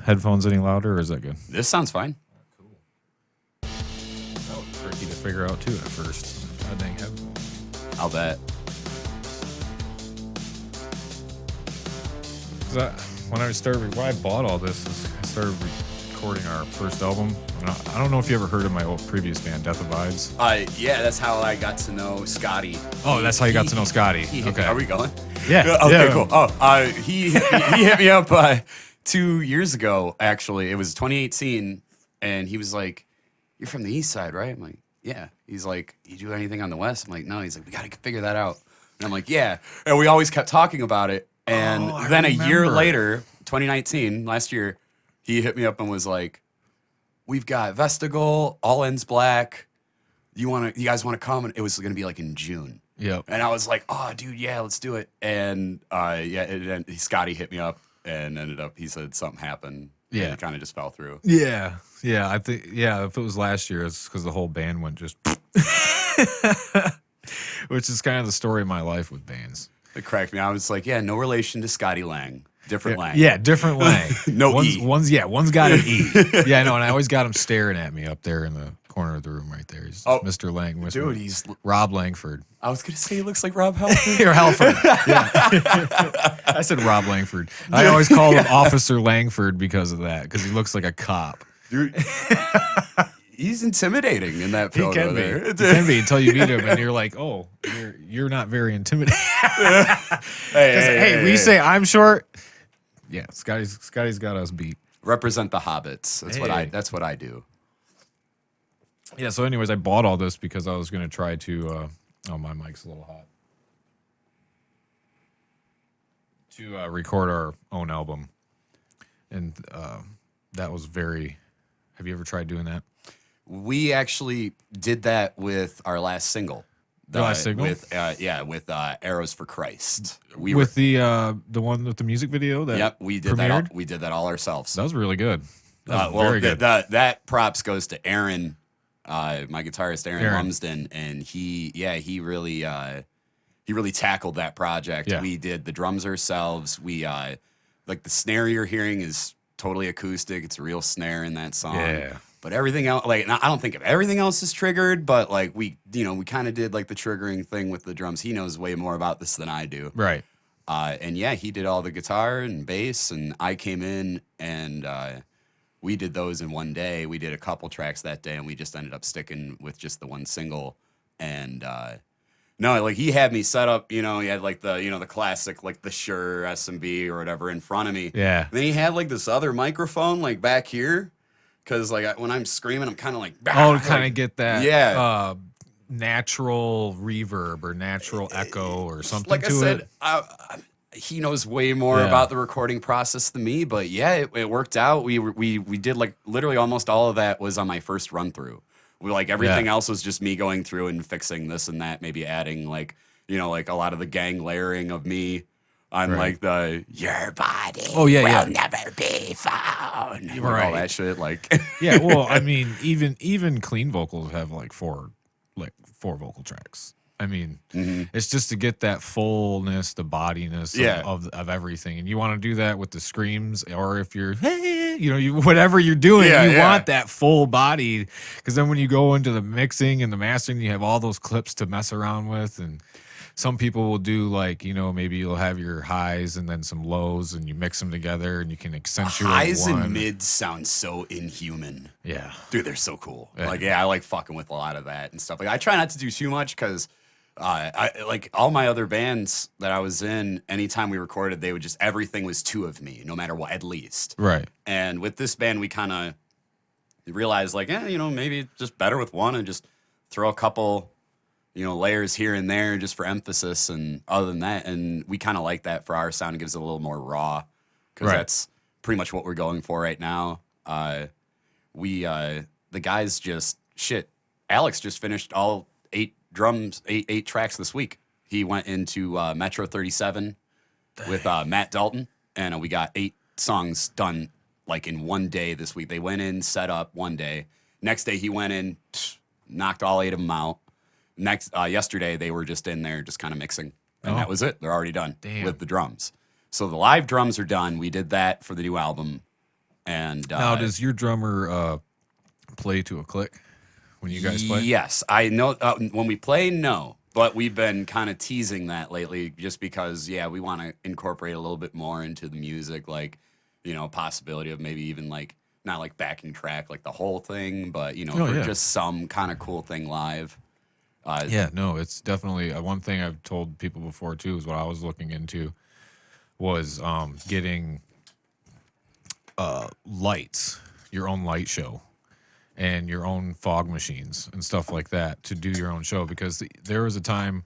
headphones any louder, or is that good? This sounds fine. Cool. That was tricky to figure out too at first. God dang headphones. I'll bet. When I bought all this, I started recording our first album. I don't know if you ever heard of my previous band, Death Abides. Yeah, that's how I got to know Scotty. Oh, that's how you got to know Scotty. Okay. Are we going? Yeah. Okay, yeah. cool. Oh, he hit me up 2 years ago, actually. It was 2018, and he was like, "You're from the East Side, right?" I'm like, "Yeah." He's like, "You do anything on the West?" I'm like, "No." He's like, "We got to figure that out." And I'm like, "Yeah." And we always kept talking about it. And then a year later, 2019, last year, he hit me up and was like, "We've got Vestigal, All Ends Black. You guys want to come?" And it was going to be like in June. Yep. And I was like, "Oh, dude, yeah, let's do it." And Scotty hit me up and ended up, he said something happened. Yeah. And it kind of just fell through. Yeah. Yeah. I think, if it was last year, it's because the whole band went just, which is kind of the story of my life with bands. It cracked me. I was like, yeah, no relation to Scotty Lang. Different Lang. Yeah, different Lang. No one's, E. One's got an E. Yeah, I know, and I always got him staring at me up there in the corner of the room right there. He's Mr. Lang. Mr. Dude, he's Rob Langford. I was gonna say he looks like Rob Halford. Or Halford. Yeah. I said Rob Langford. I always call him Officer Langford because of that, because he looks like a cop. Dude, he's intimidating in that He photo can be. there. He can be until you meet him and you're like, oh, you're not very intimidating. Hey, we say I'm short. Yeah, Scotty's got us beat. Represent the hobbits. That's what I do. Yeah, so anyways, I bought all this because I was going to try to my mic's a little hot. To record our own album. And that was very... Have you ever tried doing that? We actually did that with our last single. The last single? With Arrows for Christ. The one with the music video that Yep, we did premiered? that. We did that all ourselves. That was really good. That was very good. That props goes to Aaron, my guitarist Aaron Lumsden, and he really tackled that project. Yeah. We did the drums ourselves. We like the snare you're hearing is totally acoustic. It's a real snare in that song. Yeah. But everything else, like, I don't think if everything else is triggered, but like we kind of did like the triggering thing with the drums. He knows way more about this than I do. Right. And yeah, he did all the guitar and bass, and I came in and we did those in one day. We did a couple tracks that day, and we just ended up sticking with just the one single. And no, like he had me set up, he had like the classic, like the Shure SMB or whatever in front of me. Yeah. And then he had like this other microphone like back here. Because like when I'm screaming, I'm kind of like... Oh, to kind of get that natural reverb or natural echo or something like to it. He knows way more about the recording process than me, but yeah, it worked out. We did like literally almost all of that was on my first run through. Everything else was just me going through and fixing this and that, maybe adding like a lot of the gang layering of me. On like the your body will never be found. All that shit. Like yeah, well, I mean, even clean vocals have like four vocal tracks. I mean, it's just to get that fullness, the bodiness of everything. And you want to do that with the screams, or if you're whatever you're doing, want that full body. Because then when you go into the mixing and the mastering, you have all those clips to mess around with. And some people will do like, maybe you'll have your highs and then some lows and you mix them together and you can accentuate highs one. And mids sound so inhuman. Yeah. Dude, they're so cool. Yeah. I like fucking with a lot of that and stuff. Like I try not to do too much because I like all my other bands that I was in, anytime we recorded, everything was two of me, no matter what, at least. Right. And with this band, we kind of realized like, maybe it's just better with one and just throw a couple layers here and there just for emphasis. And other than that, and we kind of like that for our sound. It gives it a little more raw because that's pretty much what we're going for right now. The guys Alex just finished all 8 tracks this week. He went into Metro 37 with Matt Dalton, and we got 8 songs done like in one day this week. They went in, set up one day. Next day he went in, knocked all 8 of them out. Yesterday, they were just in there just kind of mixing, and that was it. They're already done with the drums. So the live drums are done. We did that for the new album, And now, does your drummer play to a click when you guys play? Yes, I know. When we play, no. But we've been kind of teasing that lately just because, yeah, we want to incorporate a little bit more into the music, like, possibility of maybe even like, not like backing track, like the whole thing, but, just some kind of cool thing live. Yeah, no, it's definitely one thing I've told people before, too, is what I was looking into was getting lights, your own light show, and your own fog machines and stuff like that to do your own show. Because there was a time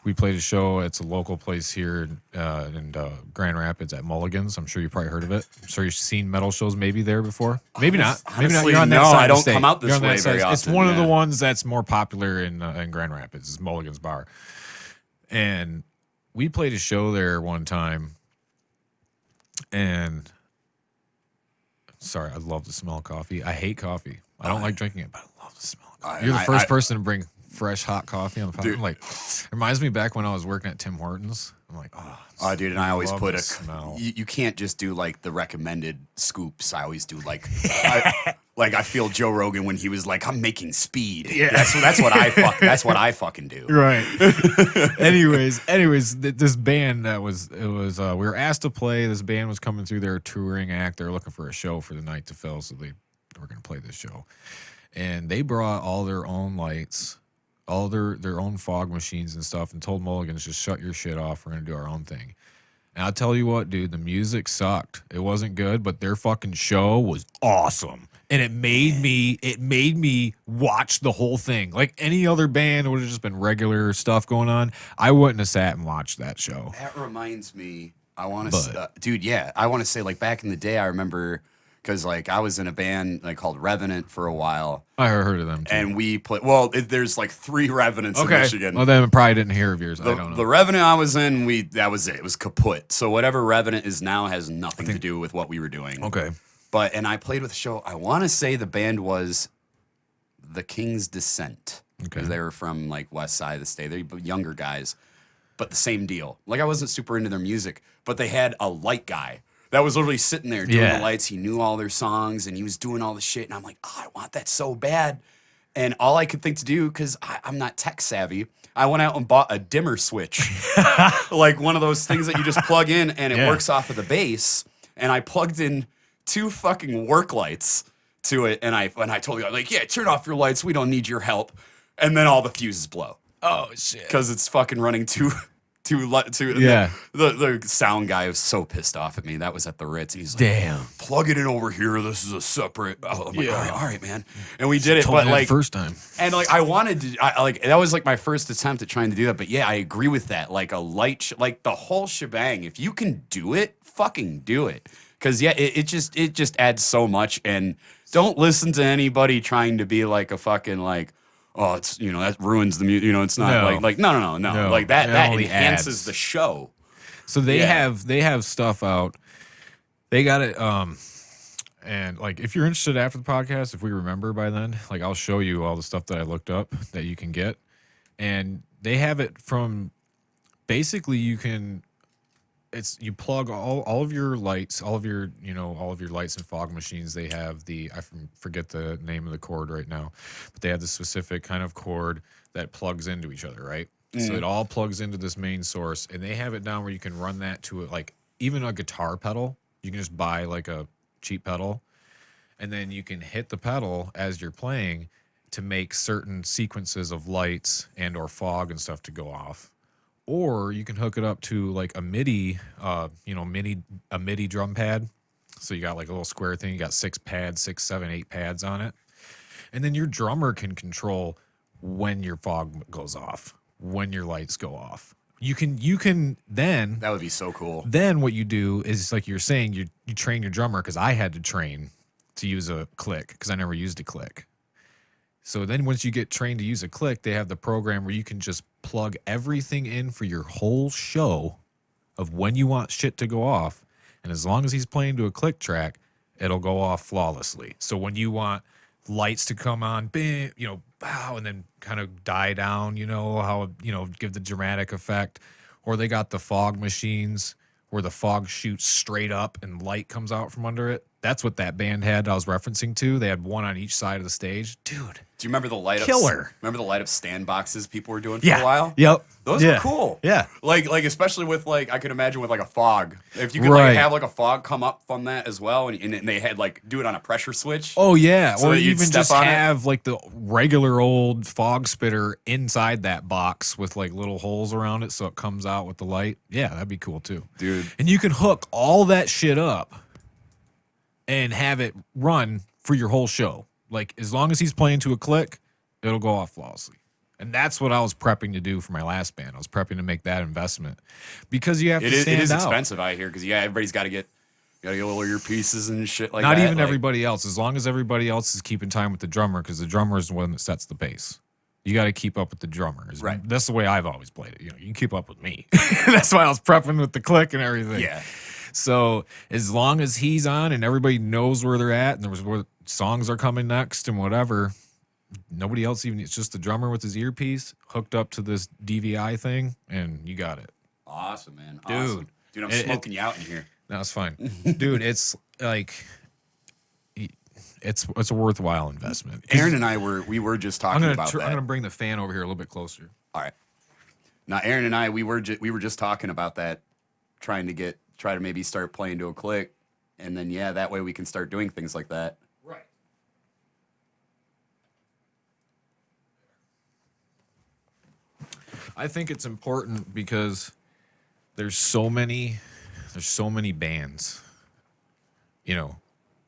we played a show. It's a local place here in Grand Rapids at Mulligan's. I'm sure you probably heard of it. I'm sure you've seen metal shows maybe there before. Maybe not. Maybe not. You're on that side. I don't come out this way very often. It's one of the ones that's more popular in Grand Rapids. It's Mulligan's Bar. And we played a show there one time. And sorry, I love the smell of coffee. I hate coffee. I don't like drinking it, but I love the smell of coffee. You're the first person to bring fresh hot coffee on the podcast. Like, reminds me back when I was working at Tim Hortons. I'm like, dude, and I always put a smell. You can't just do like the recommended scoops. I always do like, I feel Joe Rogan when he was like, I'm making speed. Yeah, that's what I fucking do. Right. anyways, this band we were asked to play. This band was coming through their touring act. They're looking for a show for the night to fill, so they were going to play this show, and they brought all their own lights, all their own fog machines and stuff, and told Mulligan's, just shut your shit off. We're going to do our own thing. And I'll tell you what, dude, the music sucked. It wasn't good, but their fucking show was awesome. And it made me watch the whole thing. Like any other band, it would have just been regular stuff going on. I wouldn't have sat and watched that show. That reminds me, I want to say, like, back in the day, I remember, because like I was in a band like called Revenant for a while. I heard of them too. And we played. There's like 3 Revenants in Michigan. Well, then I probably didn't hear of yours. I don't know. The Revenant I was in, that was it. It was kaput. So whatever Revenant is now has nothing to do with what we were doing. Okay. And I played with a show. I want to say the band was The King's Descent. Because they were from like west side of the state. They're younger guys, but the same deal. Like I wasn't super into their music, but they had a light guy that was literally sitting there doing the lights. He knew all their songs, and he was doing all the shit. And I'm like, I want that so bad. And all I could think to do, because I'm not tech savvy, I went out and bought a dimmer switch. Like one of those things that you just plug in, and it works off of the bass. And I plugged in 2 fucking work lights to it. And I told you, like, yeah, turn off your lights. We don't need your help. And then all the fuses blow. Oh, shit. Because it's fucking running the sound guy was so pissed off at me. That was at the Ritz. He's like, damn, plug it in over here. This is a separate. I'm like, all right, man. And we did it, but like first time. And like I wanted to, that was like my first attempt at trying to do that. But yeah, I agree with that. Like a light, like the whole shebang. If you can do it, fucking do it. Because it just adds so much. And don't listen to anybody trying to be like a fucking like, oh, it's, that ruins the music. It's not no. No. Like that enhances adds. The show. So they have stuff out. They got it. And like, if you're interested after the podcast, if we remember by then, like I'll show you all the stuff that I looked up that you can get. And they have it from, basically you plug all of your lights, all of your lights and fog machines. They have I forget the name of the cord right now, but they have the specific kind of cord that plugs into each other, right? So it all plugs into this main source, and they have it down where you can run that to like even a guitar pedal. You can just buy like a cheap pedal, and then you can hit the pedal as you're playing to make certain sequences of lights and or fog and stuff to go off. Or you can hook it up to like a MIDI, a MIDI drum pad. So you got like a little square thing. You got 6 pads, 6, 7, 8 pads on it. And then your drummer can control when your fog goes off, when your lights go off. You can then. That would be so cool. Then what you do is, like you're saying, you train your drummer, because I had to train to use a click because I never used a click. So then once you get trained to use a click, they have the program where you can just plug everything in for your whole show of when you want shit to go off. And as long as he's playing to a click track, it'll go off flawlessly. So when you want lights to come on, bam, bow, and then kind of die down, how, give the dramatic effect. Or they got the fog machines where the fog shoots straight up and light comes out from under it. That's what that band had I was referencing to. They had one on each side of the stage. Dude. Do you remember the light Killer. Remember the light up stand boxes people were doing for a while? Yep. Those were cool. Yeah. Like especially with like I could imagine with like a fog. If you could Right. like have like a fog come up from that as well, and they had like do it on a pressure switch. Oh yeah, So or that you'd even step just on it? have like the regular old fog spitter inside that box with like little holes around it so it comes out with the light. Yeah, that'd be cool too. Dude. And you can hook all that shit up and have it run for your whole show. Like as long as he's playing to a click, it'll go off flawlessly. And that's what I was prepping to do for my last band. I was prepping to make that investment because you have to stand out. It is expensive out here because everybody's got to get all your pieces and shit like that. Not even everybody else. As long as everybody else is keeping time with the drummer, because the drummer is the one that sets the pace. You got to keep up with the drummer. Right. That's the way I've always played it. You know, you can keep up with me. That's why I was prepping with the click and everything. Yeah. So as long as he's on and everybody knows where they're at and there was where songs are coming next and whatever, nobody else even. It's just the drummer with his earpiece hooked up to this DVI thing, and you got it. Awesome, man. Awesome. Dude, I'm smoking you out in here. No, it's fine, dude. It's like it's a worthwhile investment. Aaron and I were just talking about that. I'm gonna bring the fan over here a little bit closer. All right. Now, Aaron and I we were just talking about that, try to maybe start playing to a click, and then that way we can start doing things like that. Right. I think it's important because there's so many bands, you know,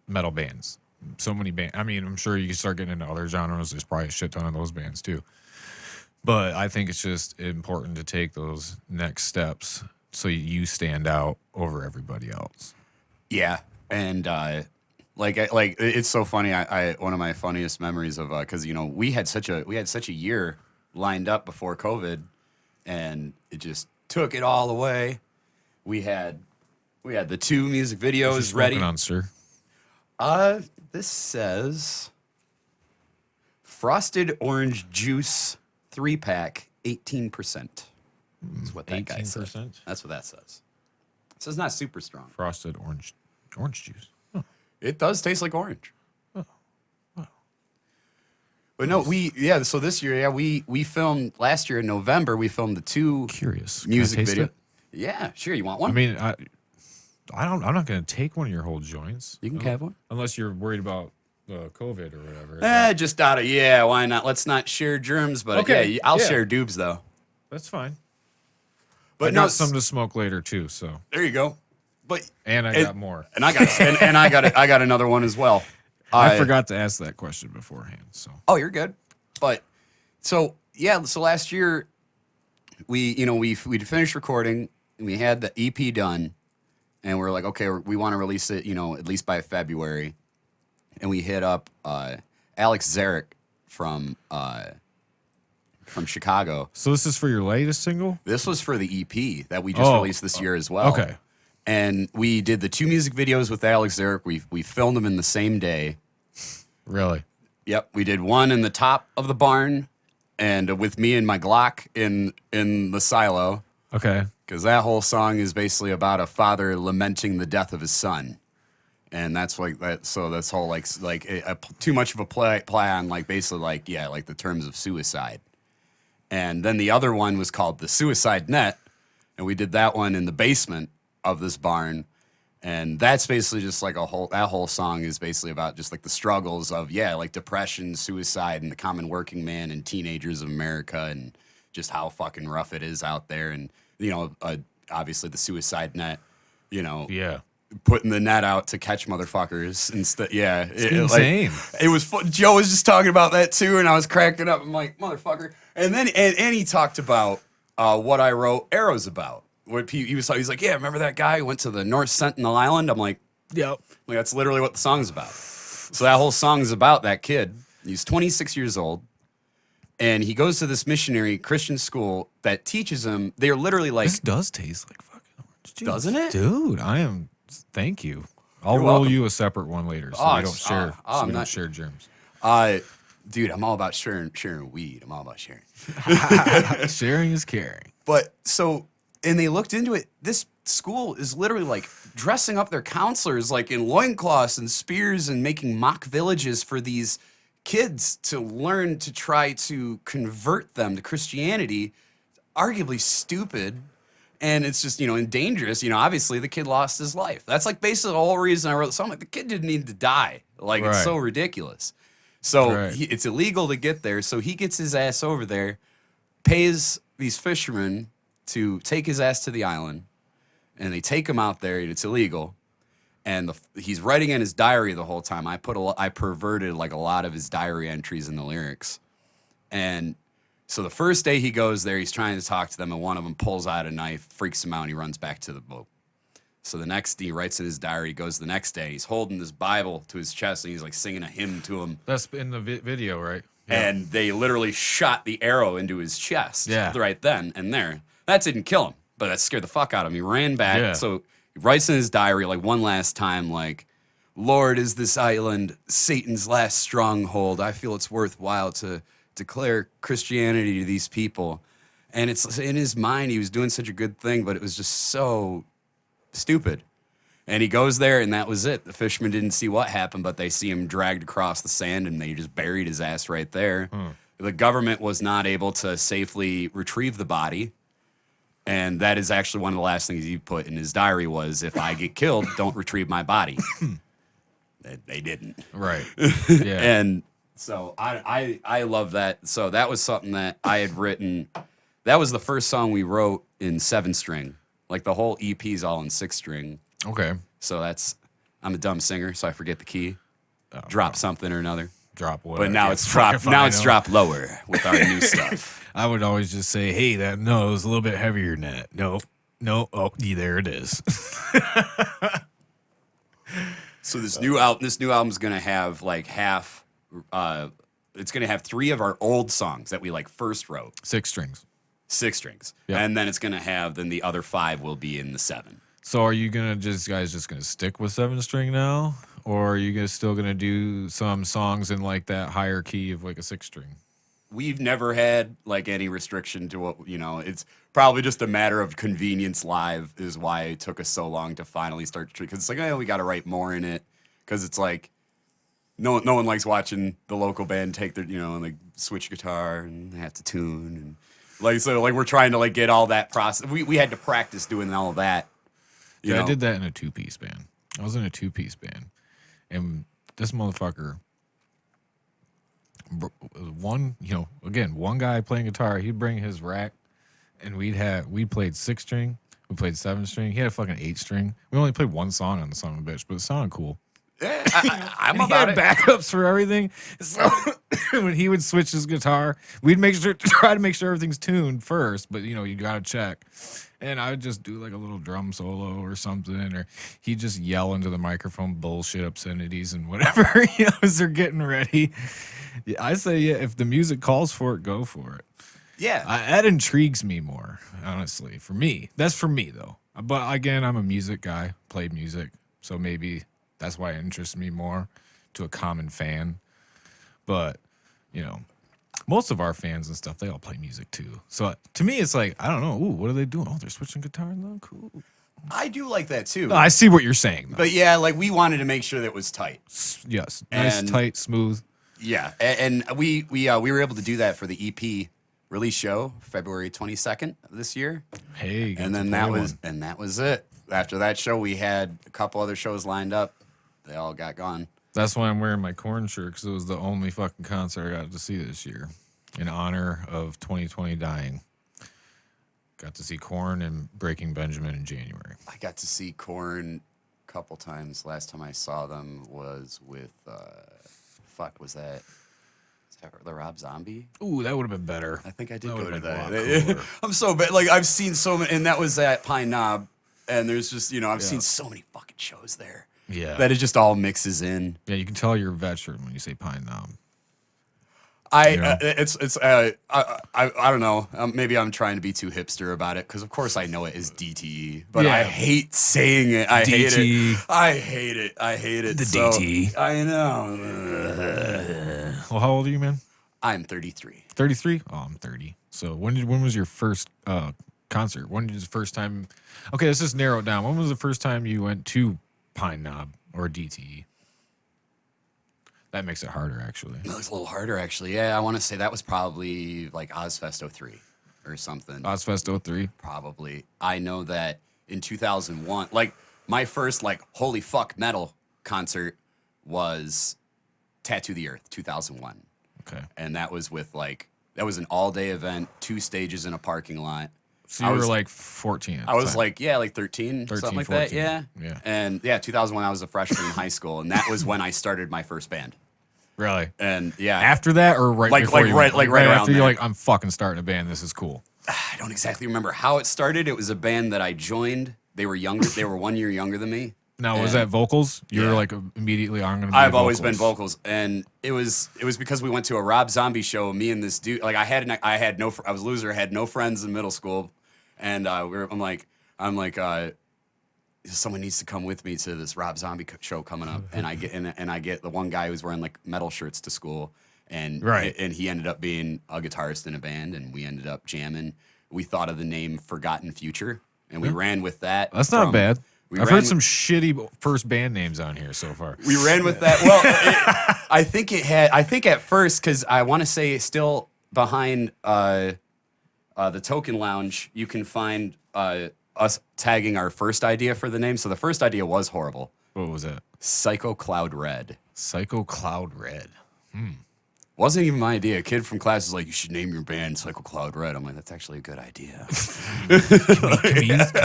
metal bands. So many bands. I mean, I'm sure you can start getting into other genres. There's probably a shit ton of those bands too. But I think it's just important to take those next steps so you stand out over everybody else. Yeah, and it's so funny. I one of my funniest memories of because we had such a year lined up before COVID, and it just took it all away. We had the 2 music videos ready. On, sir. This says Frosted Orange Juice 3-pack, 18%. That's what that guy says. 18%? That's what that says. It says not super strong. Frosted orange juice. Oh. It does taste like orange. Oh. Wow. But no, so this year, we filmed last year in November, we filmed the 2 Curious. music videos. videos. Yeah, sure. You want one? I mean, I'm not going to take one of your whole joints. You can have one. Unless you're worried about COVID or whatever. Just out of, why not? Let's not share germs, but okay. I'll share doobs though. That's fine. But I got some to smoke later too, so. There you go. And I got more. And I got and I got another one as well. I forgot to ask that question beforehand, so. Oh, you're good. But so last year we finished recording and we had the EP done. And we're like, okay, we want to release it, at least by February. And we hit up Alex Zarek from Chicago. So this is for your latest single? This was for the EP that we just released this year as well. Okay. And we did the 2 music videos with Alex Zarek. We filmed them in the same day. Really? Yep. We did one in the top of the barn and with me and my Glock in the silo. Okay. Because that whole song is basically about a father lamenting the death of his son, and that's like that. So this whole too much of a play on basically the terms of suicide. And then the other one was called The Suicide Net, and we did that one in the basement of this barn, and that's basically just that whole song is basically about just the struggles of depression, suicide, and the common working man and teenagers of America, and just how fucking rough it is out there, and obviously the suicide net, putting the net out to catch motherfuckers instead. Yeah, it's insane. It was fun. Joe was just talking about that too, and I was cracking up. I'm like, motherfucker. And then and he talked about what I wrote Arrows about. What he was like, yeah, remember that guy who went to the North Sentinel Island? I'm like, yep. Like that's literally what the song's about. So that whole song is about that kid. He's 26 years old. And he goes to this missionary Christian school that teaches him. They're literally like. This does taste like fucking orange juice. Doesn't it? Dude, thank you. I'll roll welcome. you a separate one later so we don't share. We don't share germs. Dude, I'm all about sharing weed. I'm all about sharing. Sharing is caring. But and they looked into it. This school is literally dressing up their counselors like in loincloths and spears and making mock villages for these kids to learn to try to convert them to Christianity. Arguably stupid. And it's just, and dangerous. Obviously the kid lost his life. That's like basically the whole reason I wrote the song. Like the kid didn't need to die. Like it's so ridiculous. So it's illegal to get there. So he gets his ass over there, pays these fishermen to take his ass to the island, and they take him out there, and it's illegal. And he's writing in his diary the whole time. I perverted like a lot of his diary entries in the lyrics. And so the first day he goes there, he's trying to talk to them, and one of them pulls out a knife, freaks him out, and he runs back to the boat. So the next day, he writes in his diary, he goes the next day, he's holding this Bible to his chest, and he's like singing a hymn to him. That's in the video, right? Yeah. And they literally shot the arrow into his chest right then and there. That didn't kill him, but that scared the fuck out of him. He ran back. Yeah. So he writes in his diary, like one last time, like, Lord, is this island Satan's last stronghold? I feel it's worthwhile to declare Christianity to these people. And it's in his mind, he was doing such a good thing, but it was just so stupid. And he goes there, and that was it. The fishermen didn't see what happened, but they see him dragged across the sand, and they just buried his ass right there. The government was not able to safely retrieve the body. And that is actually one of the last things he put in his diary was, if I get killed, don't retrieve my body. They didn't. Right. Yeah. And so I love that. So that was something that I had written. That was the first song we wrote in 7-string. Like the whole EP is all in 6-string. Okay. So I'm a dumb singer, so I forget the key. Drop something or another. Drop what? But now it's dropped lower with our new stuff. I would always just say, hey, that no, it was a little bit heavier than that. No. Oh, there it is. So this new album's gonna have like half. It's gonna have 3 of our old songs that we like first wrote. 6 strings. 6 strings, yep. And then it's gonna have the other 5 will be in the 7. So are you gonna just gonna stick with 7-string now, or are you still gonna do some songs in like that higher key of like a 6-string? We've never had like any restriction to what It's probably just a matter of convenience. Live is why it took us so long to finally start because it's like we got to write more in it because it's like no one likes watching the local band take their and like switch guitar and they have to tune and like so like we're trying to like get all that process. We had to practice doing all of that. I did that in a 2-piece band. I was in a 2-piece band, and this motherfucker. One guy playing guitar, he'd bring his rack, and we played 6-string, we played 7-string. He had a fucking 8-string. We only played one song on the son of a bitch, but it sounded cool. Yeah, I'm about it. Backups for everything. So when he would switch his guitar, we'd try to make sure everything's tuned first, but you gotta check. And I would just do like a little drum solo or something, or he'd just yell into the microphone bullshit obscenities and whatever, as they're getting ready. I say, if the music calls for it, go for it. Yeah. That intrigues me more, honestly, for me. That's for me, though. But again, I'm a music guy, played music, so maybe that's why it interests me more to a common fan. But, most of our fans and stuff, they all play music too. So to me, it's like, I don't know. Ooh, what are they doing? Oh, they're switching guitars. Oh, cool. I do like that too. No, I see what you're saying, though. But yeah, like we wanted to make sure that it was tight. Yes, nice, tight, smooth. Yeah, and we were able to do that for the EP release show, February 22nd of this year. Hey, and then that was it. After that show, we had a couple other shows lined up. They all got gone. That's why I'm wearing my Korn shirt, because it was the only fucking concert I got to see this year in honor of 2020 dying. Got to see Korn and Breaking Benjamin in January. I got to see Korn a couple times. Last time I saw them was with, was that the Rob Zombie? Ooh, that would have been better. I think I did go to that. I'm so bad. Like, I've seen so many, and that was at Pine Knob, and there's just, I've seen so many fucking shows there. Yeah. That it just all mixes in. Yeah, you can tell you're a veteran when you say Pine Knob. I don't know. Maybe I'm trying to be too hipster about it because, of course, I know it is DTE, but I hate saying it. I hate it. The DTE. I know. Well, how old are you, man? I'm 33. 33? Oh, I'm 30. So when was your first concert? When was the first time? Okay, let's just narrow it down. When was the first time you went to Pine Knob or DTE? That makes it harder, actually. It was a little harder, actually. Yeah, I want to say that was probably like Ozfest 03 or something. Ozfest 03? Probably. I know that in 2001, like my first like holy fuck metal concert was Tattoo the Earth, 2001. Okay. And that was with that was an all-day event, 2 stages in a parking lot. So you were like 14. I was like 13, something like 14. that. Yeah. Yeah. And 2001, I was a freshman in high school, and that was when I started my first band. Really? And yeah. After that or right before you went? right after around you're there. like, I'm fucking starting a band. This is cool. I don't exactly remember how it started. It was a band that I joined. They were younger. They were 1 year younger than me. Now, was that vocals? You were like immediately, I'm going to be I've always been vocals, and it was because we went to a Rob Zombie show. Me and this dude, like I was a loser, had no friends in middle school, and I'm like, someone needs to come with me to this Rob Zombie show coming up, and I get the one guy who's wearing like metal shirts to school, and he ended up being a guitarist in a band, and we ended up jamming. We thought of the name Forgotten Future, and we ran with that. That's not bad. I've heard some shitty first band names on here so far. We ran with that. Well, I think at first, because I want to say it's still behind the Token Lounge, you can find us tagging our first idea for the name. So the first idea was horrible. What was that? Psycho Cloud Red. Psycho Cloud Red. Wasn't even my idea. A kid from class was like, you should name your band Psycho Cloud Red. I'm like, that's actually a good idea. Can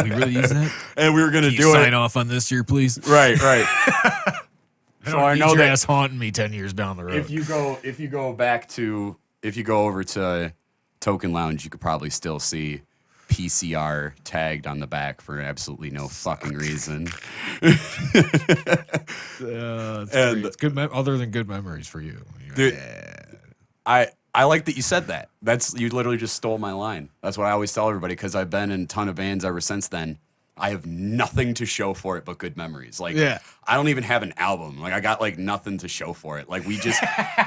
we really use that? And we were going to do sign off on this year, please? Right. So I know that ass haunting me 10 years down the road. If you go over to Token Lounge, you could probably still see PCR tagged on the back for absolutely no fucking reason. It's good. Other than good memories for you. Dude, I like that you said that. You literally just stole my line. That's what I always tell everybody, because I've been in a ton of bands ever since then. I have nothing to show for it but good memories. Like, I don't even have an album. Like, I got like nothing to show for it. Like, we just,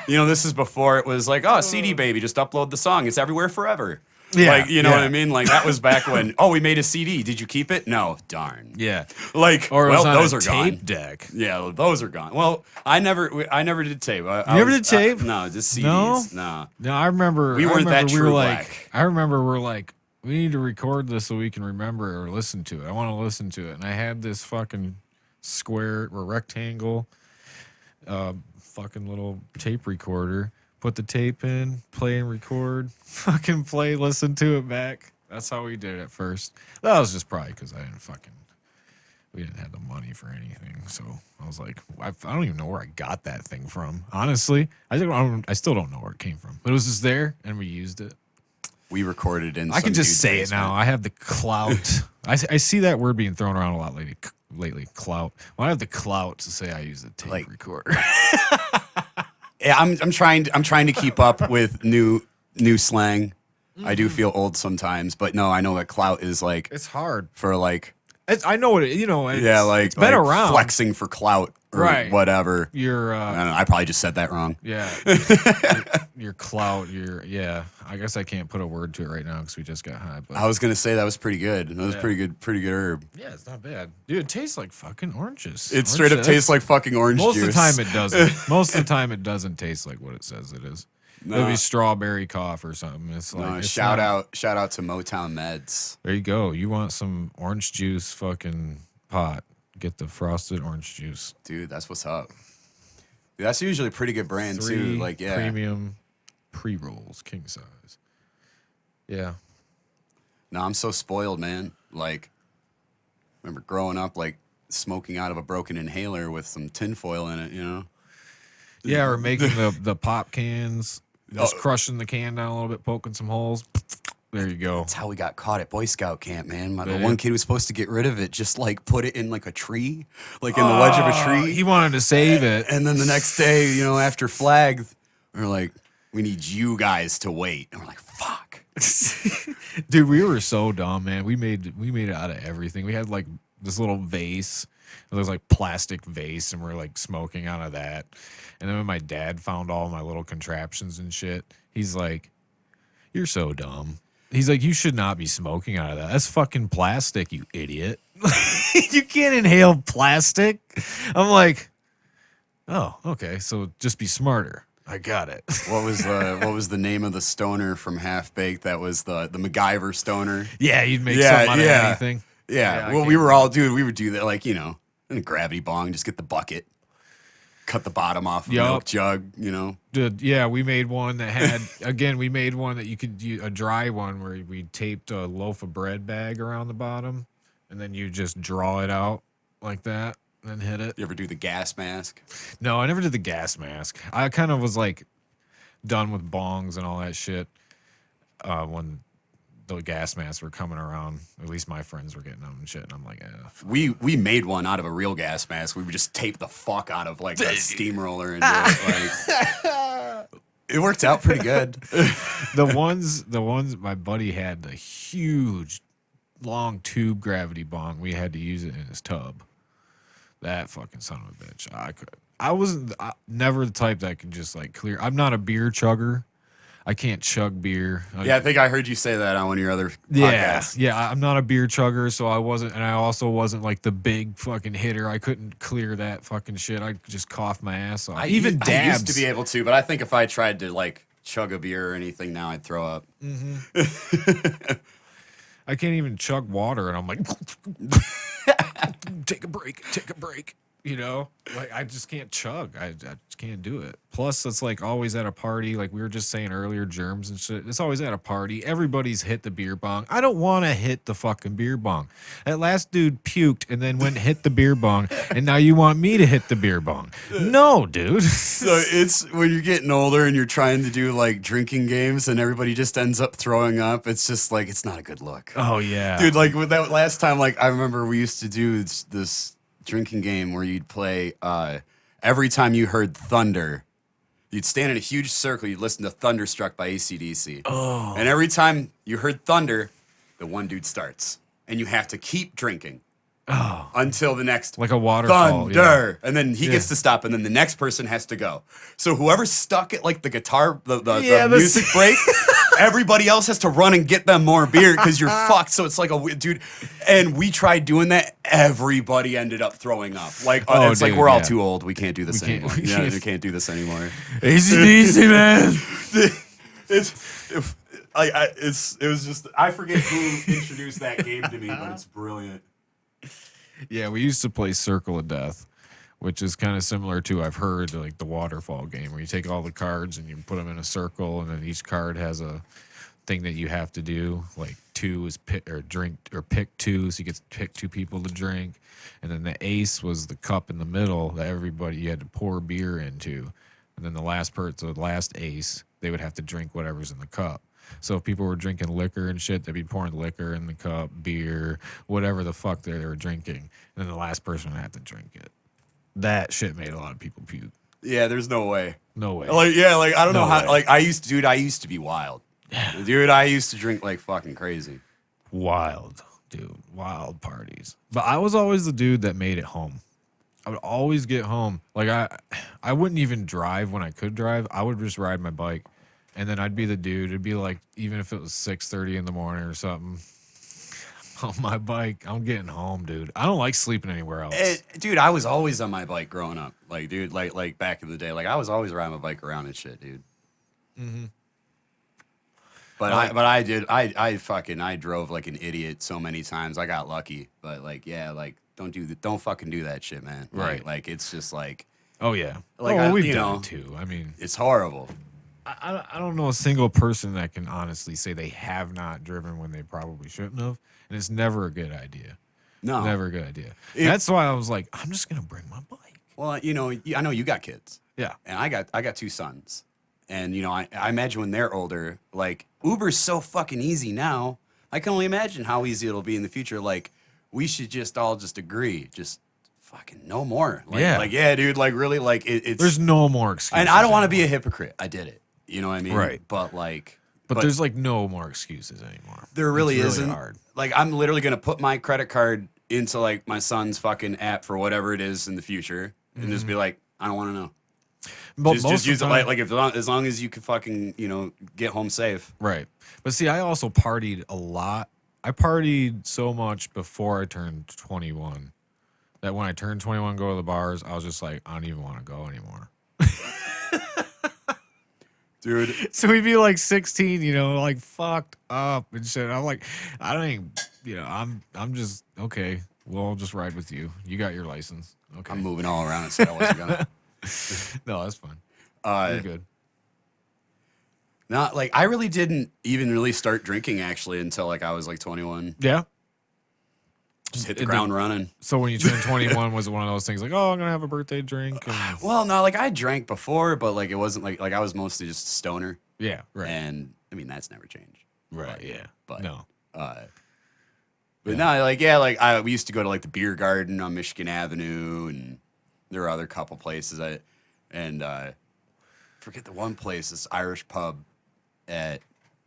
this is before it was like, oh, CD baby, just upload the song. It's everywhere forever. Yeah, like, you know what I mean? Like, that was back when, we made a CD. Did you keep it? No. Darn. Yeah. Like, or well, those are tape gone. deck. Yeah, those are gone. Well, I never did tape. You never did tape? No, just CDs. No, I remember. We weren't that true black. I remember we're like, we need to record this so we can remember or listen to it. I want to listen to it. And I had this fucking square or rectangle fucking little tape recorder. Put the tape in, play and record, fucking play, listen to it back. That's how we did it at first. That was just probably because we didn't have the money for anything. So I was like, I don't even know where I got that thing from. Honestly, I still don't know where it came from. But it was just there, and we used it. We recorded in. I can just say it now. I have the clout. I see that word being thrown around a lot lately. Clout. Well, I have the clout to say I use a tape recorder. Yeah, I'm trying to keep up with new slang. I do feel old sometimes, but no, I know that clout is like, it's hard for like. I know what it's been around, flexing for clout or whatever. You're I don't know, I probably just said that wrong. Yeah. your clout. I guess I can't put a word to it right now because we just got high. But I was gonna say that was pretty good. That was pretty good herb. Yeah, it's not bad, dude. It tastes like fucking oranges. It straight up tastes like fucking orange juice. Most of the time it doesn't. Most of the time it doesn't taste like what it says it is. No. It'll be strawberry cough or something. It's like shout out to Motown Meds. There you go. You want some orange juice fucking pot? Get the frosted orange juice, dude. That's what's up. Dude, that's usually a pretty good brand too. Like premium pre-rolls, king size. Yeah. No, I'm so spoiled, man. Like, remember growing up, like smoking out of a broken inhaler with some tinfoil in it, you know? Yeah, or making the pop cans, just crushing the can down a little bit, poking some holes. There you go. That's how we got caught at Boy Scout camp, man. The one kid was supposed to get rid of it, just like put it in like a tree, like in the ledge of a tree. He wanted to save it. And then the next day, you know, after flag, we're like, we need you guys to wait. And we're like, fuck. Dude, we were so dumb, man. We made it out of everything. We had like this little vase. It was like plastic vase, and we're like smoking out of that. And then when my dad found all my little contraptions and shit, he's like, "You're so dumb." He's like, you should not be smoking out of that. That's fucking plastic, you idiot. You can't inhale plastic. I'm like, oh, okay. So just be smarter. I got it. What was the name of the stoner from Half Baked? That was the MacGyver stoner. Yeah, you'd make something out of anything. Yeah. Well, we were all, dude, we would do that, like, in a gravity bong, just get the bucket, cut the bottom off of a milk jug, Dude, yeah, we made one that had, again, we made one that you could use, a dry one where we taped a loaf of bread bag around the bottom, and then you just draw it out like that, and then hit it. You ever do the gas mask? No, I never did the gas mask. I kind of was like done with bongs and all that shit when the gas masks were coming around. At least my friends were getting them and shit, and I'm like, We made one out of a real gas mask. We would just tape the fuck out of like a steamroller and do it. Like, it worked out pretty good. The ones my buddy had, the huge long tube gravity bong, we had to use it in his tub. That fucking son of a bitch. I wasn't never the type that could just like clear. I'm not a beer chugger. I can't chug beer. Yeah, I think I heard you say that on one of your other podcasts. Yeah, I'm not a beer chugger, so I wasn't, and I also wasn't like the big fucking hitter. I couldn't clear that fucking shit. I just cough my ass off. Even dabs. I used to be able to, but I think if I tried to like chug a beer or anything now, I'd throw up. Mm-hmm. I can't even chug water, and I'm like, take a break. Like I just can't chug. I just can't do it. Plus, it's like always at a party, like we were just saying earlier, germs and shit. It's always at a party. Everybody's hit the beer bong. I don't want to hit the fucking beer bong. That last dude puked and then went and hit the beer bong, and now you want me to hit the beer bong. No, dude. So it's when you're getting older and you're trying to do like drinking games and everybody just ends up throwing up. It's just like, it's not a good look. Oh, yeah. Dude, like with that last time, like I remember we used to do this drinking game where you'd play every time you heard thunder, you'd stand in a huge circle, you'd listen to Thunderstruck by AC/DC. Oh. And every time you heard thunder, the one dude starts. And you have to keep drinking until the next like a waterfall. Thunder. Yeah. And then he gets to stop, and then the next person has to go. So whoever's stuck at like the guitar, the music break, everybody else has to run and get them more beer because you're fucked. So it's like dude. And we tried doing that. Everybody ended up throwing up. Like it's like we're all too old. We can't do this anymore. We can't do this anymore. AC/DC, man. It was just, I forget who introduced that game to me, but it's brilliant. Yeah, we used to play Circle of Death, which is kind of similar to, I've heard, like the waterfall game, where you take all the cards and you put them in a circle, and then each card has a thing that you have to do. Like 2 is pick two, so you get to pick 2 people to drink, and then the ace was the cup in the middle that you had to pour beer into, and then the last ace, they would have to drink whatever's in the cup. So if people were drinking liquor and shit, they'd be pouring liquor in the cup, beer, whatever the fuck they were drinking. And then the last person would have to drink it. That shit made a lot of people puke. Yeah, there's no way. No way. Like, yeah, like, I don't know how, like, I used to be wild. Dude, I used to drink like fucking crazy. Wild, dude. Wild parties. But I was always the dude that made it home. I would always get home. Like, I wouldn't even drive when I could drive. I would just ride my bike. And then I'd be the dude. It'd be like, even if it was 6:30 in the morning or something, on my bike, I'm getting home, dude. I don't like sleeping anywhere else. Dude, I was always on my bike growing up. Like, dude, like back in the day, like I was always riding my bike around and shit, dude. Mm-hmm. But I drove like an idiot so many times. I got lucky, but like, yeah, like don't fucking do that shit, man. Right. Like it's just like, oh yeah, like we've done it too. I mean, it's horrible. I don't know a single person that can honestly say they have not driven when they probably shouldn't have, and it's never a good idea. No, never a good idea. That's why I was like, I'm just gonna bring my bike. Well, I know you got kids. Yeah, and I got 2 sons, and I imagine when they're older, like Uber's so fucking easy now. I can only imagine how easy it'll be in the future. Like we should just all agree, just fucking no more. Like, yeah, dude. Like really, like it's there's no more excuses. And I don't want to be a hypocrite. I did it. You know what I mean? Right. But there's like no more excuses anymore. There really it's isn't. Hard. Like I'm literally gonna put my credit card into like my son's fucking app for whatever it is in the future, and just be like, I don't want to know. But just use it like if as long as you can fucking get home safe. Right. But see, I also partied a lot. I partied so much before I turned 21 that when I turned 21, go to the bars, I was just like, I don't even want to go anymore. Dude. So we'd be like 16, like fucked up and shit. I'm like, I don't even, I'm just, okay, we'll just ride with you. You got your license. Okay. I'm moving all around and said I wasn't gonna. No, that's fine. You're good. Not like I really didn't even really start drinking actually until like I was like 21. Yeah. Just hit the ground running. So when you turned 21, was it one of those things like, oh, I'm gonna have a birthday drink? And... Well, no, like I drank before, but like it wasn't like I was mostly just a stoner. Yeah, right. And I mean that's never changed. Right. Yeah. But no. But no, like we used to go to like the beer garden on Michigan Avenue, and there were other couple places. Forget the one place, this Irish pub at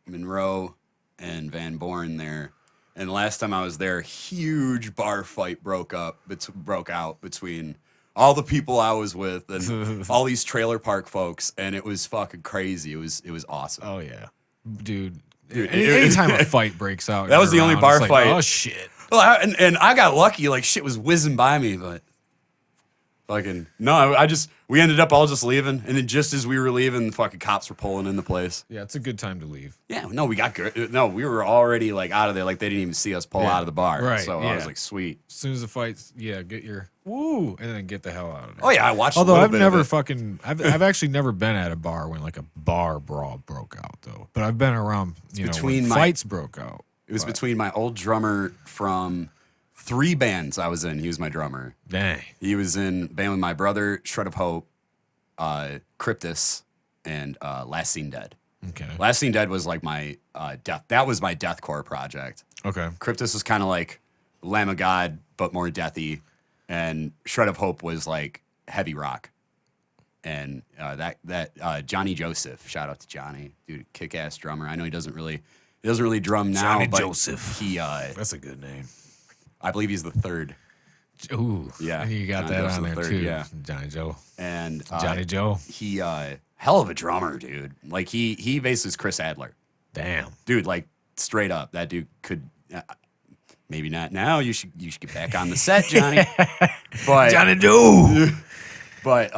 Monroe and Van Born there. And last time I was there, huge bar fight broke out between all the people I was with and all these trailer park folks, and it was fucking crazy. It was awesome. Oh yeah, dude. Anytime a fight breaks out, that was the only bar fight. Oh shit! Well, and I got lucky. Like shit was whizzing by me, but fucking no. We ended up all just leaving, and then just as we were leaving, the fucking cops were pulling in the place. Yeah, it's a good time to leave. Yeah, no, we got good. No, we were already like out of there. Like they didn't even see us pull out of the bar. Right. So I was like, sweet. As soon as the fight's, get your woo, and then get the hell out of there. Oh yeah, I watched. Although I've never I've actually never been at a bar when like a bar brawl broke out though. But I've been around, when fights broke out. It was between my old drummer from 3 bands I was in. He was my drummer. Dang. He was in a band with my brother, Shred of Hope, Cryptus, and Last Seen Dead. Okay. Last Seen Dead was like my death. That was my deathcore project. Okay. Cryptus was kind of like Lamb of God, but more deathy, and Shred of Hope was like heavy rock. And that Johnny Joseph, shout out to Johnny, dude, kick ass drummer. I know he doesn't really drum now. Johnny but Joseph. That's a good name. I believe he's the 3rd. Ooh, yeah, you got Johnny that Joseph on there the 3rd, too. Yeah, Johnny Joe and Johnny Joe. He hell of a drummer, dude. Like he basically is Chris Adler. Damn, dude, like straight up, that dude could. Maybe not now. You should get back on the set, Johnny. But Johnny Joe. But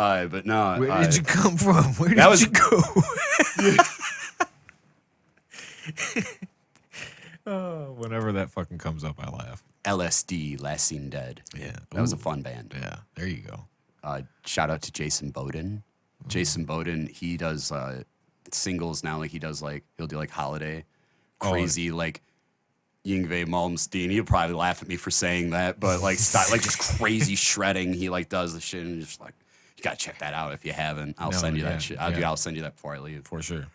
no. Where did you come from? Where did you go? Whenever that fucking comes up, I laugh. LSD, Last Seen Dead. Yeah. That was a fun band. Yeah, there you go. Shout out to Jason Bowden. Jason Bowden, he does singles now. Like he'll do like Holiday, crazy like Yngwie Malmsteen. He'll probably laugh at me for saying that, but like just crazy shredding. He like does the shit and just like you gotta check that out if you haven't. I'll send you that shit. I'll send you that before I leave for sure.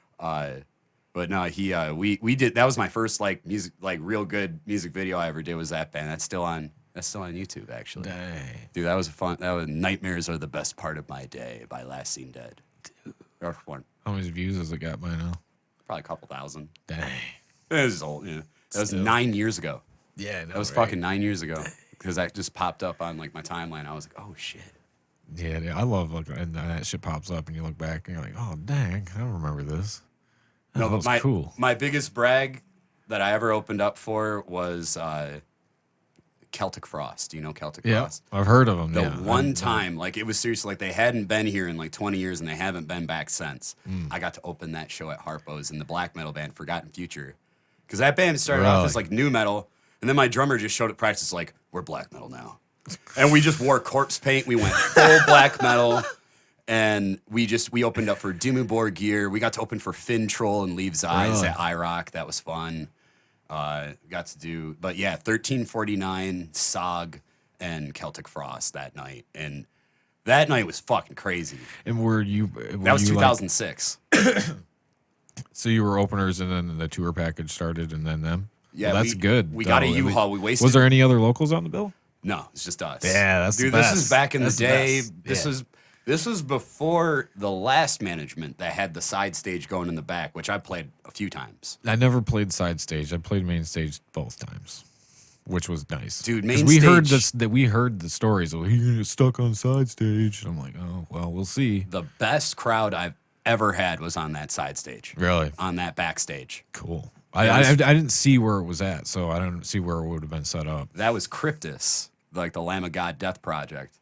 But no, we did. That was my first like music, like real good music video I ever did. Was that band? That's still on YouTube actually. Dang. Dude, that was fun. Nightmares Are the Best Part of My Day by Last Seen Dead. Dude. How many views has it got by now? Probably a couple thousand. Dang. It was old. Yeah, that was 9 years ago. Yeah, that was fucking 9 years ago because that just popped up on like my timeline. I was like, oh shit. Yeah, I love and that shit pops up and you look back and you're like, oh dang, I don't remember this. No, but cool. My biggest brag that I ever opened up for was Celtic Frost. Do you know Celtic Frost? I've heard of them. The one time, like it was seriously like they hadn't been here in like 20 years and they haven't been back since. I got to open that show at Harpo's in the black metal band Forgotten Future. Because that band started off as like new metal, and then my drummer just showed at practice like, we're black metal now. And we just wore corpse paint. We went full black metal. And we opened up for Dimmu Borgir. We got to open for Finn Troll and Leaves Eyes at iRock. That was fun. Got to do, but yeah, 1349, Sog, and Celtic Frost that night. And that night was fucking crazy. And that was 2006. So you were openers and then the tour package started and then them? Yeah, well, that's good. We got a U-Haul. We wasted. Was there any other locals on the bill? No, it's just us. Yeah, that's dude. The best. This is back in the day. Yeah. This was before the last management that had the side stage going in the back, which I played a few times. I never played side stage. I played main stage both times. which was nice, dude. 'Cause we heard this, that we heard the stories of he gonna get stuck on side stage. I'm like, oh well, we'll see. The best crowd I've ever had was on that side stage. Really? On that backstage. Cool. I didn't see where it was at, so I don't see where it would have been set up. That was Cryptus, like the Lamb of God Death Project,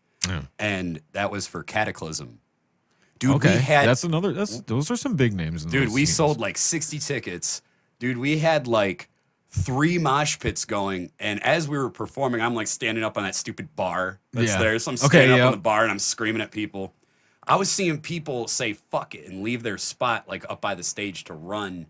and that was for Cataclysm. Dude, okay, we had those are some big names. Dude, we sold like 60 tickets. Dude, we had like 3 mosh pits going, and as we were performing, I'm like standing up on that stupid bar that's there. So I'm standing up on the bar and I'm screaming at people. I was seeing people say "fuck it" and leave their spot like up by the stage to run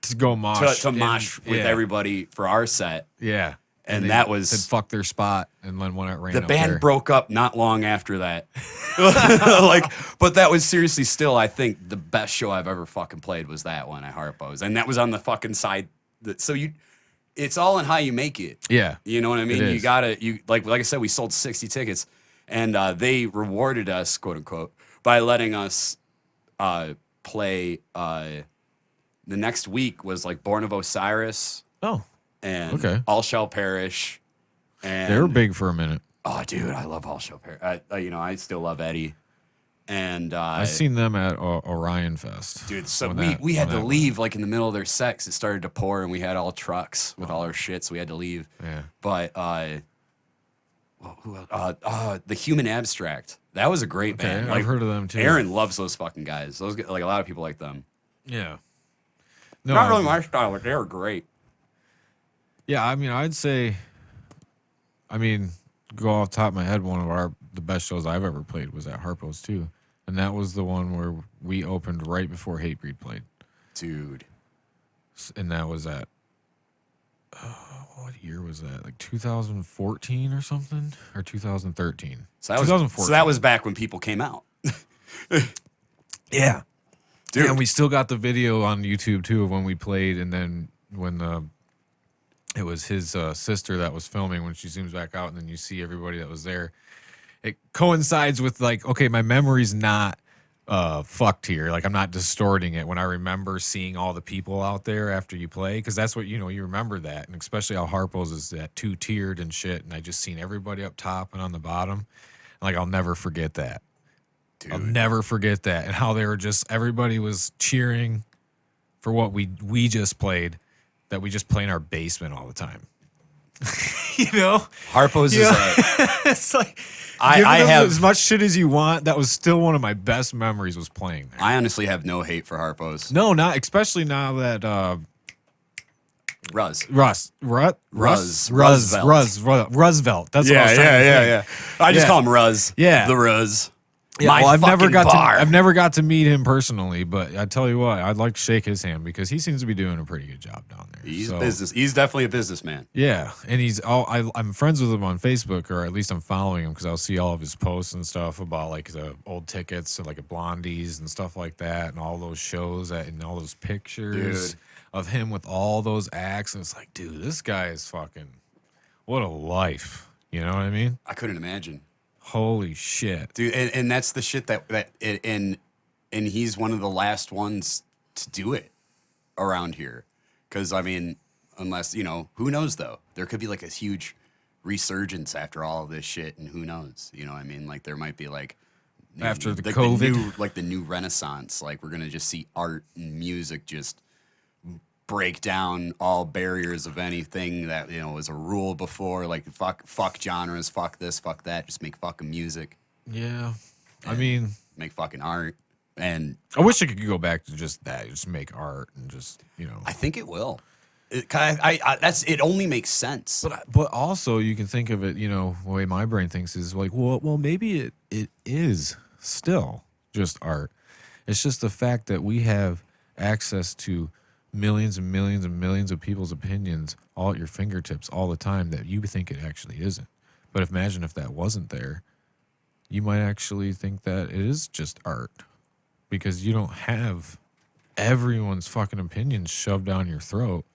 to go mosh to mosh with everybody for our set. Yeah. And that was fuck their spot, and then when it ran, the band broke up not long after that. But that was seriously still, I think, the best show I've ever fucking played was that one at Harpo's, and that was on the fucking side. So it's all in how you make it. Yeah, you know what I mean. Like I said, we sold 60 tickets, and they rewarded us, quote unquote, by letting us play. The next week was like Born of Osiris. Oh. And All Shall Perish. And they were big for a minute. Oh, dude, I love All Shall Perish. I still love Eddie. And I've seen them at Orion Fest. Dude, so we had to leave like in the middle of their sets. It started to pour, and we had all trucks with all our shit, so we had to leave. Yeah. But who else? The Human Abstract. That was a great band. I've heard of them too. Aaron loves those fucking guys. Those like a lot of people like them. Yeah. No, not really my style, but they were great. Yeah, I mean, I'd say, go off the top of my head, one of the best shows I've ever played was at Harpo's too, and that was the one where we opened right before Hatebreed played. Dude. And that was at, what year was that? Like 2014 or something, or 2013? So that was 2014. So that was back when people came out. Yeah, dude. And we still got the video on YouTube too of when we played, and then when it was his sister that was filming when she zooms back out, and then you see everybody that was there. It coincides with like, okay, my memory's not fucked here. Like I'm not distorting it when I remember seeing all the people out there after you play, because that's what you remember that, and especially how Harpo's is that 2-tiered and shit. And I just seen everybody up top and on the bottom. Like I'll never forget that. Dude. I'll never forget that, and how they were just everybody was cheering for what we just played. That we just play in our basement all the time. Harpo's is it's like I have as much shit as you want. That was still one of my best memories was playing there. I honestly have no hate for Harpo's. No, not especially now that Roosevelt. That's what I was trying to say. I just call him Ruz. Yeah, the Ruz. Yeah, well, I've never got to meet him personally, but I tell you what, I'd like to shake his hand because he seems to be doing a pretty good job down there. He's definitely a businessman. Yeah, and I'm friends with him on Facebook, or at least I'm following him because I'll see all of his posts and stuff about like the old tickets and like a Blondies and stuff like that, and all those shows and all those pictures of him with all those acts, and it's like, dude, this guy is fucking what a life. You know what I mean? I couldn't imagine. Holy shit, dude! And that's the shit and he's one of the last ones to do it around here, because unless who knows though, there could be like a huge resurgence after all of this shit, and who knows, like there might be like after the COVID, the new renaissance, like we're gonna just see art and music just break down all barriers of anything that was a rule before, like fuck genres, fuck this, fuck that, just make fucking music. Yeah, make fucking art. And I wish I could go back to just that, just make art and just I think it will. It only makes sense. But also you can think of it, the way my brain thinks is like, well maybe it is still just art. It's just the fact that we have access to millions and millions and millions of people's opinions all at your fingertips all the time that you think it actually isn't. But imagine if that wasn't there, you might actually think that it is just art, because you don't have everyone's fucking opinions shoved down your throat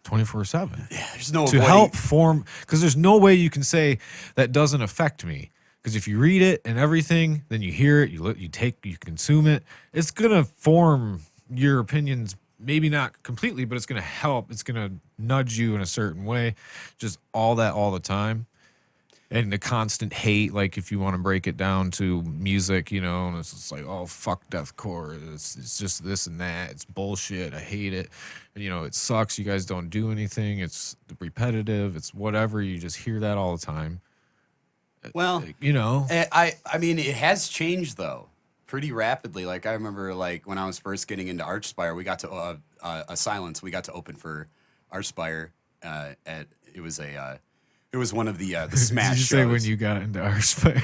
24/7. Yeah, there's no to help form, because there's no way you can say that doesn't affect me. Because if you read it and everything, then you hear it, you consume it, it's gonna form your opinions maybe not completely, but it's going to help. It's going to nudge you in a certain way. Just all that all the time. And the constant hate, like if you want to break it down to music, you know, and it's just like, oh, fuck deathcore. It's just this and that. It's bullshit. I hate it. And, you know, it sucks. You guys don't do anything. It's repetitive. It's whatever. You just hear that all the time. Well, you know, I mean, it has changed though pretty rapidly. Like I remember, like when I was first getting into Archspire, we got to Asylence. We got to open for Archspire. It was one of the Smash Did you shows. say when you got into Archspire?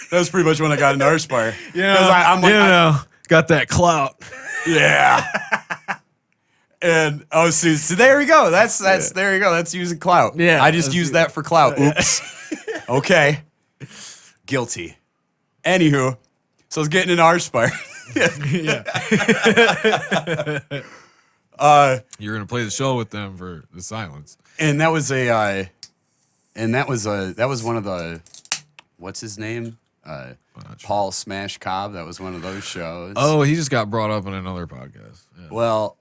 That was pretty much when I got into Archspire. Yeah, I'm got that clout. Yeah. And so there we go. That's there you go. That's using clout. Yeah, I just used that for clout. Oops. Okay. Guilty. Anywho, so I was getting an Archspire. Yeah. You're gonna play the show with them for the Silence. And that was one of the, what's his name? Paul Smash Cobb. That was one of those shows. Oh, he just got brought up in another podcast. Yeah. Well,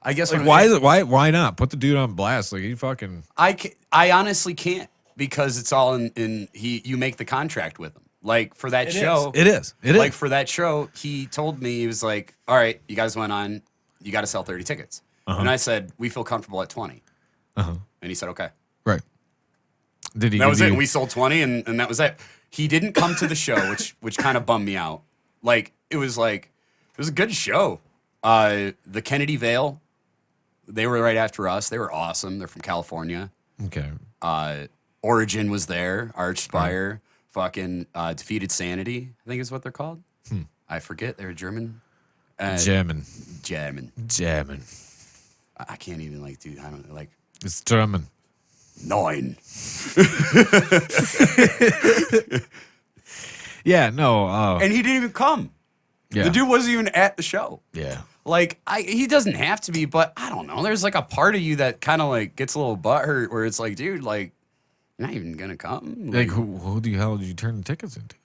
I guess like why not put the dude on blast? Like he fucking. I honestly can't because it's all in you make the contract with him. Like for that show, it is. Like for that show, he told me, he was like, "All right, you guys went on. You got to sell 30 tickets." And I said, "We feel comfortable at 20." And he said, "Okay." Right. Did he? That was it. And we sold 20, and that was it. He didn't come to the show, which kind of bummed me out. Like it was a good show. The Kennedy Vale, they were right after us. They were awesome. They're from California. Okay. Origin was there. Archspire. Fucking Defeated Sanity, I think is what they're called. I forget. They're German. German. I can't even I don't know. It's German. 9. Yeah, no. And he didn't even come. Yeah. The dude wasn't even at the show. Yeah. Like he doesn't have to be, but I don't know. There's like a part of you that kind of like gets a little butthurt where it's like, dude, like you're not even gonna come. Like who the hell did you turn the tickets into?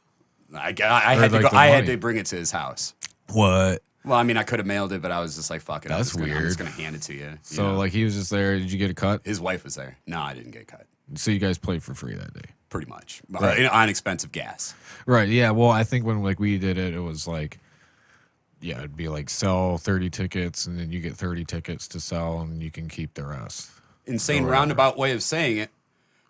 I had to go. I had to bring it to his house. What? Well, I mean, I could have mailed it, but I was just like, fuck it. That's I'm weird. just gonna hand it to you. So like he was just there. Did you get a cut? His wife was there. No, I didn't get a cut. So you guys played for free that day? Pretty much. Right. On expensive gas. Right. Yeah. Well, I think when like we did it, it was like, yeah, it'd be like sell 30 tickets, and then you get 30 tickets to sell, and you can keep the rest. Insane roundabout way of saying it.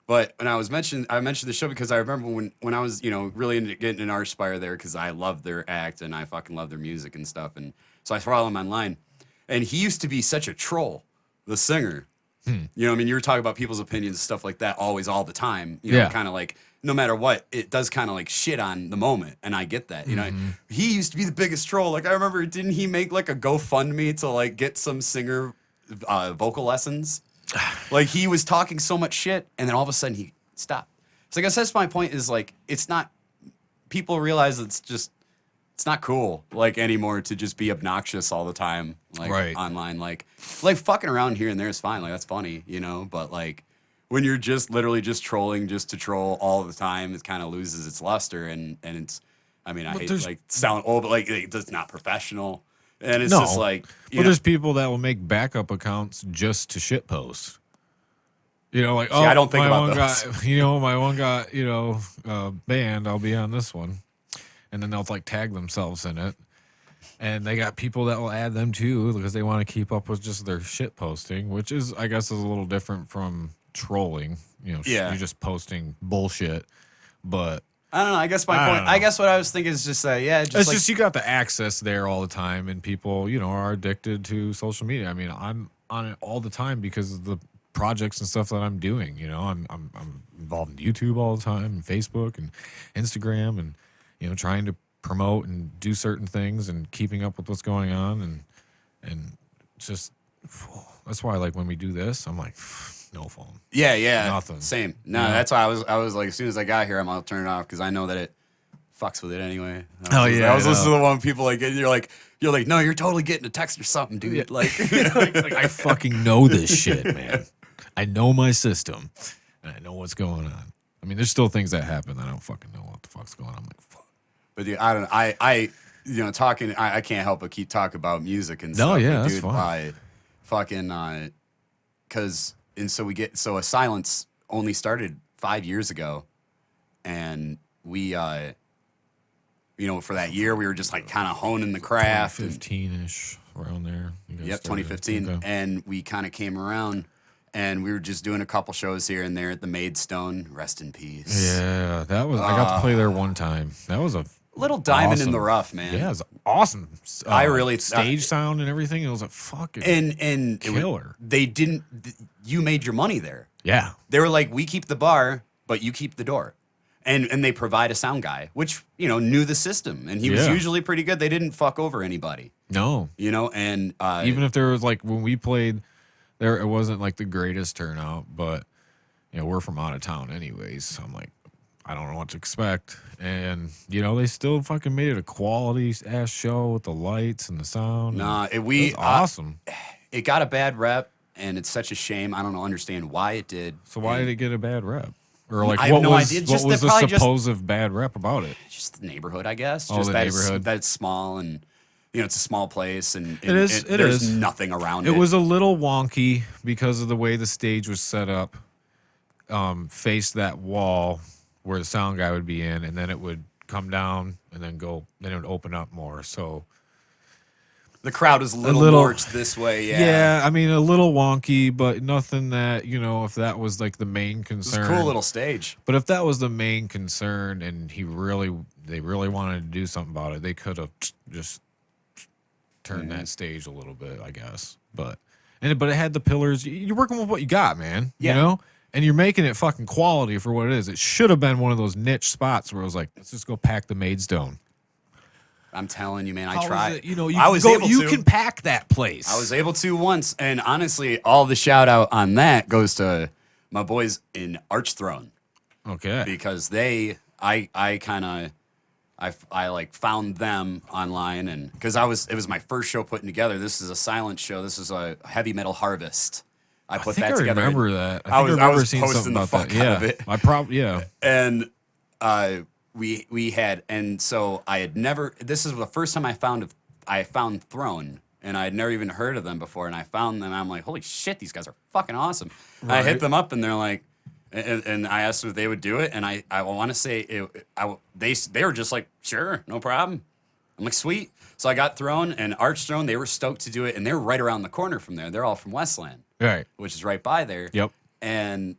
But when I mentioned the show because I remember when I was, really into getting an Archspire there because I love their act and I fucking love their music and stuff. And so I follow him online. And he used to be such a troll, the singer. You know what I mean? You were talking about people's opinions and stuff like that always, all the time. Kind of like, no matter what, it does kind of like shit on the moment. And I get that. You know, he used to be the biggest troll. Like I remember, didn't he make like a GoFundMe to like get some singer vocal lessons? Like he was talking so much shit, and then all of a sudden he stopped. So I guess that's my point. Is like it's not. People realize it's not cool like anymore to just be obnoxious all the time, like online, like fucking around here and there is fine, like that's funny, But like when you're just literally just trolling just to troll all the time, it kind of loses its luster, and it's. I mean, I hate to like sound old, but like it's not professional. And it's just like, there's people that will make backup accounts just to shit post. Like, I don't think about those. My one got, banned. I'll be on this one, and then they'll like tag themselves in it, and they got people that will add them too because they want to keep up with just their shit posting, which is, I guess, is a little different from trolling. You're just posting bullshit, but. I don't know. I guess my point. I guess what I was thinking is just just you got the access there all the time, and people, are addicted to social media. I mean, I'm on it all the time because of the projects and stuff that I'm doing. I'm involved in YouTube all the time, and Facebook and Instagram, and trying to promote and do certain things and keeping up with what's going on, and just that's why like when we do this, I'm like. No phone. Yeah. Nothing. Same. No, that's why I was like, as soon as I got here, I'm gonna turn it off because I know that it fucks with it anyway. I was listening to the one people like, and you're like, no, you're totally getting a text or something, dude. Yeah. Like, like, I fucking know this shit, man. I know my system, and I know what's going on. I mean, there's still things that happen that I don't fucking know what the fuck's going on. I'm like, fuck. But dude, I don't know. you know, talking. I can't help but keep talking about music and No, stuff. yeah, but, that's dude, fine. Fucking, because so Asylence only started 5 years ago, and we you know, for that year we were just like kind of honing the craft. 2015-ish, around there. Yep, 2015, Okay. and we kind of came around. And we were just doing a couple shows here and there at the Maidstone. Rest in peace. Yeah, that was. I got to play there one time. That was a Little diamond in awesome- the rough, man. Yeah, it was awesome. I really- stage sound and everything. It was a fucking And killer. They didn't. You made your money there. Yeah, They were like, we keep the bar, but you keep the door. And they provide a sound guy, which, you know, knew the system. And he was Yeah. usually pretty good. They didn't fuck over anybody, no. you know? And Even if there was like when we played there, it wasn't like the greatest turnout, but you know we're from out of town anyways. So I'm like, I don't know what to expect, and you know they still fucking made it a quality ass show with the lights and the sound. nah, it was awesome. it got a bad rep, and it's such a shame. I don't understand why it did. So why And did it get a bad rep? Or like I have what no was idea. what Just was they're the probably just- supposed bad rep about it? Just the neighborhood, I guess. Oh, Just the that neighborhood. That's small, and you know it's a small place, and It is- it there's is. nothing around it. It was a little wonky because of the way the stage was set up. Faced that wall where the sound guy would be in, and then it would come down and then go. Then it would open up more. So the crowd is a little more this way. yeah, I mean a little wonky, but nothing that you know. If that was like the main It's concern, a cool little stage. But if that was the main concern, and they really wanted to do something about it, they could have just turned that stage a little bit, I guess. But it had the pillars. You're working with what you got, man. Yeah. You know, and you're making it fucking quality for what it is. It should have been one of those niche spots where it was like, let's just go pack the Maidstone. I'm telling you, man. I How is tried. it? You know, I was able you to. can pack that place. I was able to once, and honestly, all the shout out on that goes to my boys in Archthrone okay. because I like found them online, and because it was my first show putting together. This is a silent show. This is a heavy metal harvest. I put think that I together. remember that. I think I remember was seeing posting something the about fuck that. out Yeah, of it. And And we had, and so I had never. This is the first time I found Throne, and I had never even heard of them before. And I found them. And I'm like, holy shit, these guys are fucking awesome. And I hit Right. them up, and they're like, and I asked them if they would do it, and I want to say they were just like, sure, no problem. I'm like, sweet. So I got Throne and Archthrone. They were stoked to do it, and they're right around the corner from there. They're all from Westland, right. which is right by there. Yep. And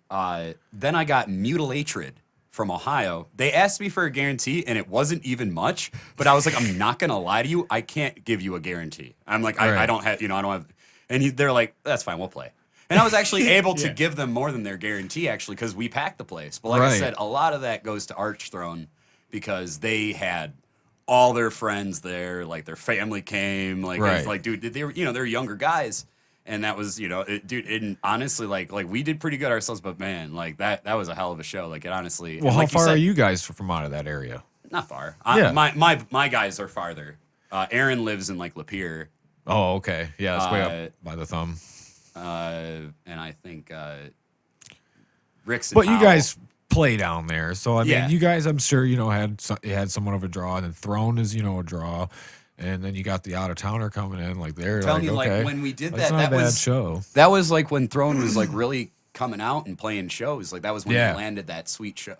then I got Mutilatred from Ohio. They asked me for a guarantee, and it wasn't even much. But I was like, I'm not gonna lie to you. I can't give you a guarantee. I'm like, I Right. don't have, I don't have. And they're like, that's fine, we'll play. And I was actually able to give them more than their guarantee, actually, because we packed the place. But like I Right. said, a lot of that goes to Archthrone because they had all their friends there, like their family came, like, Right. it's like, dude, they were, they're younger guys. And that was, dude, and honestly, like we did pretty good ourselves, but man, like that was a hell of a show. Like it honestly. Well, and how like far said, are you guys from out of that area? Not far. Yeah. My guys are farther. Aaron lives in like Lapeer, Oh, okay. Yeah, it's way up by the thumb. and I think Rick's. But you guys play down there, so I Yeah. mean, you guys, I'm sure had somewhat of a draw, and then Throne is a draw, and then you got the out of towner coming in like they're Tell like, me, okay, like when we did that's that, not that a bad was show. That was like when Throne was like really coming out and playing shows. Like that was when Yeah. we landed that sweet show.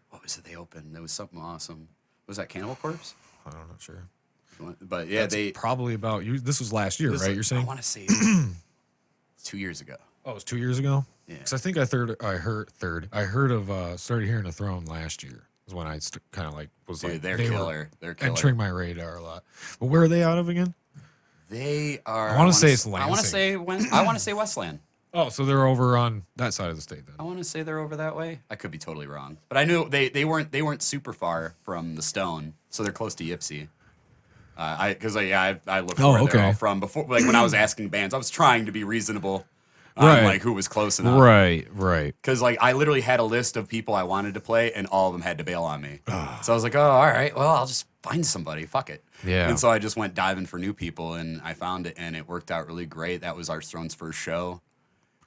What was it? They opened. There was something awesome. Was that Cannibal Corpse? I'm not sure. But yeah, That's they. probably about you. This was last year, it was right? like- You're saying? I want to say it was 2 years ago. Oh, it was 2 years ago. Yeah. Because I think I heard of started hearing the Throne last year. Is when I kind of like was Dude, like they're they were killer. They're killer. entering my radar a lot. But where are they out of again? They are. I wanna say it's I want to say I want to say Westland. Oh, so they're over on that side of the state then. I want to say they're over that way. I could be totally wrong, but I knew they weren't super far from the Stone, so they're close to Yipsy. I looked at where they're all from before. Like when I was asking bands, I was trying to be reasonable on Right. like who was close enough. Right. Because like I literally had a list of people I wanted to play, and all of them had to bail on me. So I was like, oh, all right, well, I'll just find somebody. Fuck it. Yeah. And so I just went diving for new people, and I found it, and it worked out really great. That was Archthrone's first show,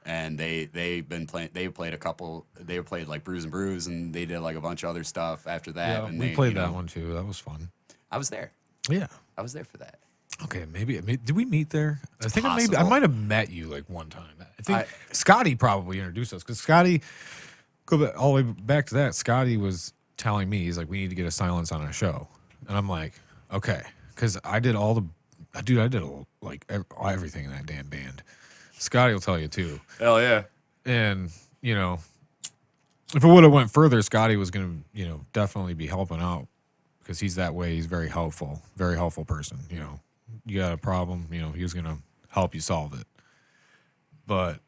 and they've been playing. They played a couple. They played like Bruise and Bruise, and they did like a bunch of other stuff after that. Yeah, and we they, played that one too. That was fun. I was there. Yeah. I was there for that. Okay, maybe did we meet there? I think I possible. might have met you like one time. I think Scotty probably introduced us because Scotty, go back, all the way back to that. Scotty was telling me, he's like, we need to get Asylence on our show, and I'm like, okay, because I did like everything in that damn band. Scotty will tell you too. Hell yeah. And you know, if it would have went further, Scotty was gonna definitely be helping out because he's that way. He's very helpful person. You got a problem, he was gonna help you solve it. But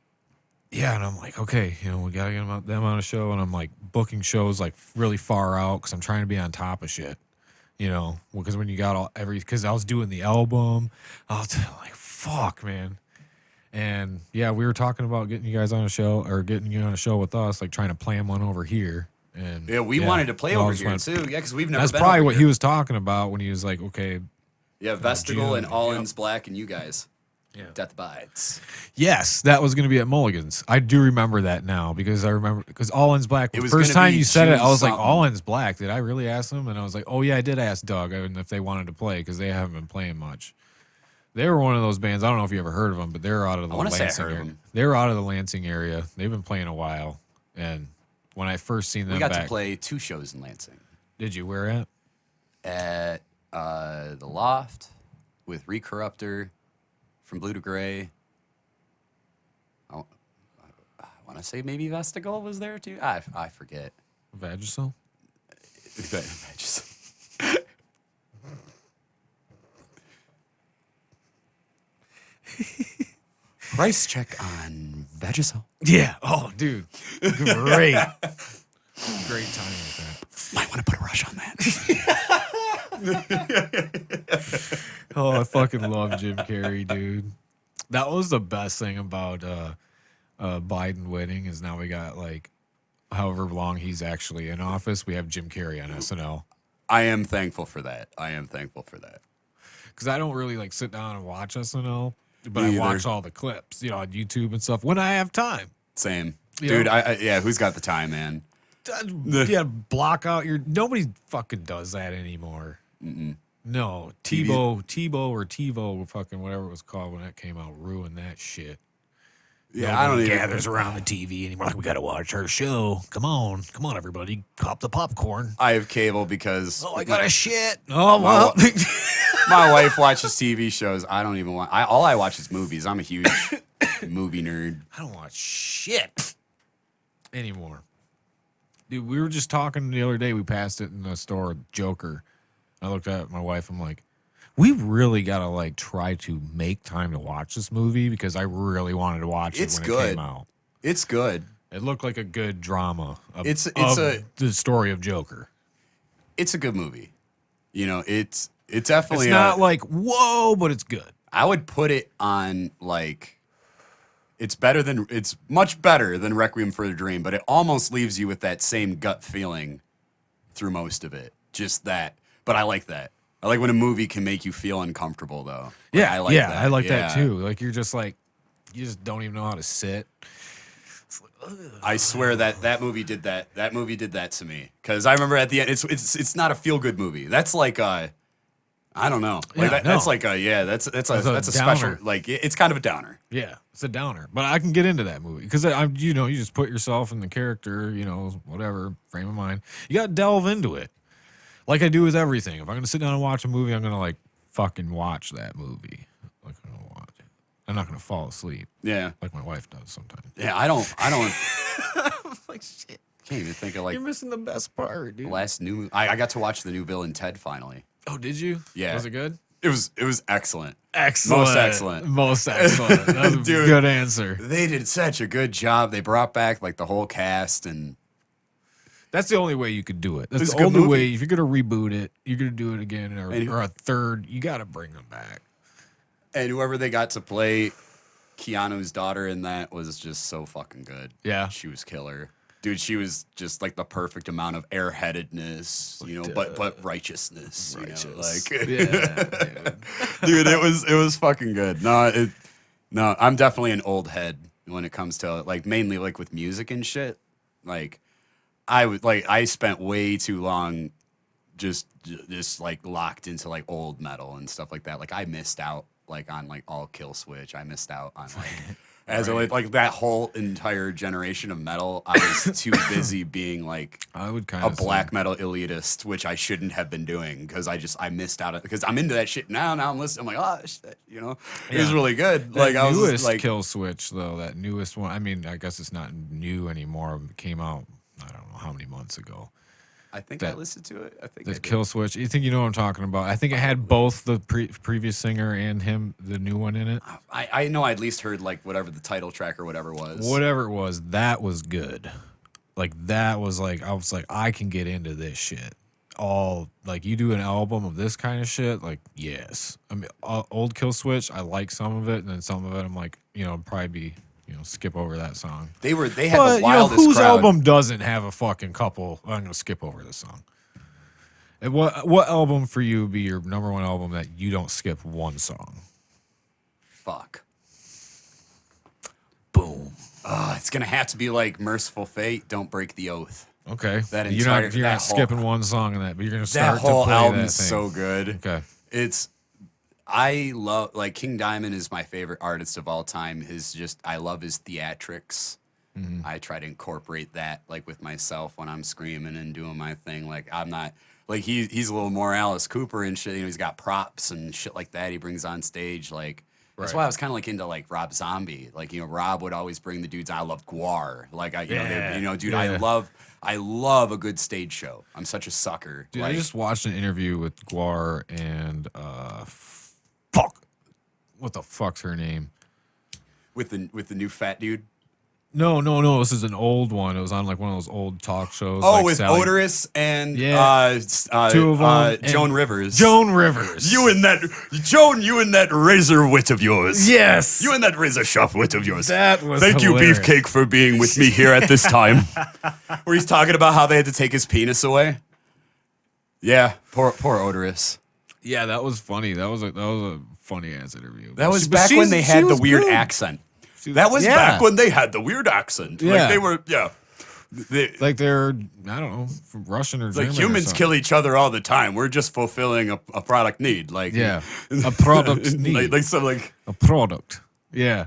yeah, and I'm like, okay, we gotta get them on a show, and I'm like booking shows like really far out because I'm trying to be on top of shit. Because when you got because I was doing the album, I was like, fuck, man. And yeah, we were talking about getting you guys on a show or getting you on a show with us, like trying to plan one over here. And yeah, we wanted to play over here too. Yeah, because we've never. That's been probably over what here. he was talking about when he was like, okay. Yeah, Vestigal June, and All In's Black and you guys. Yeah. Death Bites. Yes, that was going to be at Mulligan's. I do remember that now because All In's Black. The first time you said it, I was like, All In's Black. Did I really ask them? And I was like, oh yeah, I did ask Doug if they wanted to play because they haven't been playing much. They were one of those bands. I don't know if you ever heard of them, but they're out of the Lansing area. They were out of the Lansing area. They've been playing a while. And when I first seen them, we got to play 2 shows in Lansing. Did you? Where at? At the Loft with Recorruptor, From Blue to Gray. I want to say maybe Vestigal was there too. I forget. Vagisil? Vagisil. Price check on Vagisil. Yeah. Oh, dude. Great. Great time with that. Might want to put a rush on that. Oh, I fucking love Jim Carrey, dude. That was the best thing about Biden winning is now we got like however long he's actually in office, we have Jim Carrey on SNL. I am thankful for that. Because I don't really like sit down and watch SNL, but I watch all the clips, on YouTube and stuff when I have time. Same. Dude, yeah, who's got the time, man? Yeah, block out nobody fucking does that anymore. Mm-mm. No, TiVo, fucking whatever it was called when that came out, ruined that shit. Yeah, Nobody I don't even gathers around the TV anymore. Like, we got to watch our show. Come on, everybody, cop the popcorn. I have cable because I got a shit. Oh well, my wife watches TV shows. I don't even want. All I watch is movies. I'm a huge movie nerd. I don't watch shit anymore. Dude, we were just talking the other day. We passed it in the store, Joker. I looked at my wife. I'm like, we really got to like try to make time to watch this movie because I really wanted to watch it when it came out. It's good. It looked like a good drama. It's the story of Joker. It's a good movie. It's definitely. It's not like whoa, but it's good. I would put it on like. It's much better than Requiem for a Dream, but it almost leaves you with that same gut feeling through most of it. Just that. But I like that. I like when a movie can make you feel uncomfortable, though. Yeah, I like that. I like that too. Like you just don't even know how to sit. I swear that movie did that. That movie did that to me because I remember at the end. It's not a feel good movie. That's like I don't know. Like that's like that's a special. Like it's kind of a downer. Yeah, it's a downer. But I can get into that movie because you just put yourself in the character. Whatever frame of mind. You got to delve into it. Like I do with everything. If I'm gonna sit down and watch a movie, I'm gonna like fucking watch that movie. Like I'm gonna watch it. I'm not gonna fall asleep. Yeah, like my wife does sometimes. Yeah, I don't. I'm like shit. Can't even think of like. You're missing the best part, dude. The last new. I got to watch the new Bill and Ted finally. Oh, did you? Yeah. Was it good? It was excellent. Excellent. Most excellent. That was a Dude, good answer. They did such a good job. They brought back like the whole cast and. That's the only way you could do it. That's the only way. If you're gonna reboot it, you're gonna do it again or a third. You got to bring them back. And whoever they got to play Keanu's daughter in that was just so fucking good. Yeah, she was killer, dude. She was just like the perfect amount of airheadedness, but righteousness. Yeah, dude, it was fucking good. No, I'm definitely an old head when it comes to like mainly like with music and shit. Like. I spent way too long just like locked into like old metal and stuff like that. Like I missed out like on like all Kill Switch. I missed out on like as like that whole entire generation of metal. I was too busy being like I would kind a of black metal elitist, which I shouldn't have been doing because I missed out because I'm into that shit now. Now I'm listening. I'm like, oh, shit, you know, it was really good. That like I was newest like Kill Switch though, that newest one. I mean, I guess it's not new anymore. It came out I don't know how many months ago. I think I listened to it. I think the Kill Switch. You think you know what I'm talking about? I think it had both the previous singer and him, the new one in it. I know I at least heard like whatever the title track or whatever was. Whatever it was, that was good. Like that was like I was like I can get into this shit. All like you do an album of this kind of shit, like yes. I mean, old Kill Switch, I like some of it, and then some of it I'm like, you know, probably be. You know, skip over that song. They had the wildest whose crowd. album doesn't have a fucking couple? I'm gonna skip over this song. And what album for you would be your number one album that you don't skip one song? Fuck. Boom. It's gonna have to be like Merciful Fate. Don't Break the Oath. Okay. That you're entire not skipping one song in that, but you're gonna start that whole to play album that is thing. so good. Okay. I love like King Diamond is my favorite artist of all time. I love his theatrics. Mm-hmm. I try to incorporate that like with myself when I'm screaming and doing my thing. Like I'm not like he's a little more Alice Cooper and shit. You know, he's got props and shit like that he brings on stage. Like that's why I was kind of like into like Rob Zombie. Like, you know, Rob would always bring the dudes. I love Gwar. Like dude, I love a good stage show. I'm such a sucker. Dude, like, I just watched an interview with Gwar and fuck. What the fuck's her name? with the new fat dude. No. This is an old one. It was on like one of those old talk shows. Oh, like with Sally. Odorous and two of them. Joan Rivers. Joan Rivers. You and that razor wit of yours. Yes. You and that razor sharp wit of yours. That was Thank hilarious. you, Beefcake, for being with me here at this time. Where he's talking about how they had to take his penis away. Yeah, poor Odorous. Yeah, that was funny. That was a funny ass interview. That was back when they had the weird accent. That was back when they had the weird accent. Yeah. Like they were, they're, I don't know, from Russian or German. like humans kill each other all the time. We're just fulfilling a product need. Like a product need. A product. Yeah.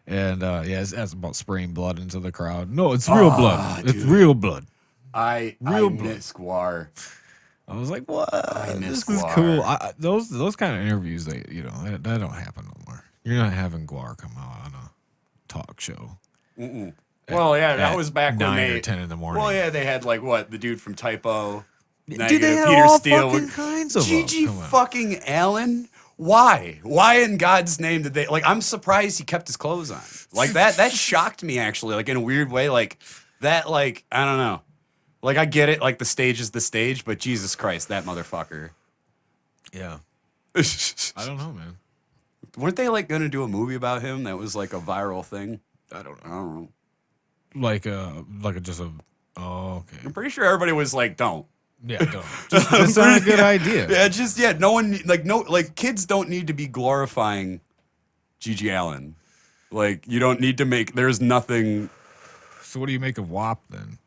And it's about spraying blood into the crowd. No, it's real blood. It's real blood. I miss Gwar. I was like, what? miss This is Gwar. cool. Those kind of interviews, that don't happen no more. You're not having Gwar come out on a talk show. Well, yeah, that was back when 9 or 10 in the morning. Well, yeah, they had like the dude from Typo. Dude, Negative, they had Peter all Steele. fucking kinds of Gigi them. Come on. fucking Allen. Why? Why in God's name did they like? I'm surprised he kept his clothes on. Like that. That shocked me actually. Like in a weird way. Like that. Like I don't know. Like I get it. Like the stage is the stage, but Jesus Christ, that motherfucker. Yeah. I don't know, man. Weren't they like gonna do a movie about him that was like a viral thing? I don't I don't know. Like just a. Oh, okay. I'm pretty sure everybody was like, "Don't." Yeah, don't. It's not a good idea. Yeah, no one kids don't need to be glorifying Gigi Allen. Like you don't need to make. There's nothing. So what do you make of WAP then?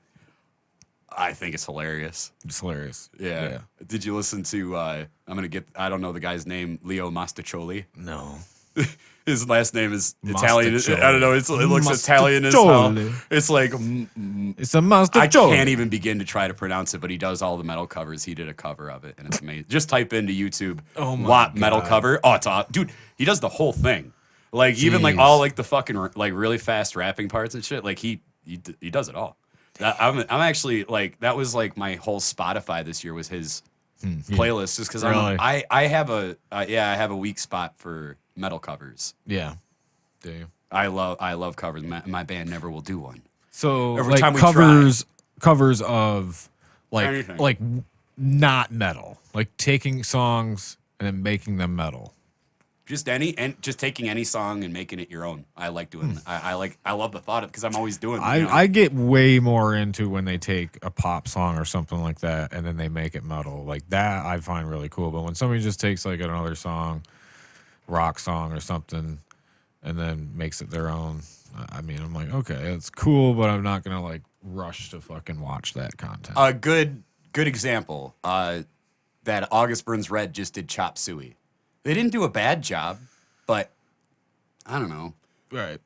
I think it's hilarious. It's hilarious. Yeah. Did you listen to? I don't know the guy's name. Leo Mastacholi. No. His last name is Mastacholi. Italian. I don't know. It looks Italian as hell. Mastacholi. It's like It's a monster. I can't even begin to try to pronounce it, but he does all the metal covers. He did a cover of it, and it's amazing. Just type into YouTube WAP metal cover. Oh, it's dude. He does the whole thing. Like even like all like the fucking like really fast rapping parts and shit. Like he does it all. I'm actually like that was like my whole Spotify this year was his playlist just because Really? I have a weak spot for metal covers. Yeah. Do you? I love covers. My band never will do one. So Every like time we covers of Anything. like not metal, like taking songs and then making them metal. Just taking any song and making it your own. I like doing. I love the thought of because I'm always doing. I get way more into when they take a pop song or something like that and then they make it metal. Like that I find really cool. But when somebody just takes like another song, rock song or something, and then makes it their own, I mean, I'm like, okay, it's cool, but I'm not gonna like rush to fucking watch that content. A good example. that August Burns Red just did Chop Suey. They didn't do a bad job, but I don't know. Right.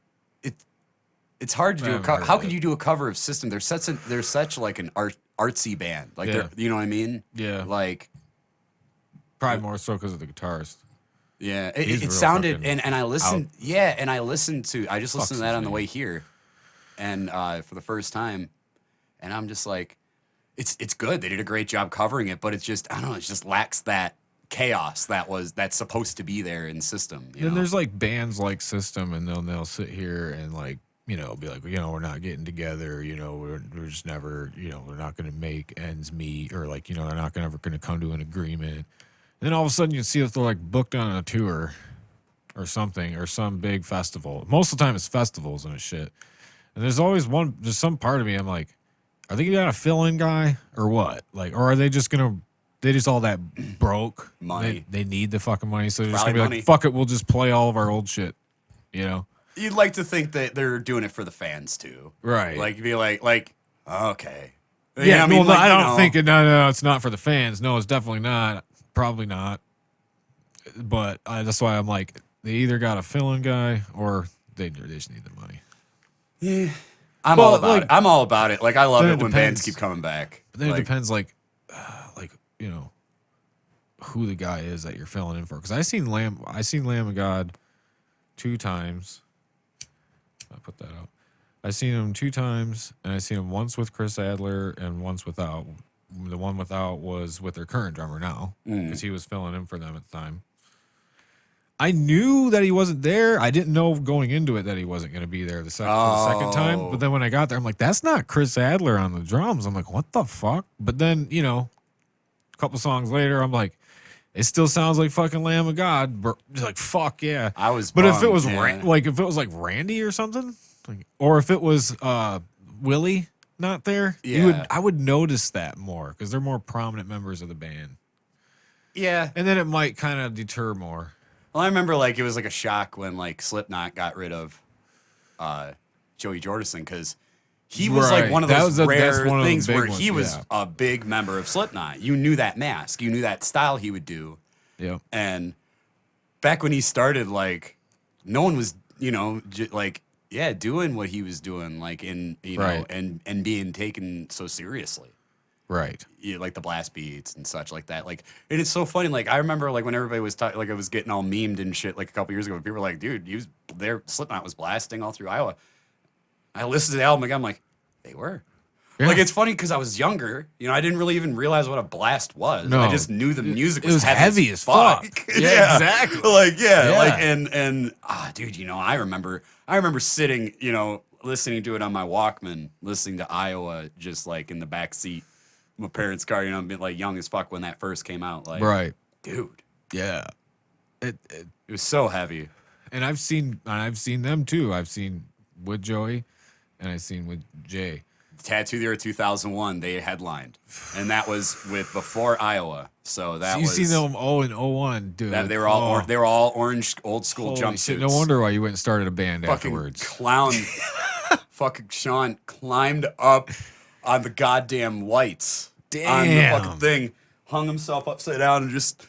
It's hard to do a cover. How could you do a cover of System? They're such like an artsy band. Like they're, you know what I mean? Yeah. Like probably more so because of the guitarist. Yeah. It sounded and I listened. Yeah, and I listened to. I just listened to that on the way here, and for the first time, and I'm just like, it's good. They did a great job covering it, but it's just I don't know. It just lacks that chaos that's supposed to be there in System. Then there's like bands like System, and they'll sit here and like. Be like, we're not getting together, we're just never, we're not going to make ends meet, or like, they're not ever going to come to an agreement. And then all of a sudden you see that they're like booked on a tour or something, or some big festival. Most of the time it's festivals and shit. And there's always there's some part of me, I'm like, are they going to fill in guy or what? Like, or are they just all that broke? Money. They need the fucking money. So they're just Probably going to be like, fuck it, we'll just play all of our old shit, You'd like to think that they're doing it for the fans too, right? Like you'd be like, okay, yeah. I mean, I don't think it. No, it's not for the fans. No, it's definitely not. Probably not. But that's why I'm like, they either got a fill-in guy or they just need the money. Yeah, I'm all about it. I'm all about it. Like I love it when bands keep coming back. But then it depends, like who the guy is that you're filling in for. Because I seen Lamb of God 2 times. I put that out. I seen him 2 times, and I seen him once with Chris Adler and once without. The one without was with their current drummer now, because he was filling in for them at the time. I knew that he wasn't there. I didn't know going into it that he wasn't going to be there for the second time. But then when I got there, I'm like, that's not Chris Adler on the drums. I'm like, what the fuck? But then, a couple songs later, I'm like, it still sounds like fucking Lamb of God. Like, fuck yeah. I was But bummed, if it was if it was like Randy or something, or if it was Willie not there, I would notice that more because they're more prominent members of the band. Yeah. And then it might kind of deter more. Well, I remember it was like a shock when like Slipknot got rid of Joey Jordison because he was like one of those rare things where he was a big member of Slipknot. You knew that mask. You knew that style he would do. Yeah. And back when he started, like, no one was, doing what he was doing, like, and being taken so seriously. Right. Like the blast beats and such like that. Like, and it's so funny. Like, I remember, like, when everybody was talking, like, I was getting all memed and shit, like, a couple years ago. People were like, dude, Slipknot was blasting all through Iowa. I listened to the album again. I'm like, they were. Yeah. Like, it's funny because I was younger. I didn't really even realize what a blast was. No. I just knew the music was heavy as fuck. Yeah, exactly. Like, like, and dude, I remember sitting, listening to it on my Walkman, listening to Iowa, just like in the back seat of my parents' car. Being like young as fuck when that first came out. Like, right, dude. Yeah, it was so heavy. And I've seen them too. I've seen with Joey. And I seen with Jay. Tattoo the Earth 2001, they headlined. And that was before Iowa. So you seen them 0 and 01, dude. They were all orange old school jumpsuits. Shit, no wonder why you went and started a band afterwards. Clown fucking Sean climbed up on the goddamn lights. Damn. On the fucking thing. Hung himself upside down and just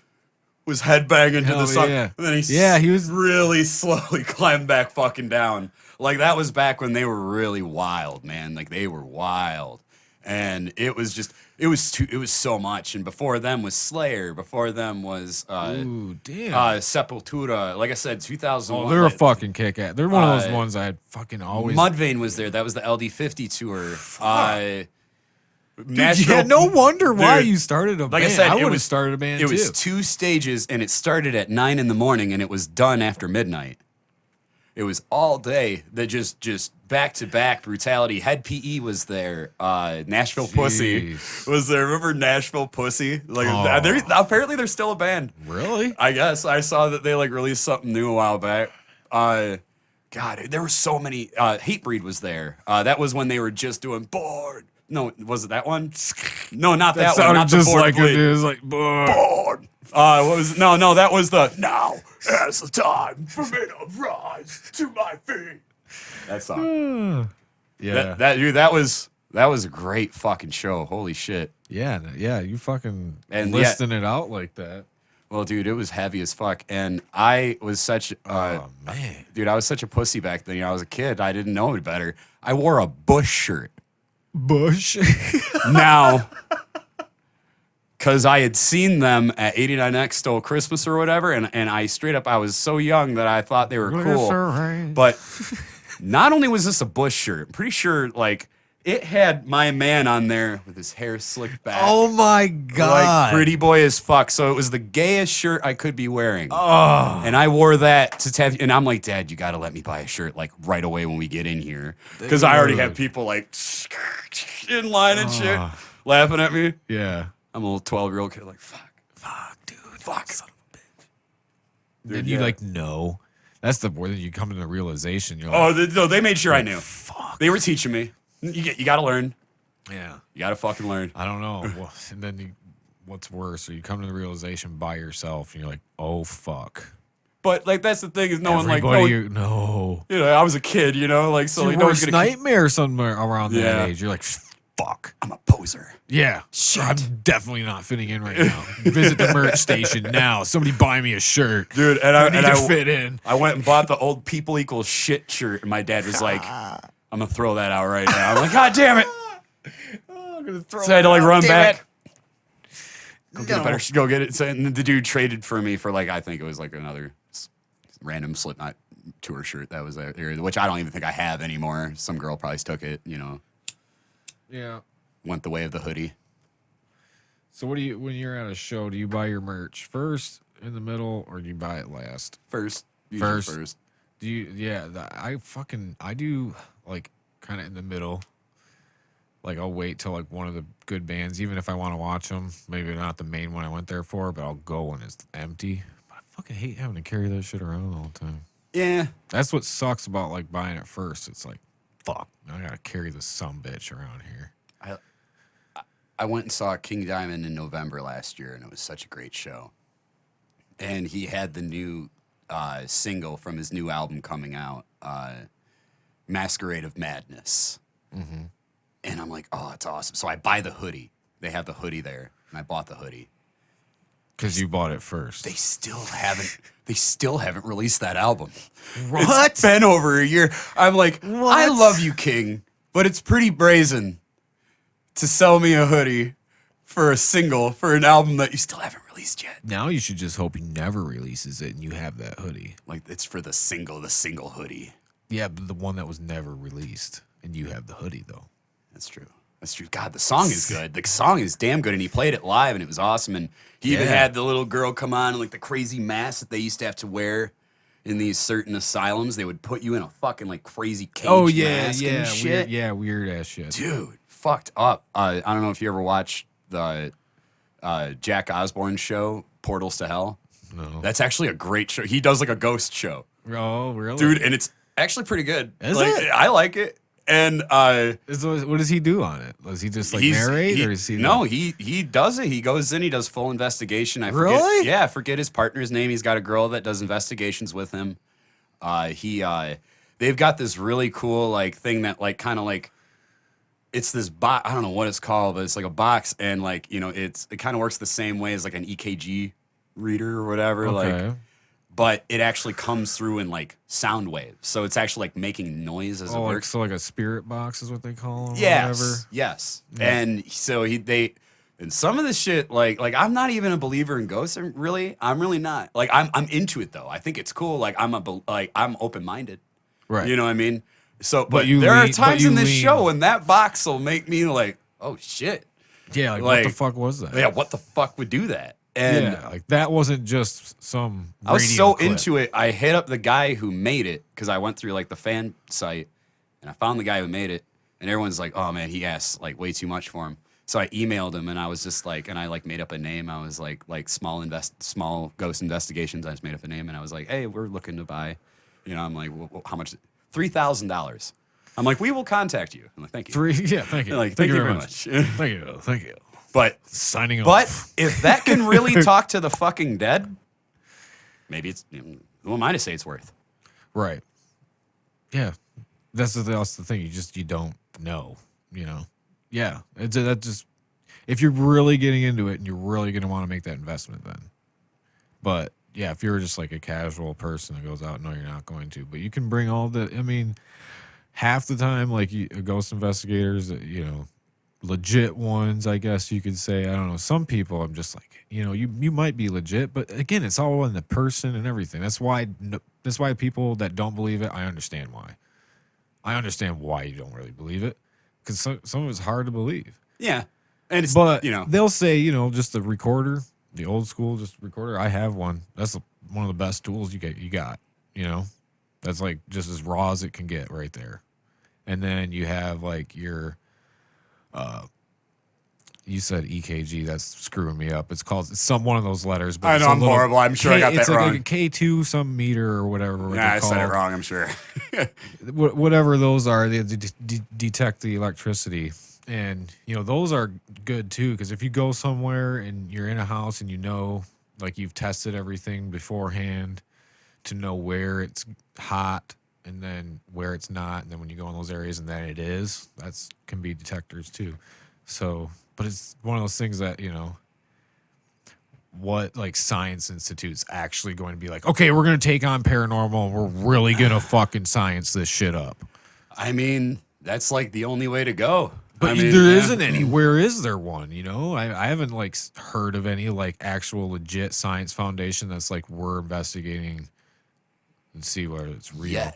was headbanging to the sun. Yeah. And then he was really slowly climbed back fucking down. Like, that was back when they were really wild, man. Like, they were wild. And it was so much. And before them was Slayer. Before them was Sepultura. Like I said, 2001. Oh, they're a fucking kick-ass. They're one of those ones I fucking always... Mudvayne was there. That was the LD50 tour. Dude, no wonder why you started a band. Like I said, I would have started a band, too. It was 2 stages, and it started at 9 in the morning, and it was done after midnight. It was all day. That just back-to-back brutality. Head PE was there. Nashville Pussy was there. Remember Nashville Pussy? Like, apparently they're still a band. Really? I guess. I saw that they, like, released something new a while back. God, there were so many. Hatebreed was there. That was when they were just doing Bored. No, was it that one? No, not that one. Not just the Bored like it is, like Bored. What was no? That was the Now is the time for me to rise to my feet. That song. Yeah. That was That was a great fucking show. Holy shit. Yeah, you fucking And listing it out like that. Well, dude, it was heavy as fuck. And I was such Oh man. dude, I was such a pussy back then. You know, I was a kid. I didn't know it better. I wore a Bush shirt. Bush. Now, because I had seen them at 89X Stole Christmas or whatever, and I straight up, I was so young that I thought they were cool. But not only was this a Bush shirt, I'm pretty sure, like, it had my man on there with his hair slicked back. Oh my god. Like, pretty boy as fuck. So it was the gayest shirt I could be wearing. Oh. And I wore that to tattoo. And I'm like, Dad, you got to let me buy a shirt, like, right away when we get in here. Because I already have people, like, in line and shit, laughing at me. Yeah. I'm a little 12-year-old kid, like, fuck, dude. fuck. Son of a bitch. Then you like know. That's the word that you come to the realization. You're like, No, they made sure I knew. Fuck. They were teaching me. You got to learn. Yeah. You got to fucking learn. I don't know. Well, and then what's worse? Or you come to the realization by yourself, and you're like, oh fuck. But like that's the thing is no one like no. You know, I was a kid, you know, like so It's like your no one's worst gonna nightmare somewhere around that age. You're like, fuck. I'm a poser. Yeah. Shit. I'm definitely not fitting in right now. Visit the merch station now. Somebody buy me a shirt. Dude, and I need to fit in. I went and bought the old people equal shit shirt, and my dad was like, I'm gonna throw that out right now. I'm like, God damn it. I'm gonna throw So I had to like run back. It. Go get it. So, and the dude traded for me for like I think it was like another random Slipknot tour shirt that was there, which I don't even think I have anymore. Some girl probably took it, you know. Yeah. Went the way of the hoodie. So what do you when you're at a show, do you buy your merch first, in the middle, or do you buy it last? First. Do you I do like kind of in the middle. Like I'll wait till like one of the good bands, even if I want to watch them. Maybe not the main one I went there for, but I'll go when it's empty. But I fucking hate having to carry that shit around all the time. Yeah. That's what sucks about like buying it first. It's like, fuck, now I gotta carry this sumbitch around here. I went and saw King Diamond in November last year, and it was such a great show. And he had the new single from his new album coming out, Masquerade of Madness. Mm-hmm. And I'm like, oh, it's awesome. So I buy the hoodie. They have the hoodie there, and I bought the hoodie. Because you bought it first. They still haven't released that album. What? It's been over a year. I'm like, what? I love you, King, but it's pretty brazen to sell me a hoodie for a single for an album that you still haven't released yet. Now you should just hope he never releases it and you have that hoodie. Like it's for the single hoodie. Yeah, but the one that was never released, and you have the hoodie though. That's true. That's true. God, the song is good. The song is damn good, and he played it live, and it was awesome. And he even had the little girl come on, and like the crazy mask that they used to have to wear in these certain asylums. They would put you in a fucking like crazy cage mask and shit. Weird ass shit. Dude, fucked up. I don't know if you ever watched the Jack Osborne show, Portals to Hell. No. That's actually a great show. He does like a ghost show. Oh, really? Dude, and it's actually pretty good. Is like, it? I like it. And what does he do on it? Does he just like narrate, or is he? No, he does it. He goes in. He does full investigation. I forget, really? Yeah, I forget his partner's name. He's got a girl that does investigations with him. They've got this really cool like thing that like kind of like it's this box. I don't know what it's called, but it's like a box, and like you know it kind of works the same way as like an EKG reader or whatever. Okay. Like. But it actually comes through in like sound waves, so it's actually like making noise as it works. So like a spirit box is what they call them. Yes. Yeah. And so and some of this shit, like I'm not even a believer in ghosts. I'm really not. Like I'm into it though. I think it's cool. Like I'm open minded. Right. You know what I mean? So, But there are times in this show when that box will make me like, oh shit. Yeah. Like what the fuck was that? Yeah. What the fuck would do that? And yeah, like that wasn't just some. I was so clip. into it. I hit up the guy who made it because I went through like the fan site and I found the guy who made it. And everyone's like, "Oh man, he asked like way too much for him." So I emailed him and I was just like, and I like made up a name. I was like small ghost investigations. I just made up a name and I was like, "Hey, we're looking to buy." You know, I'm like, "How much?" $3,000. I'm like, "We will contact you." I'm like, "Thank you." Yeah, thank you. Like, thank you very much. Thank you. But signing off. But if that can really talk to the fucking dead, maybe it's. Who am I to say it's worth? Right. Yeah. That's the thing. You don't know. You know. Yeah, that just if you're really getting into it and you're really going to want to make that investment, then. But yeah, if you're just like a casual person that goes out, no, you're not going to. But you can bring all the. I mean, half the time, like ghost investigators, legit ones, I guess you could say. I don't know. Some people, I'm just like, you might be legit, but again, it's all in the person and everything. That's why people that don't believe it, I understand why. I understand why you don't really believe it, because some of it's hard to believe. Yeah, and it's, but they'll say, just the recorder, the old school, just recorder. I have one. That's one of the best tools you got. That's like just as raw as it can get right there. And then you have like your, you said EKG. That's screwing me up. It's one of those letters. But I know I'm horrible. I'm sure I got that wrong. It's like a K2 some meter or whatever. Yeah, I said it wrong. I'm sure. Whatever those are, they detect the electricity, and those are good too. Because if you go somewhere and you're in a house and like you've tested everything beforehand to know where it's hot and then where it's not, and then when you go in those areas and then it is, that's can be detectors too. So, but it's one of those things that what like science institute's actually going to be like, okay, we're going to take on paranormal and we're really going to fucking science this shit up. I mean, that's like the only way to go. But there isn't any. Where is there one? I haven't like heard of any like actual legit science foundation that's like we're investigating and see where it's real.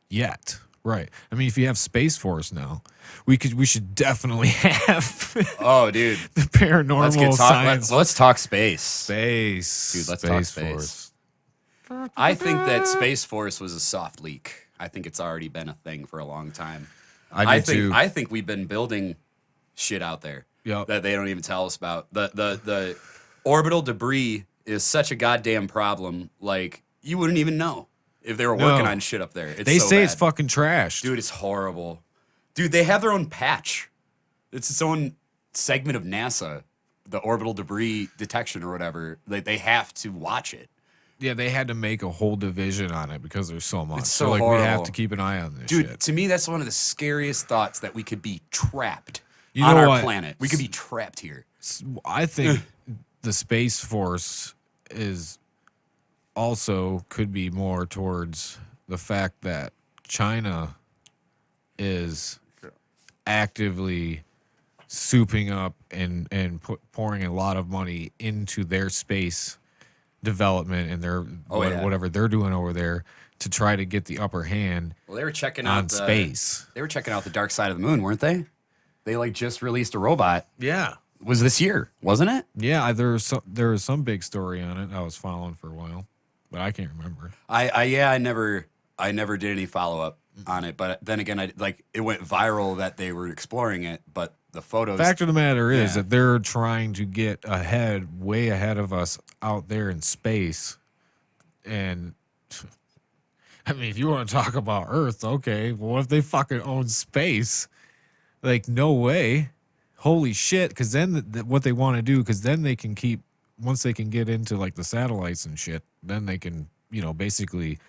Yet. Right. I mean, if you have Space Force now, we should definitely have oh, dude. The paranormal science. Let's talk space. Space. Dude, let's talk space. I think that Space Force was a soft leak. I think it's already been a thing for a long time. I think we've been building shit out there that they don't even tell us about. The orbital debris is such a goddamn problem. Like, you wouldn't even know if they were working on shit up there. They say it's fucking trash. Dude, it's horrible. Dude, they have their own patch. It's its own segment of NASA, the orbital debris detection or whatever. They have to watch it. Yeah, they had to make a whole division on it because there's so much. It's so horrible. We have to keep an eye on this shit. Dude, to me, that's one of the scariest thoughts, that we could be trapped on our planet. We could be trapped here. I think the Space Force is also could be more towards the fact that China is actively souping up and pouring a lot of money into their space development and their whatever they're doing over there to try to get the upper hand. Well, they were checking out space. They were checking out the dark side of the moon, weren't they? They like just released a robot. Yeah. Was this year, wasn't it? Yeah, there was some big story on it I was following for a while, but I can't remember. I never did any follow up on it, but then again, it went viral that they were exploring it, but the photos. Fact of the matter is that they're trying to get way ahead of us out there in space, and I mean, if you want to talk about Earth, okay, well, what if they fucking own space? Like, no way. Holy shit, because then what they want to do, because then they can keep, once they can get into like the satellites and shit, then they can, basically